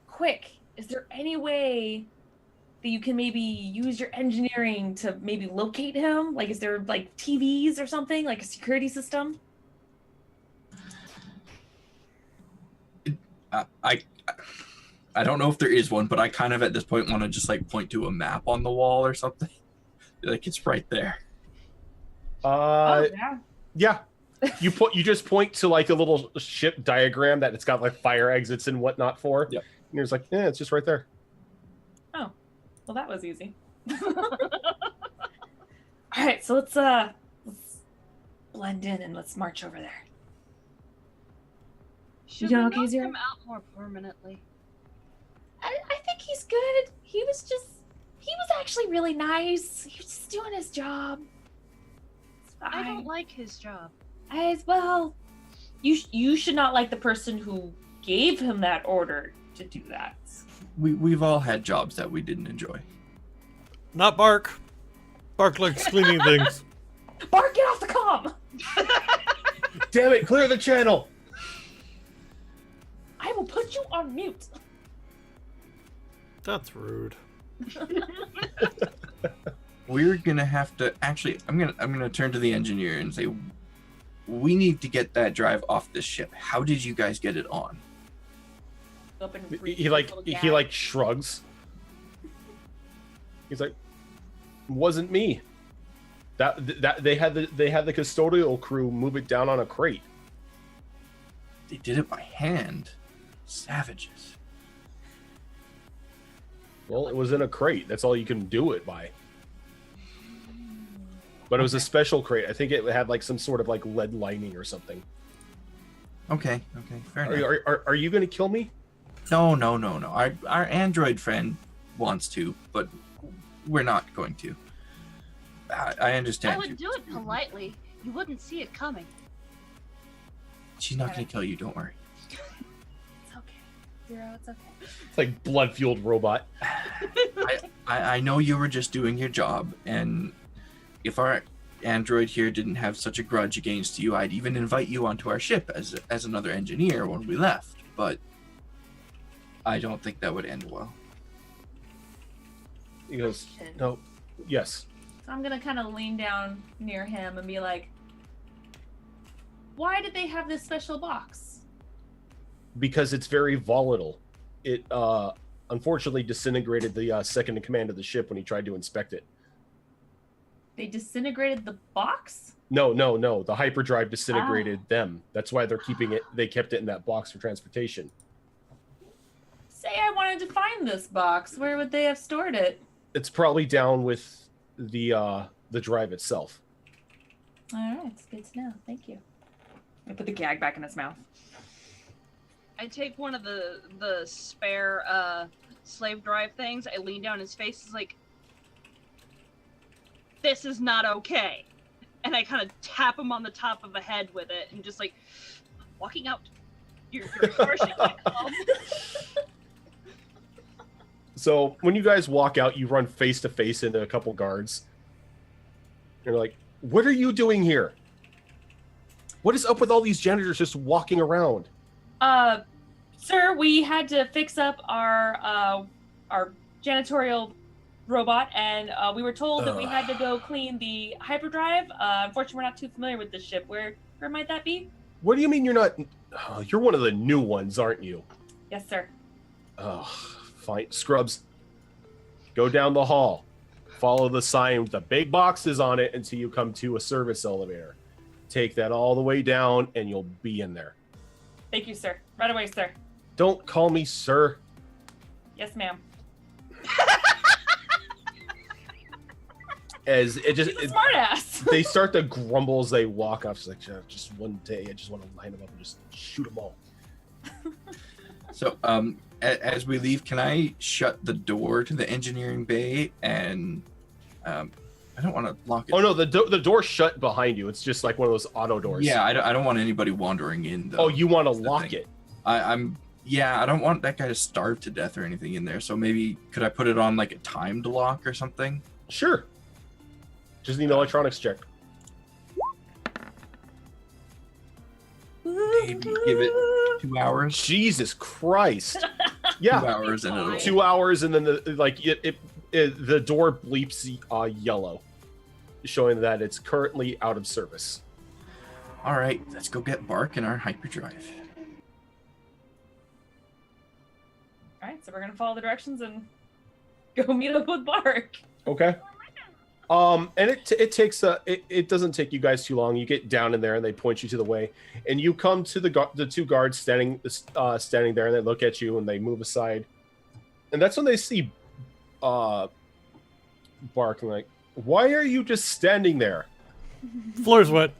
Quick, is there any way that you can maybe use your engineering to maybe locate him? Like, is there like TVs or something, like a security system? I don't know if there is one, but I kind of at this point want to just like point to a map on the wall or something. Like it's right there. Oh yeah. Yeah. You just point to like a little ship diagram that it's got like fire exits and whatnot for. Yep. And you're just like, yeah, it's just right there. Oh, well, that was easy. All right, so let's blend in and let's march over there. Should doing we okay, knock Zero? him out more permanently? I think he's good. He was actually really nice. He was just doing his job. It's fine. I don't like his job. As well. You should not like the person who gave him that order to do that. We've all had jobs that we didn't enjoy. Not Bark. Bark likes cleaning things. Bart, get off the comm! Damn it, clear the channel. I will put you on mute. That's rude. We're gonna have to actually. I'm gonna turn to the engineer and say, we need to get that drive off this ship. How did you guys get it on? Open and breathe He a like little he gap. like shrugs. He's like, wasn't me. That they had the custodial crew move it down on a crate. They did it by hand. Savages. Well, it was in a crate. That's all you can do it by. But it was a special crate. I think it had like some sort of like lead lining or something. Okay, fair enough. Are you gonna kill me? No. Our android friend wants to, but we're not going to. I understand. I would do it politely. You wouldn't see it coming. She's not going to kill you. Don't worry. It's okay. Zero, it's okay. It's like blood-fueled robot. I know you were just doing your job, and if our android here didn't have such a grudge against you, I'd even invite you onto our ship as another engineer when we left. But I don't think that would end well. He goes, no, yes. So I'm gonna kind of lean down near him and be like, why did they have this special box? Because it's very volatile. It unfortunately disintegrated the second in command of the ship when he tried to inspect it. They disintegrated the box? No. The hyperdrive disintegrated them. That's why they're keeping it. They kept it in that box for transportation. Say I wanted to find this box. Where would they have stored it? It's probably down with the drive itself. All right, it's good to know. Thank you. I put the gag back in his mouth. I take one of the spare slave drive things. I lean down his face. Is like, this is not okay. And I kind of tap him on the top of the head with it, and just like, walking out. You're harshing my calm. So when you guys walk out, you run face to face into a couple guards. You're like, what are you doing here? What is up with all these janitors just walking around? Sir, we had to fix up our janitorial robot, and we were told that we had to go clean the hyperdrive. Unfortunately, we're not too familiar with this ship. Where might that be? What do you mean you're not? Oh, you're one of the new ones, aren't you? Yes, sir. Oh, fine. Scrubs, go down the hall. Follow the sign with the big boxes on it until you come to a service elevator. Take that all the way down, and you'll be in there. Thank you, sir. Right away, sir. Don't call me sir. Yes, ma'am. As it just He's a smartass. they start to grumble as they walk off. It's like, just one day, I just want to line them up and just shoot them all. So, as we leave, can I shut the door to the engineering bay? And I don't want to lock it. Oh no, the door's shut behind you. It's just like one of those auto doors. Yeah, I don't want anybody wandering in. Though. Oh, you want to That's the lock thing. it? I don't want that guy to starve to death or anything in there. So maybe could I put it on like a timed lock or something? Sure. Just need an electronics check. Maybe give it 2 hours. Jesus Christ. 2 Yeah. hours and it'll. 2 hours, and then the door bleeps yellow, showing that it's currently out of service. All right, let's go get Bark in our hyperdrive. right, so we're gonna follow the directions and go meet up with Bark. Okay. And it takes it doesn't take you guys too long. You get down in there and they point you to the way, and you come to the two guards standing there, and they look at you and they move aside, and that's when they see Bark and like, why are you just standing there? Floor's wet.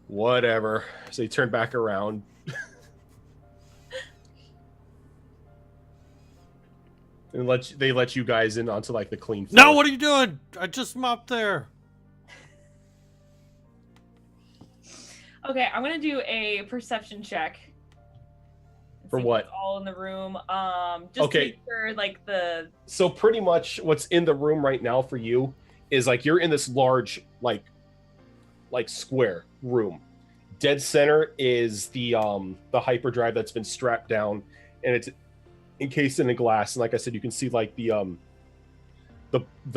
Whatever. So they turn back around. And they let you guys in onto like the clean floor. No, what are you doing? I just mopped there. Okay, I'm gonna do a perception check. For See what? what's all in the room. Just Okay. to make sure, like the. So pretty much what's in the room right now for you is like you're in this large like square room. Dead center is the hyperdrive that's been strapped down, and it's encased in a glass. And like I said, you can see like the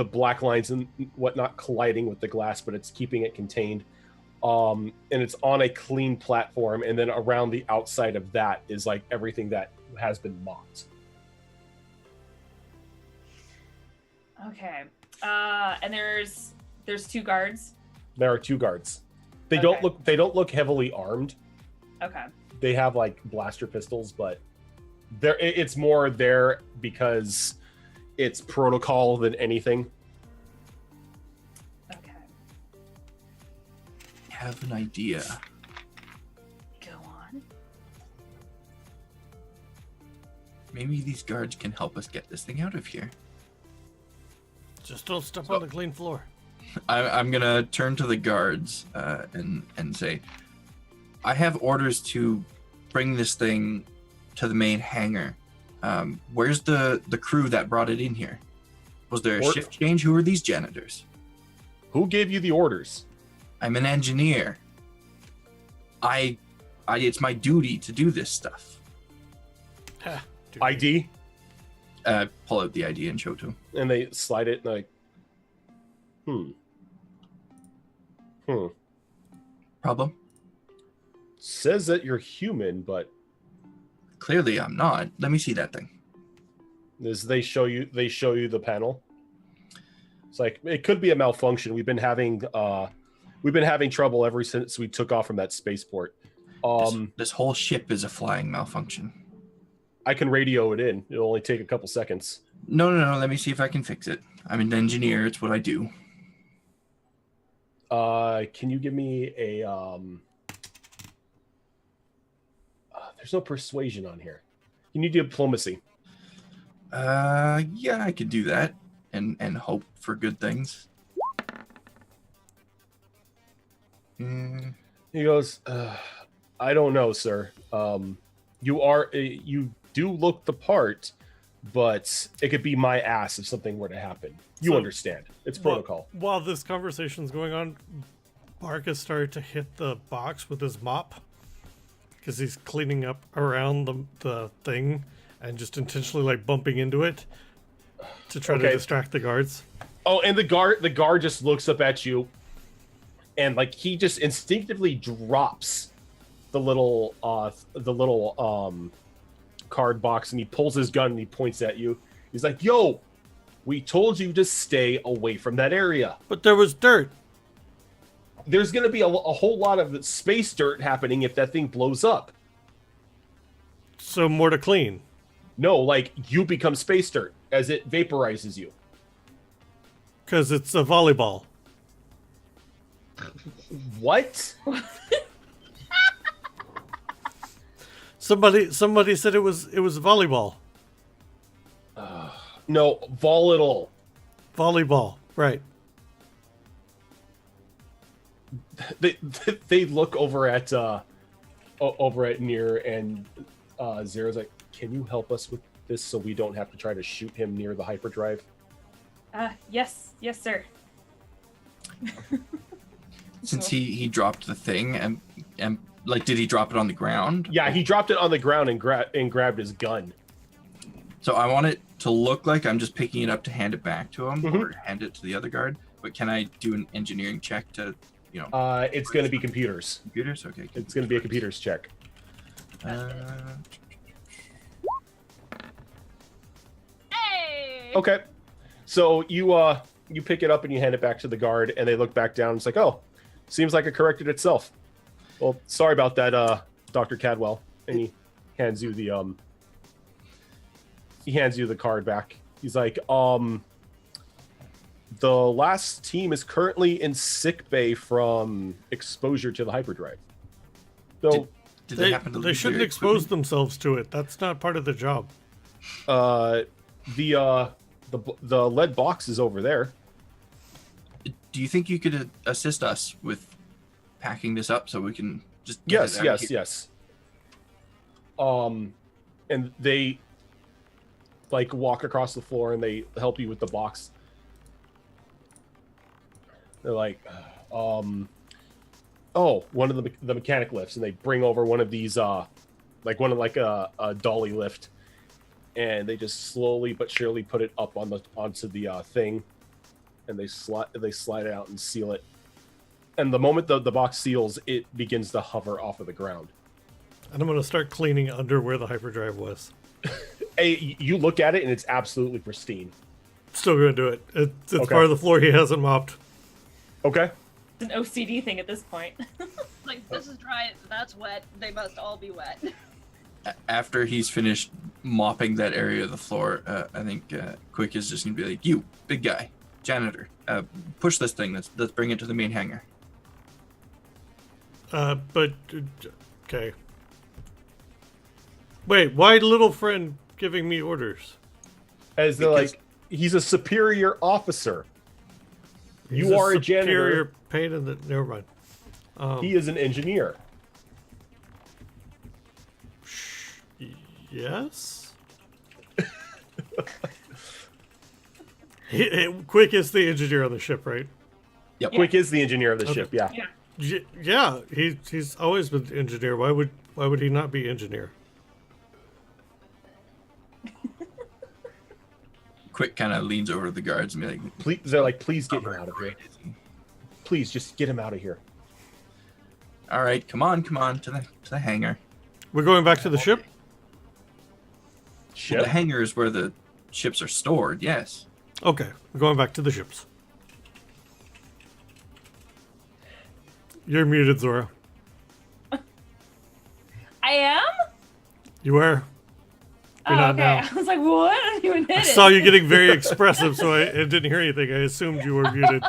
black lines and whatnot colliding with the glass, but it's keeping it contained. And it's on a clean platform, and then around the outside of that is like everything that has been mopped. Okay. And there's two guards. There are two guards. They Okay. don't look heavily armed. Okay. They have like blaster pistols, but it's more there because it's protocol than anything. Okay. I have an idea. Go on. Maybe these guards can help us get this thing out of here. Just don't step on the clean floor. I'm gonna turn to the guards and say, I have orders to bring this thing to the main hangar. Where's the crew that brought it in here? Was there a shift change? Who are these janitors? Who gave you the orders? I'm an engineer. I it's my duty to do this stuff. Ha, dude. ID? Pull out the ID and show it to him. And they slide it and like, Problem? Says that you're human, but Clearly I'm not. Let me see that thing. they show you the panel. It's like it could be a malfunction. We've been having trouble ever since we took off from that spaceport. This whole ship is a flying malfunction. I can radio it in. It'll only take a couple seconds. No. Let me see if I can fix it. I'm an engineer. It's what I do. Can you give me a there's no persuasion on here. You need diplomacy. Yeah, I could do that and hope for good things. He goes, I don't know, sir. You do look the part, but it could be my ass if something were to happen. You So- understand. It's protocol. While this conversation's going on, Bark has started to hit the box with his mop because he's cleaning up around the thing and just intentionally like bumping into it to try to Okay. distract the guards. Oh, and the guard just looks up at you, and like he just instinctively drops the little card box, and he pulls his gun and he points at you. He's like, "Yo, we told you to stay away from that area. But there was dirt. There's going to be a whole lot of space dirt happening if that thing blows up. So more to clean. No, like you become space dirt as it vaporizes you. Because it's a volleyball. What? Somebody said it was volleyball. No, volatile. Volleyball, right. They look over at Near, and Zero's like, "Can you help us with this so we don't have to try to shoot him near the hyperdrive?" Yes, sir. Since he dropped the thing and like, did he drop it on the ground? Yeah, he dropped it on the ground and grabbed his gun. So I want it to look like I'm just picking it up to hand it back to him Mhm. or hand it to the other guard. But can I do an engineering check to, It's going to be computers. computers? Okay. It's going to be a computers check. Hey! Okay. So you pick it up and you hand it back to the guard, and they look back down. It's like, oh, seems like it corrected itself. Well, sorry about that, Dr. Cadwell. And he hands you the card back. He's like, the last team is currently in sick bay from exposure to the hyperdrive. So Did They, happen to they lose shouldn't their expose equipment? themselves to it. That's not part of the job. the lead box is over there. Do you think you could assist us with packing this up so we can just get it out of here? Yes. And they like walk across the floor and they help you with the box. They're like, one of the mechanic lifts, and they bring over one of these, a dolly lift, and they just slowly but surely put it up onto the thing, and they slide it out and seal it. And the moment the box seals, it begins to hover off of the ground. And I'm going to start cleaning under where the hyperdrive was. Hey, you look at it and it's absolutely pristine. Still going to do it. It's Okay. part of the floor he hasn't mopped. Okay. It's an OCD thing at this point. Like, this is dry, that's wet, they must all be wet. After he's finished mopping that area of the floor, I think Quick is just gonna be like, "You, big guy, janitor, push this thing. Let's bring it to the main hangar." Okay. Wait, why little friend giving me orders? As they're Because- like, he's a superior officer. He's You are a superior janitor. pain in the. Never mind. He is an engineer. Yes. Quick is the engineer on the ship, right? Yep. Quick is the engineer of the Okay. ship. Yeah. Yeah, he's always been engineer. Why would he not be engineer? Quick kind of leans over to the guards and be like, Please get him out of here. Please just get him out of here. "All right, come on to the hangar. We're going back to the ship. Ship. The hangar is where the ships are stored. Yes." Okay, we're going back to the ships. You're muted, Zora. I am? You are. You're Oh, not okay. now. I was like, what? I don't even hit I it. saw you getting very expressive, so I didn't hear anything. I assumed you were muted.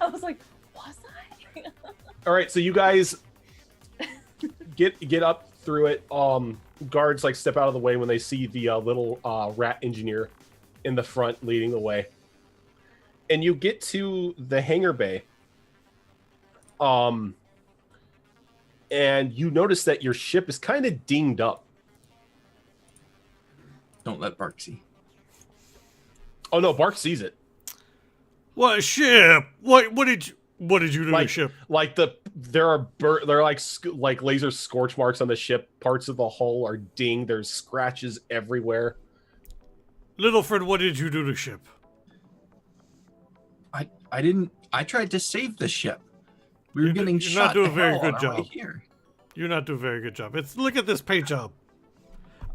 I was like, was I? All right, so you guys get up through it. Guards like step out of the way when they see the little rat engineer in the front leading the way, and you get to the hangar bay. And you notice that your ship is kind of dinged up. Don't let Bark see. Oh no, Bark sees it. What ship? What did you do to the Like ship? there are like laser scorch marks on the ship. Parts of the hull are dinged. There's scratches everywhere. Little friend, what did you do to the ship? I didn't. I tried to save the ship. We were You're getting not shot. doing to a very hell good on our way job. here. You're not doing a very good job. Look at this paint job.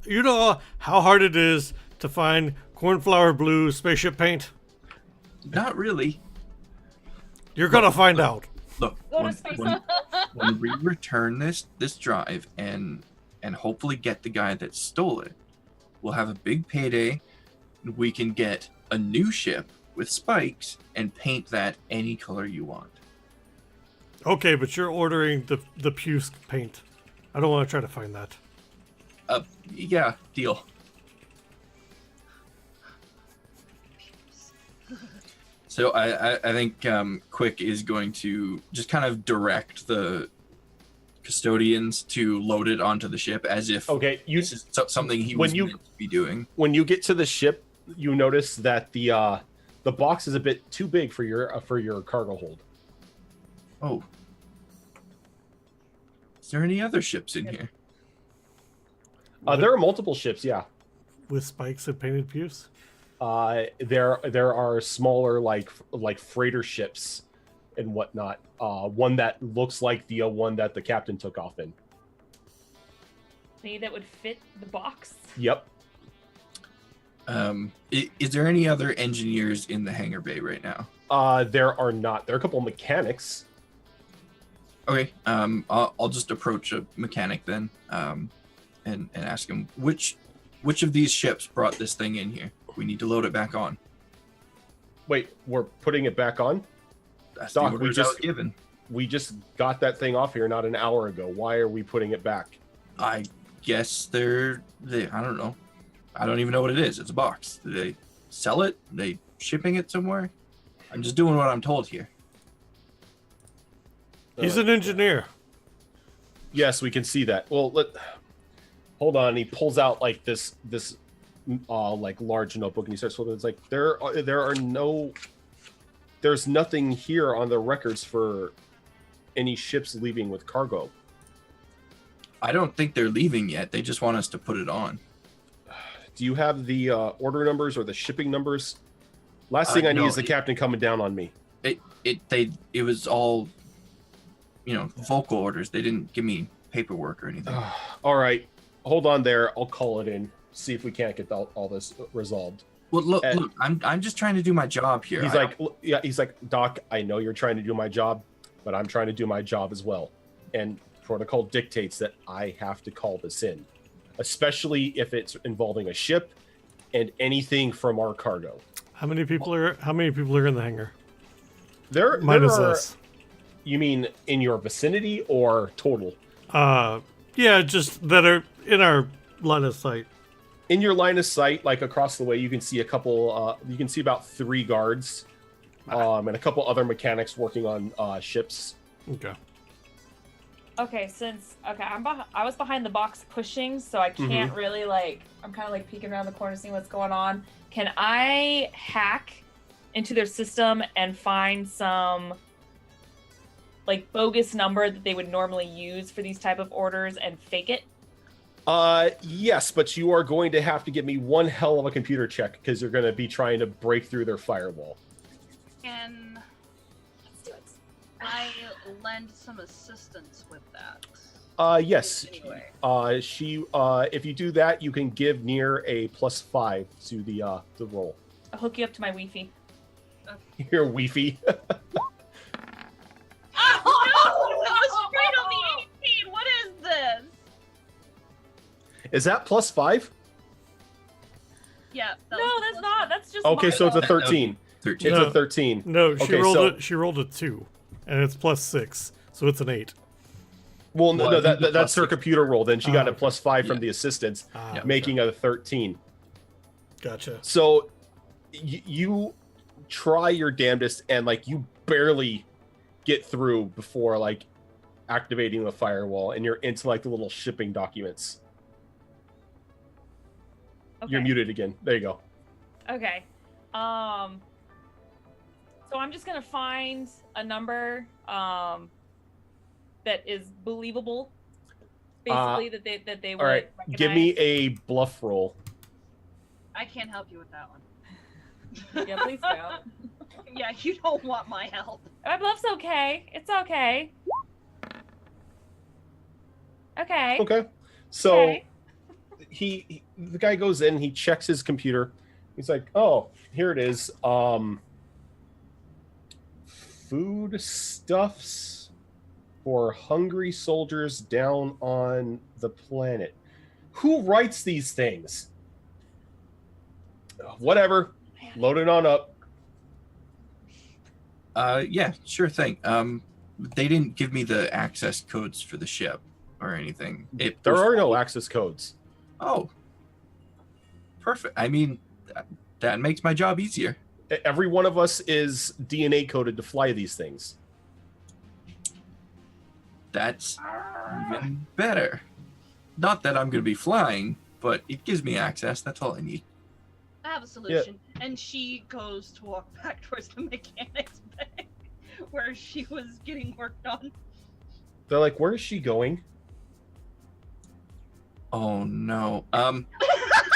You know how hard it is to find cornflower blue spaceship paint? Not really. You're gonna find out. Look, Go to when, space. when we return this drive and hopefully get the guy that stole it, we'll have a big payday. We can get a new ship with spikes and paint that any color you want. Okay, but you're ordering the puce paint. I don't want to try to find that. Yeah, deal. So I think Quick is going to just kind of direct the custodians to load it onto the ship as if Okay, this is something he when was you- meant to be doing. when you get to the ship, you notice that the box is a bit too big for your cargo hold. Oh. Is there any other ships in here? There are multiple ships, yeah. With spikes and painted puce? There are smaller like freighter ships and whatnot. One that looks like the one that the captain took off in. Any that would fit the box? Yep. Is there any other engineers in the hangar bay right now? There are not. There are a couple of mechanics. Okay. I'll just approach a mechanic then, and ask him which of these ships brought this thing in here. We need to load it back on. Wait, we're putting it back on? That's Doc, the we orders I was just- given. We just got that thing off here not an hour ago. Why are we putting it back? I guess they I don't know. I don't even know what it is. It's a box. Do they sell it? Are they shipping it somewhere? I'm just doing what I'm told here. He's an engineer. Yes, we can see that. Well, hold on. He pulls out like this like large notebook and he starts holding. It's like there's nothing here on the records for any ships leaving with cargo. I don't think they're leaving yet. They just want us to put it on. Do you have the order numbers or the shipping numbers? Last thing I need no, is the captain coming down on me. It was all, vocal orders. They didn't give me paperwork or anything. All right, hold on there. I'll call it in. See if we can't get all this resolved. Well, look, I'm just trying to do my job here. He's like, Doc, I know you're trying to do my job, but I'm trying to do my job as well. And protocol dictates that I have to call this in, especially if it's involving a ship and anything from our cargo. How many people are in the hangar? There Minus are, us. You mean in your vicinity or total? Yeah, just that are in our line of sight. In your line of sight, like across the way, you can see a couple. You can see about 3 guards, and a couple other mechanics working on ships. Okay. Okay, I was behind the box pushing, so I can't really I'm kind of peeking around the corner, seeing what's going on. Can I hack into their system and find some bogus number that they would normally use for these type of orders and fake it? Yes, but you are going to have to give me one hell of a computer check because you're going to be trying to break through their firewall. Can I lend some assistance with that? Yes. Anyway. If you do that, you can give near a +5 to the roll. I'll hook you up to my Wi-Fi. Your Wi-Fi. Oh no! It was straight on the 18. What is this? Is that +5? Yeah. No, that's not. That's just Okay, my so it's a roll. 13. 13. It's No. a 13. No, she Okay, rolled so- it. She rolled a 2, and it's +6, so it's an 8. Well, Well, no, I think the that's her +6. computer roll. Then she got a okay. +5 from Yeah. the assistants, Ah, making a 13. Gotcha. So you try your damnedest, and you barely get through before activating the firewall, and you're into the little shipping documents. Okay. You're muted again. There you go. Okay. So I'm just gonna find a number that is believable. Basically, that they would All right, recognize. give me a bluff roll. I can't help you with that one. Yeah, please don't. Yeah, you don't want my help. My bluff's okay. It's okay. Okay. Okay. So Okay. the guy goes in, he checks his computer. He's like, "Oh, here it is. Food stuffs for hungry soldiers down on the planet." Who writes these things? Whatever. Load it on up. Yeah, sure thing. They didn't give me the access codes for the ship or anything. There are no access codes. Oh, perfect. I mean, that makes my job easier. Every one of us is DNA coded to fly these things. That's even better. Not that I'm going to be flying, but it gives me access. That's all I need. I have a solution. And she goes to walk back towards the mechanics bay where she was getting worked on. They're like, "Where is she going?" Oh no.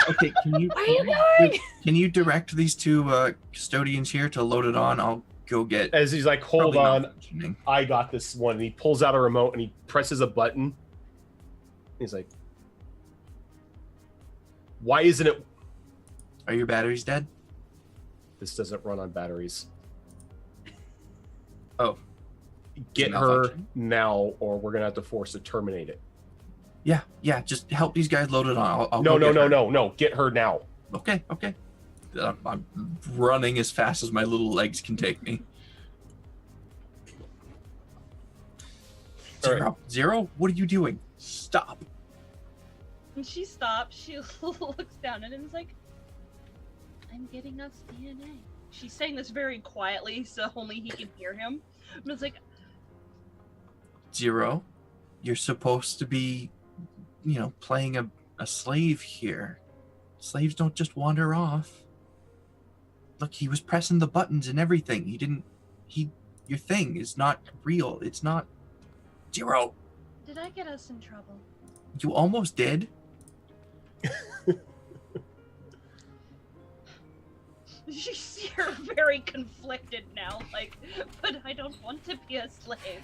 Okay, What are you doing? can you direct these two custodians here to load it on? I'll go get. As he's like, "Hold probably on, malfunctioning. I got this one." And he pulls out a remote and he presses a button. He's like, Why isn't it? Are your batteries dead? This doesn't run on batteries. Oh. Get It's her malfunction. now, or we're gonna have to force to terminate it. Yeah. Just help these guys load it on. I'll No, go no, get no, her. no. Get her now. Okay. I'm running as fast as my little legs can take me. All right. Zero? What are you doing? Stop. And she stops. She looks down and is like, "I'm getting us DNA." She's saying this very quietly, so only he can hear him. But it's like, Zero, you're supposed to be, playing a slave here. Slaves don't just wander off. Look, he was pressing the buttons and everything. Your thing is not real. It's not. Zero, "Did I get us in trouble?" you almost did. You see her very conflicted now, like, "But I don't want to be a slave."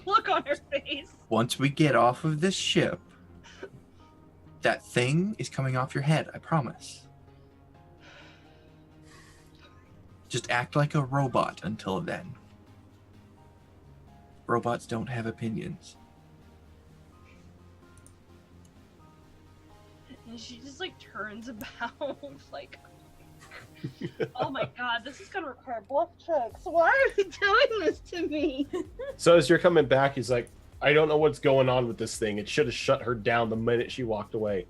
Look on her face. Once we get off of this ship, that thing is coming off your head, I promise. Just act like a robot until then. Robots don't have opinions. And she just like turns about, like, "Oh my god, this is gonna require bluff checks. Why are you doing this to me?" So as you're coming back, he's like, I don't know what's going on with this thing. It should have shut her down the minute she walked away.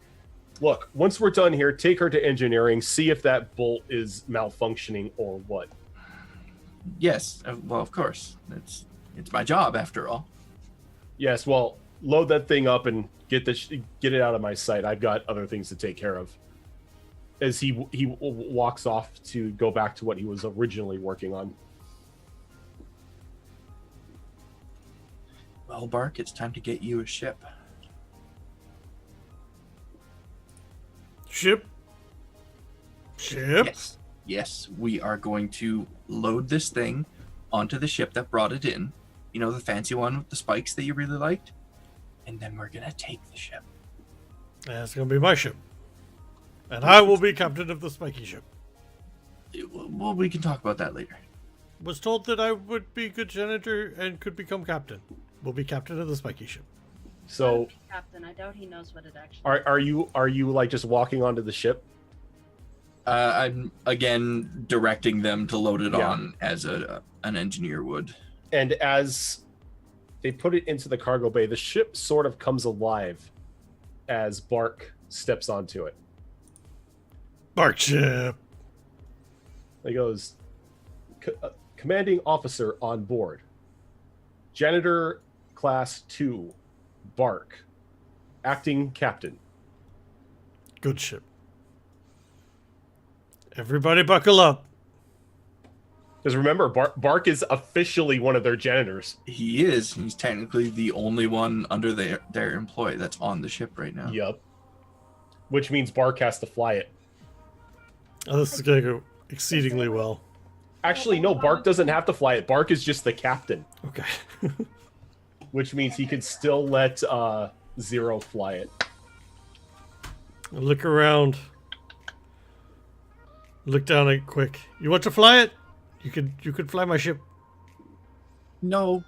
Look, once we're done here, take her to engineering, see if that bolt is malfunctioning or what. Yes, well, of course. It's my job after all. Yes, well, load that thing up and get it out of my sight. I've got other things to take care of. As he walks off to go back to what he was originally working on. Well, Bark, it's time to get you a ship. Ship? Yes, we are going to load this thing onto the ship that brought it in. You know, the fancy one with the spikes that you really liked? And then we're going to take the ship. That's going to be my ship. And I will be captain of the spiky ship. Well, we can talk about that later. Was told that I would be good janitor and could become captain. Will be captain of the spiky ship. So Captain, I doubt he knows what it actually are you like just walking onto the ship? I'm, again, directing them to load it Yeah. on as an engineer would. And as they put it into the cargo bay, the ship sort of comes alive as Bark steps onto it. Bark ship. He goes, commanding officer on board. Janitor class 2, Bark. Acting captain. Good ship. Everybody buckle up. Because remember, Bark is officially one of their janitors. He is. He's technically the only one under their employ that's on the ship right now. Yup. Which means Bark has to fly it. Oh, this is going to go exceedingly well. Actually, no, Bark doesn't have to fly it. Bark is just the captain. Okay. Which means he can still let Zero fly it. Look around. Look down at it quick. You want to fly it? You could fly my ship. No,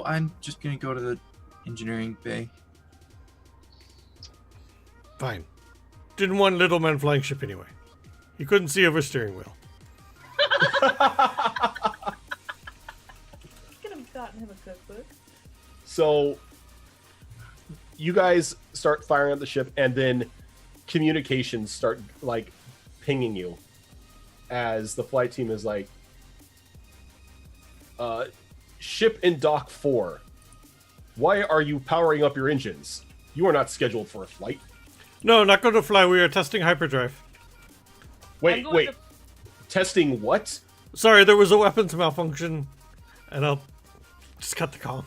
I'm just going to go to the engineering bay. Fine. Didn't want little man flying ship anyway. He couldn't see over steering wheel. Could have gotten him a cookbook. So you guys start firing at the ship, and then communications start like pinging you as the flight team is like, ship in dock 4. Why are you powering up your engines? You are not scheduled for a flight. No, not going to fly. We are testing hyperdrive. Wait. Testing what? Sorry, there was a weapons malfunction, and I'll just cut the call.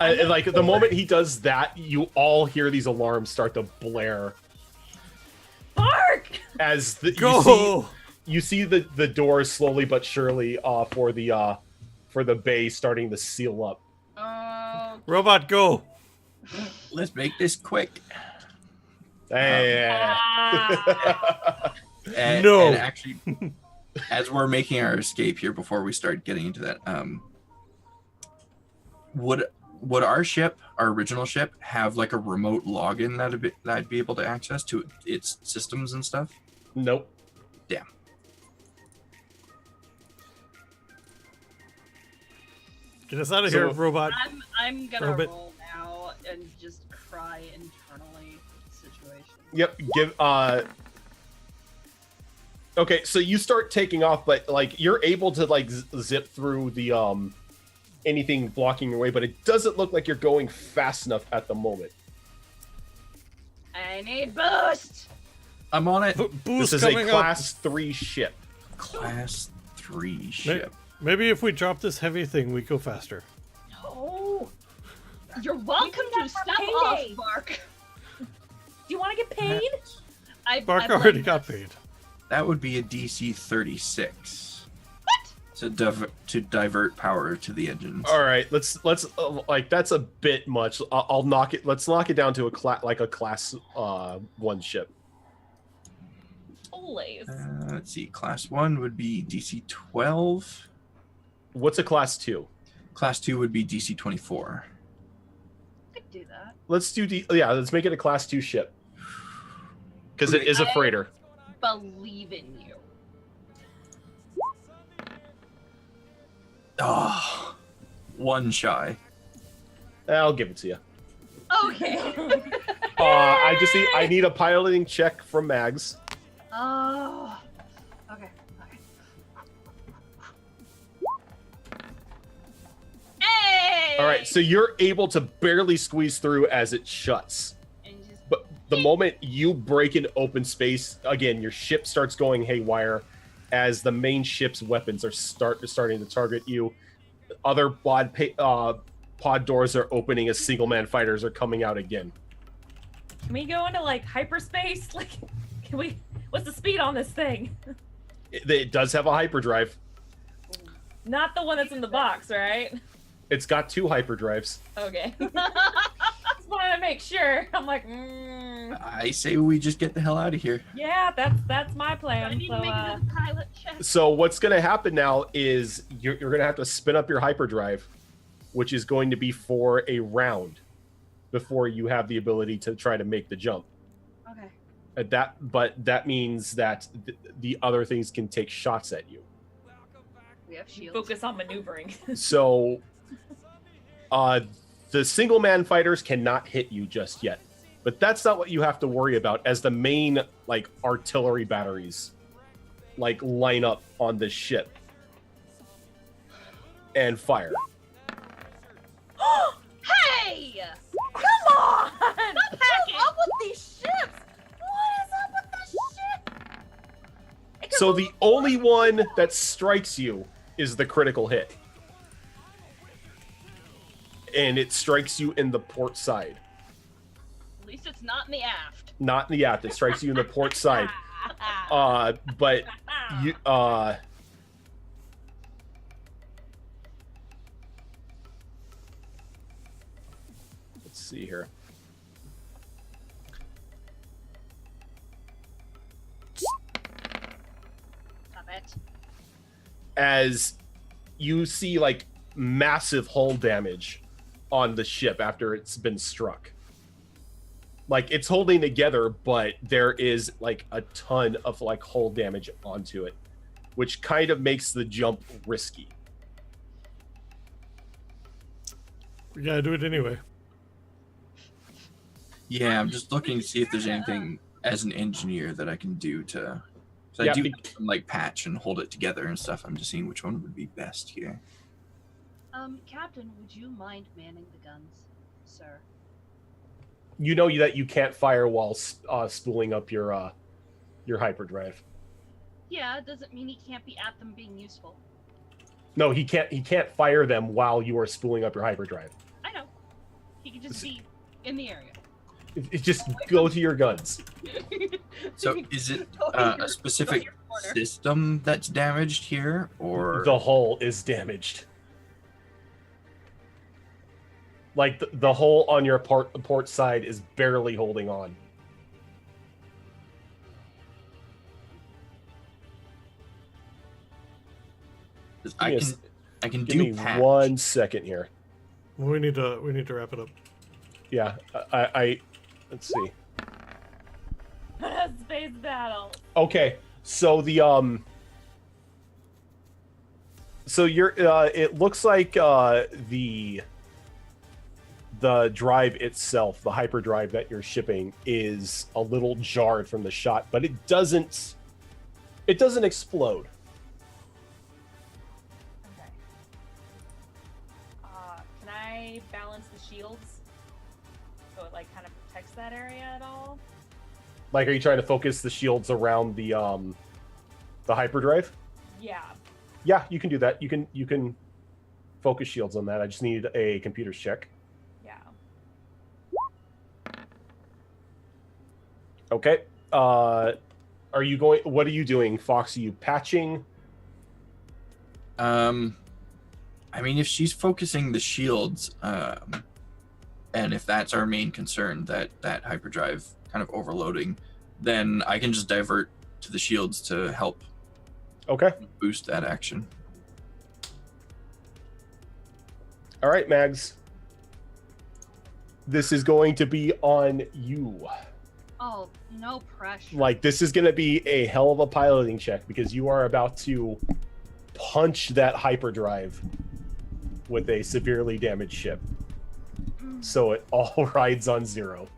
Like the moment he does that, you all hear these alarms start to blare. Bark! As Go! you see the doors slowly but surely for the bay starting to seal up. Robot, go! Let's make this quick. Hey. No. And actually, as we're making our escape here, before we start getting into that, would our ship, our original ship, have like a remote login that I'd be able to access to its systems and stuff? Nope. Damn. Get us out of here, robot. I'm gonna Robot. roll now and just cry internally situation. Yep. Okay, so you start taking off, but like you're able to like zip through the anything blocking your way, but it doesn't look like you're going fast enough at the moment. I need boost. I'm on it. Boost This is a coming class 3 ship. Class 3 ship. Maybe if we drop this heavy thing, we go faster. No. You're welcome that to for step payday. off, Bark. Do you want to get paid? Bark already got paid. That would be a DC 36. What? To divert power to the engines. All right, let's like that's a bit much. I'll knock it. Let's knock it down to a class 1 ship. Always. Let's see. Class 1 would be DC 12. What's a class 2? Class 2 would be DC 24. I could do that. Let's do let's make it a class 2 ship. Because it is a freighter. Believe in you. Oh, 1 shy. I'll give it to you. Okay. I need a piloting check from Mags. Oh. Okay. Hey! All right, so you're able to barely squeeze through as it shuts. And just But the moment you break into open space, again, your ship starts going haywire as the main ship's weapons are starting to target you. Other pod doors are opening as single man fighters are coming out again. Can we go into like hyperspace? Like, can we? What's the speed on this thing? It does have a hyperdrive. Not the one that's in the box, right? It's got 2 hyperdrives. Okay. Just wanted to make sure. I'm like, I say we just get the hell out of here. yeah, that's my plan. I need So, to make another pilot check. So what's going to happen now is you're going to have to spin up your hyperdrive, which is going to be for a round before you have the ability to try to make the jump. Okay. But that means that the other things can take shots at you. We have shields. focus on maneuvering. So the single man fighters cannot hit you just yet. But that's not what you have to worry about as the main like artillery batteries like line up on the ship and fire. Hey! Come on! Stop What's hacking! up with these ships? What is up with this ship? It can So move- the only one that strikes you is the critical hit. And it strikes you in the port side. At least it's not in the aft. Not in the aft. It strikes you in the port side. But you let's see here. Stop it. As you see like massive hull damage on the ship after it's been struck. Like it's holding together, but there is like a ton of like hull damage onto it, which kind of makes the jump risky. We gotta do it anyway. Yeah, I'm just looking to see if there's anything as an engineer that I can do to. So Yeah, I do like patch and hold it together and stuff. I'm just seeing which one would be best here. Captain, would you mind manning the guns, sir? You know that you can't fire while spooling up your hyperdrive. Yeah, it doesn't mean he can't be at them being useful. No, he can't fire them while you are spooling up your hyperdrive. I know. He could just be in the area. It just go to your guns. So is it Go to a your- specific go to your corner. system that's damaged here, or The hull is damaged. Like the hull on your port side is barely holding on. I can Give do me patch. 1 second here. We need to wrap it up. Yeah, I let's see. Space battle. Okay, so so you're it looks like the drive itself, the hyperdrive that you're shipping, is a little jarred from the shot, but it doesn't explode. Okay. Can I balance the shields so it like kind of protects that area at all? Like, are you trying to focus the shields around the hyperdrive? Yeah. Yeah, you can do that. You can focus shields on that. I just need a computer's check. Yeah. Okay. Are you going? What are you doing, Fox? Are you patching? I mean, if she's focusing the shields, and if that's our main concern, that hyperdrive kind of overloading, then I can just divert to the shields to help Okay. boost that action. All right, Mags. This is going to be on you. Oh, no pressure. Like, this is going to be a hell of a piloting check because you are about to punch that hyperdrive with a severely damaged ship. So it all rides on 0.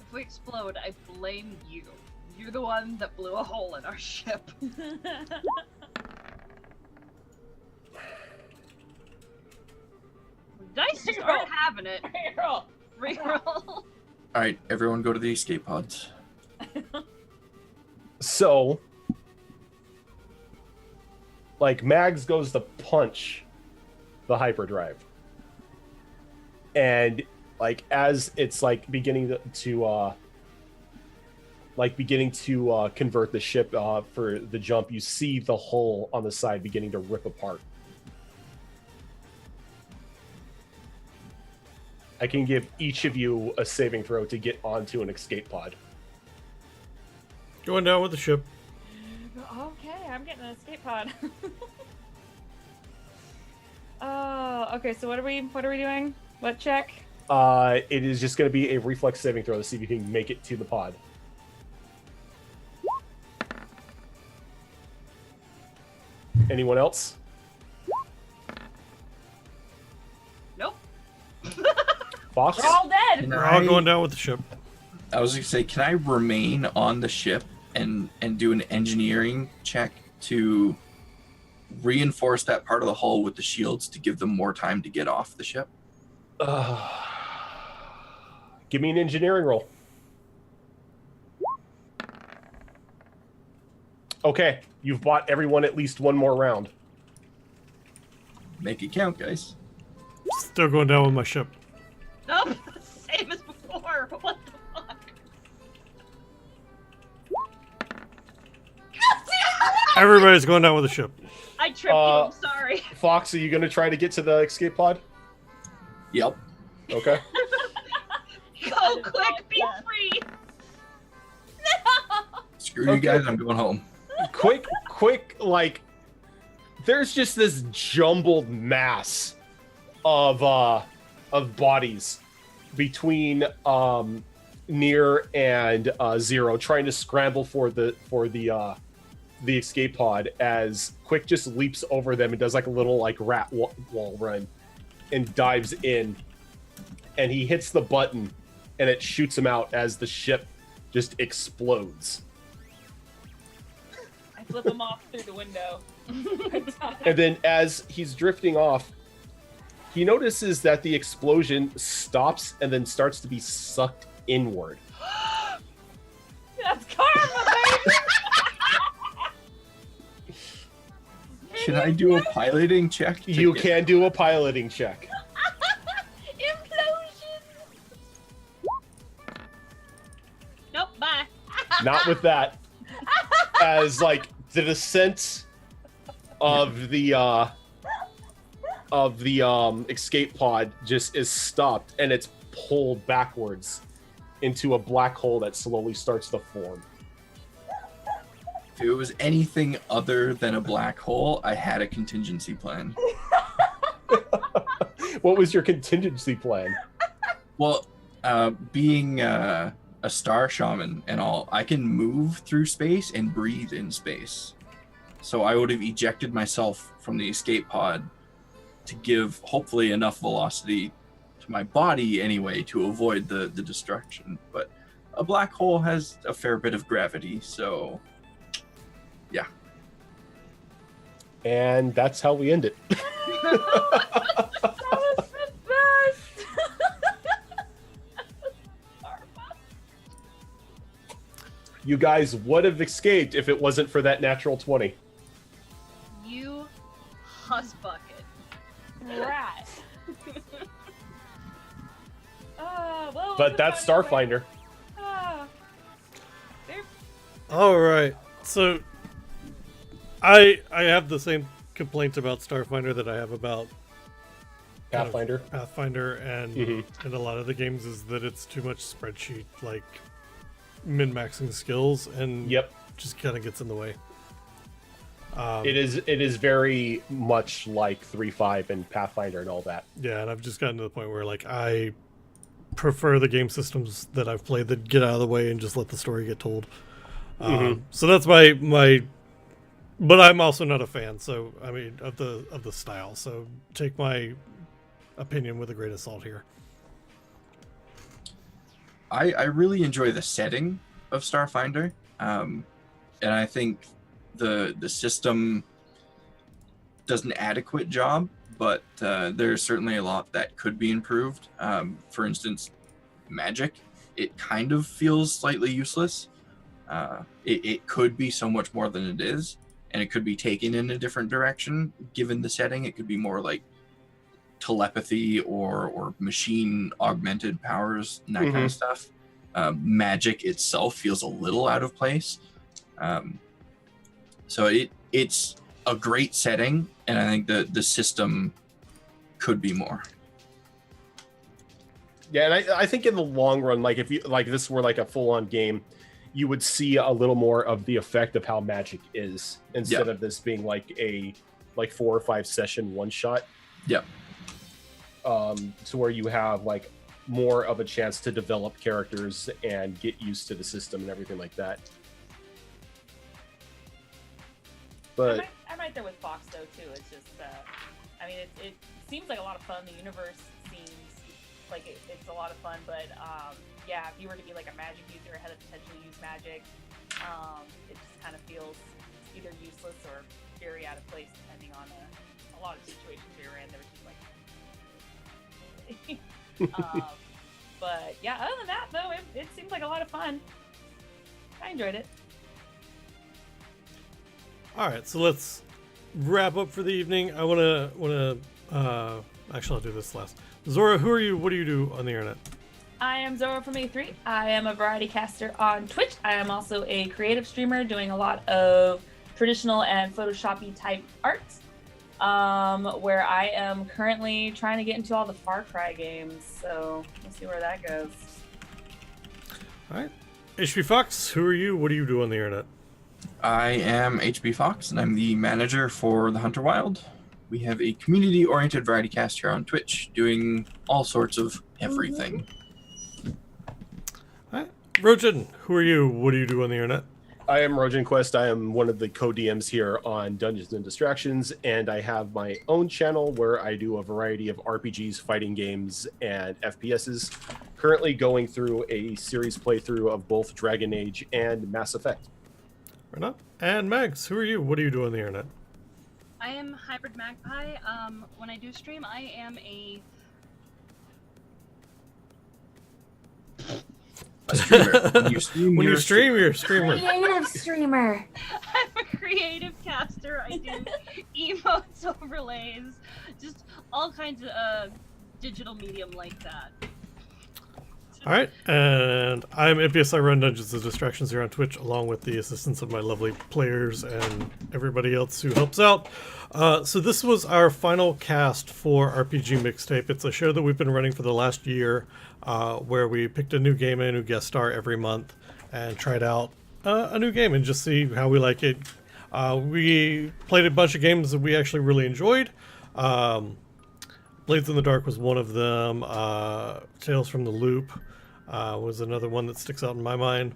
If we explode, I blame you. You're the one that blew a hole in our ship. Dice just aren't having it. Reroll. Reroll. All right, everyone, go to the escape pods. So, like, Mags goes to punch the hyperdrive. And, like, as it's, like, beginning to convert the ship for the jump, you see the hull on the side beginning to rip apart. I can give each of you a saving throw to get onto an escape pod. Going down with the ship. Okay, I'm getting an escape pod. Oh, okay. So what are we doing? What check? It is just going to be a reflex saving throw to see if you can make it to the pod. Anyone else? Nope. Fox? We're all dead. We're all going down with the ship. I was gonna say, can I remain on the ship and do an engineering check to reinforce that part of the hull with the shields to give them more time to get off the ship? Give me an engineering roll. Okay, you've bought everyone at least one more round. Make it count, guys. Still going down with my ship. Nope. Same as before. What the fuck? Everybody's going down with the ship. I tripped you. I'm sorry. Fox, are you going to try to get to the escape pod? Yep. Okay. Go quick. Be free. Screw you guys. I'm going home. quick, like, there's just this jumbled mass of bodies between Near and Zero, trying to scramble for the escape pod, as Quick just leaps over them and does like a little like rat wall run and dives in, and he hits the button and it shoots him out as the ship just explodes. I flip him off through the window. And then as he's drifting off, he notices that the explosion stops and then starts to be sucked inward. That's karma, baby. Can I do a piloting check? You can do a piloting check. Implosion. Nope. Bye. Not with that. As like the descent of the escape pod just is stopped, and it's pulled backwards into a black hole that slowly starts to form. If it was anything other than a black hole, I had a contingency plan. What was your contingency plan? Well, being a star shaman and all, I can move through space and breathe in space. So I would have ejected myself from the escape pod to give hopefully enough velocity to my body anyway to avoid the destruction. But a black hole has a fair bit of gravity, so yeah. And that's how we end it. That was the best. You guys would have escaped if it wasn't for that natural 20. You huss bucket. Rat. Well, But that's Starfinder. There- All right. So I have the same complaint about Starfinder that I have about kind of Pathfinder. Pathfinder and Mhm. and a lot of the games is that it's too much spreadsheet, like min-maxing skills, and Yep. just kind of gets in the way. It is very much like 3.5 and Pathfinder and all that. Yeah, and I've just gotten to the point where like I prefer the game systems that I've played that get out of the way and just let the story get told. So that's my but I'm also not a fan, so I mean of the style. So take my opinion with a grain of salt here. I really enjoy the setting of Starfinder, and I think the system does an adequate job, but there's certainly a lot that could be improved. For instance, magic, it kind of feels slightly useless. It could be so much more than it is, and it could be taken in a different direction given the setting. It could be more like telepathy or machine augmented powers and that kind of stuff. Magic itself feels a little out of place. So it's a great setting, and I think the system could be more. Yeah, and I think in the long run, like if you like this were like a full-on game, you would see a little more of the effect of how magic is instead of this being like a 4 or 5 session one shot. Yep. So where you have like more of a chance to develop characters and get used to the system and everything like that. But I'm right there with Fox though too. It's just, I mean, it seems like a lot of fun. The universe seems like it's a lot of fun, but yeah, if you were to be like a magic user or had to potentially use magic, it just kind of feels either useless or very out of place depending on a lot of situations we were in. There was just like, but yeah, other than that though, it seems like a lot of fun. I enjoyed it. All right, so let's wrap up for the evening. I wanna actually I'll do this last. Zora, who are you? What do you do on the internet? I am Zora from A3. I am a variety caster on Twitch. I am also a creative streamer doing a lot of traditional and Photoshoppy type art. Where I am currently trying to get into all the Far Cry games, so we'll see where that goes. All right, HP Fox, who are you? What do you do on the internet? I am HB Fox, and I'm the manager for the Hunter Wild. We have a community-oriented variety cast here on Twitch, doing all sorts of everything. All right, Rojan, who are you? What do you do on the internet? I am Rojan Quest. I am one of the co-DMs here on Dungeons and Distractions, and I have my own channel where I do a variety of RPGs, fighting games, and FPSs. Currently going through a series playthrough of both Dragon Age and Mass Effect. Right on. And Mags, who are you? What do you do on the internet? I am Hybrid Magpie. When I do stream, I am a streamer. When you stream, When you're you stream, you're a streamer. Creative streamer. I'm a creative caster. I do emotes, overlays, just all kinds of digital medium like that. All right, and I'm Impious. I run Dungeons and Distractions here on Twitch, along with the assistance of my lovely players and everybody else who helps out. So this was our final cast for RPG Mixtape. It's a show that we've been running for the last year, where we picked a new game and a new guest star every month and tried out a new game and just see how we like it. We played a bunch of games that we actually really enjoyed. Blades in the Dark was one of them. Tales from the Loop was another one that sticks out in my mind.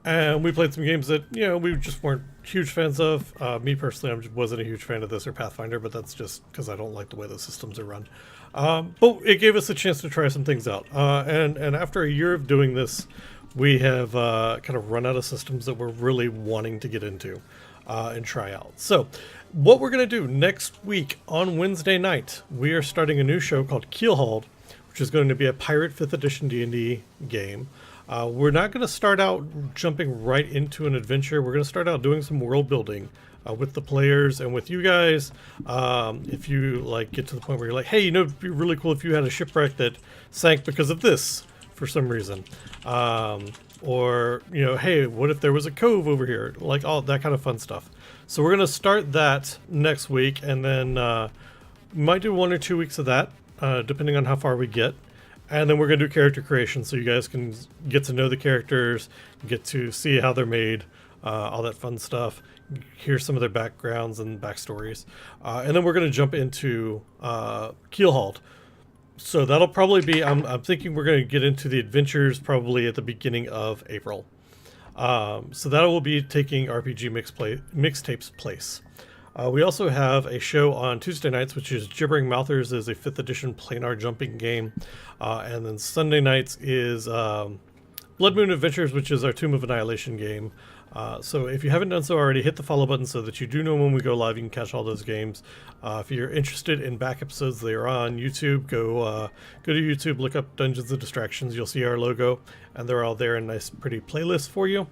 And we played some games that, you know, we just weren't huge fans of. Me personally, I wasn't a huge fan of this or Pathfinder, but that's just because I don't like the way the systems are run. But it gave us a chance to try some things out. And after a year of doing this, we have kind of run out of systems that we're really wanting to get into and try out. So what we're going to do next week on Wednesday night, we are starting a new show called Keelhauled, which is going to be a Pirate 5th Edition D&D game. We're not going to start out jumping right into an adventure. We're going to start out doing some world building with the players and with you guys. If you like get to the point where you're like, hey, you know, it'd be really cool if you had a shipwreck that sank because of this for some reason. Or, you know, hey, what if there was a cove over here? Like all that kind of fun stuff. So we're going to start that next week, and then we might do 1 or 2 weeks of that, depending on how far we get. And then we're going to do character creation, so you guys can get to know the characters, get to see how they're made, all that fun stuff, hear some of their backgrounds and backstories. And then we're going to jump into Keelhauled. So that'll probably be, I'm thinking we're going to get into the adventures probably at the beginning of April. So that will be taking RPG Mixtape's place. We also have a show on Tuesday nights, which is Gibbering Mouthers, is a 5th edition planar jumping game. And then Sunday nights is Blood Moon Adventures, which is our Tomb of Annihilation game. So if you haven't done so already, hit the follow button so that you do know when we go live. You can catch all those games. If you're interested in back episodes, they are on YouTube. Go to YouTube, look up Dungeons and Distractions. You'll see our logo, and they're all there in nice, pretty playlists for you.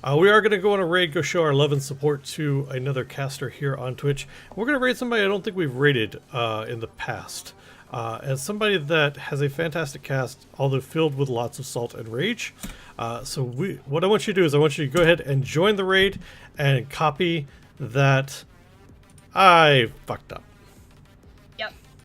We are going to go on a raid, go show our love and support to another caster here on Twitch. We're going to raid somebody I don't think we've raided in the past. As somebody that has a fantastic cast, although filled with lots of salt and rage. So what I want you to do is I want you to go ahead and join the raid and copy that I fucked up. Yep.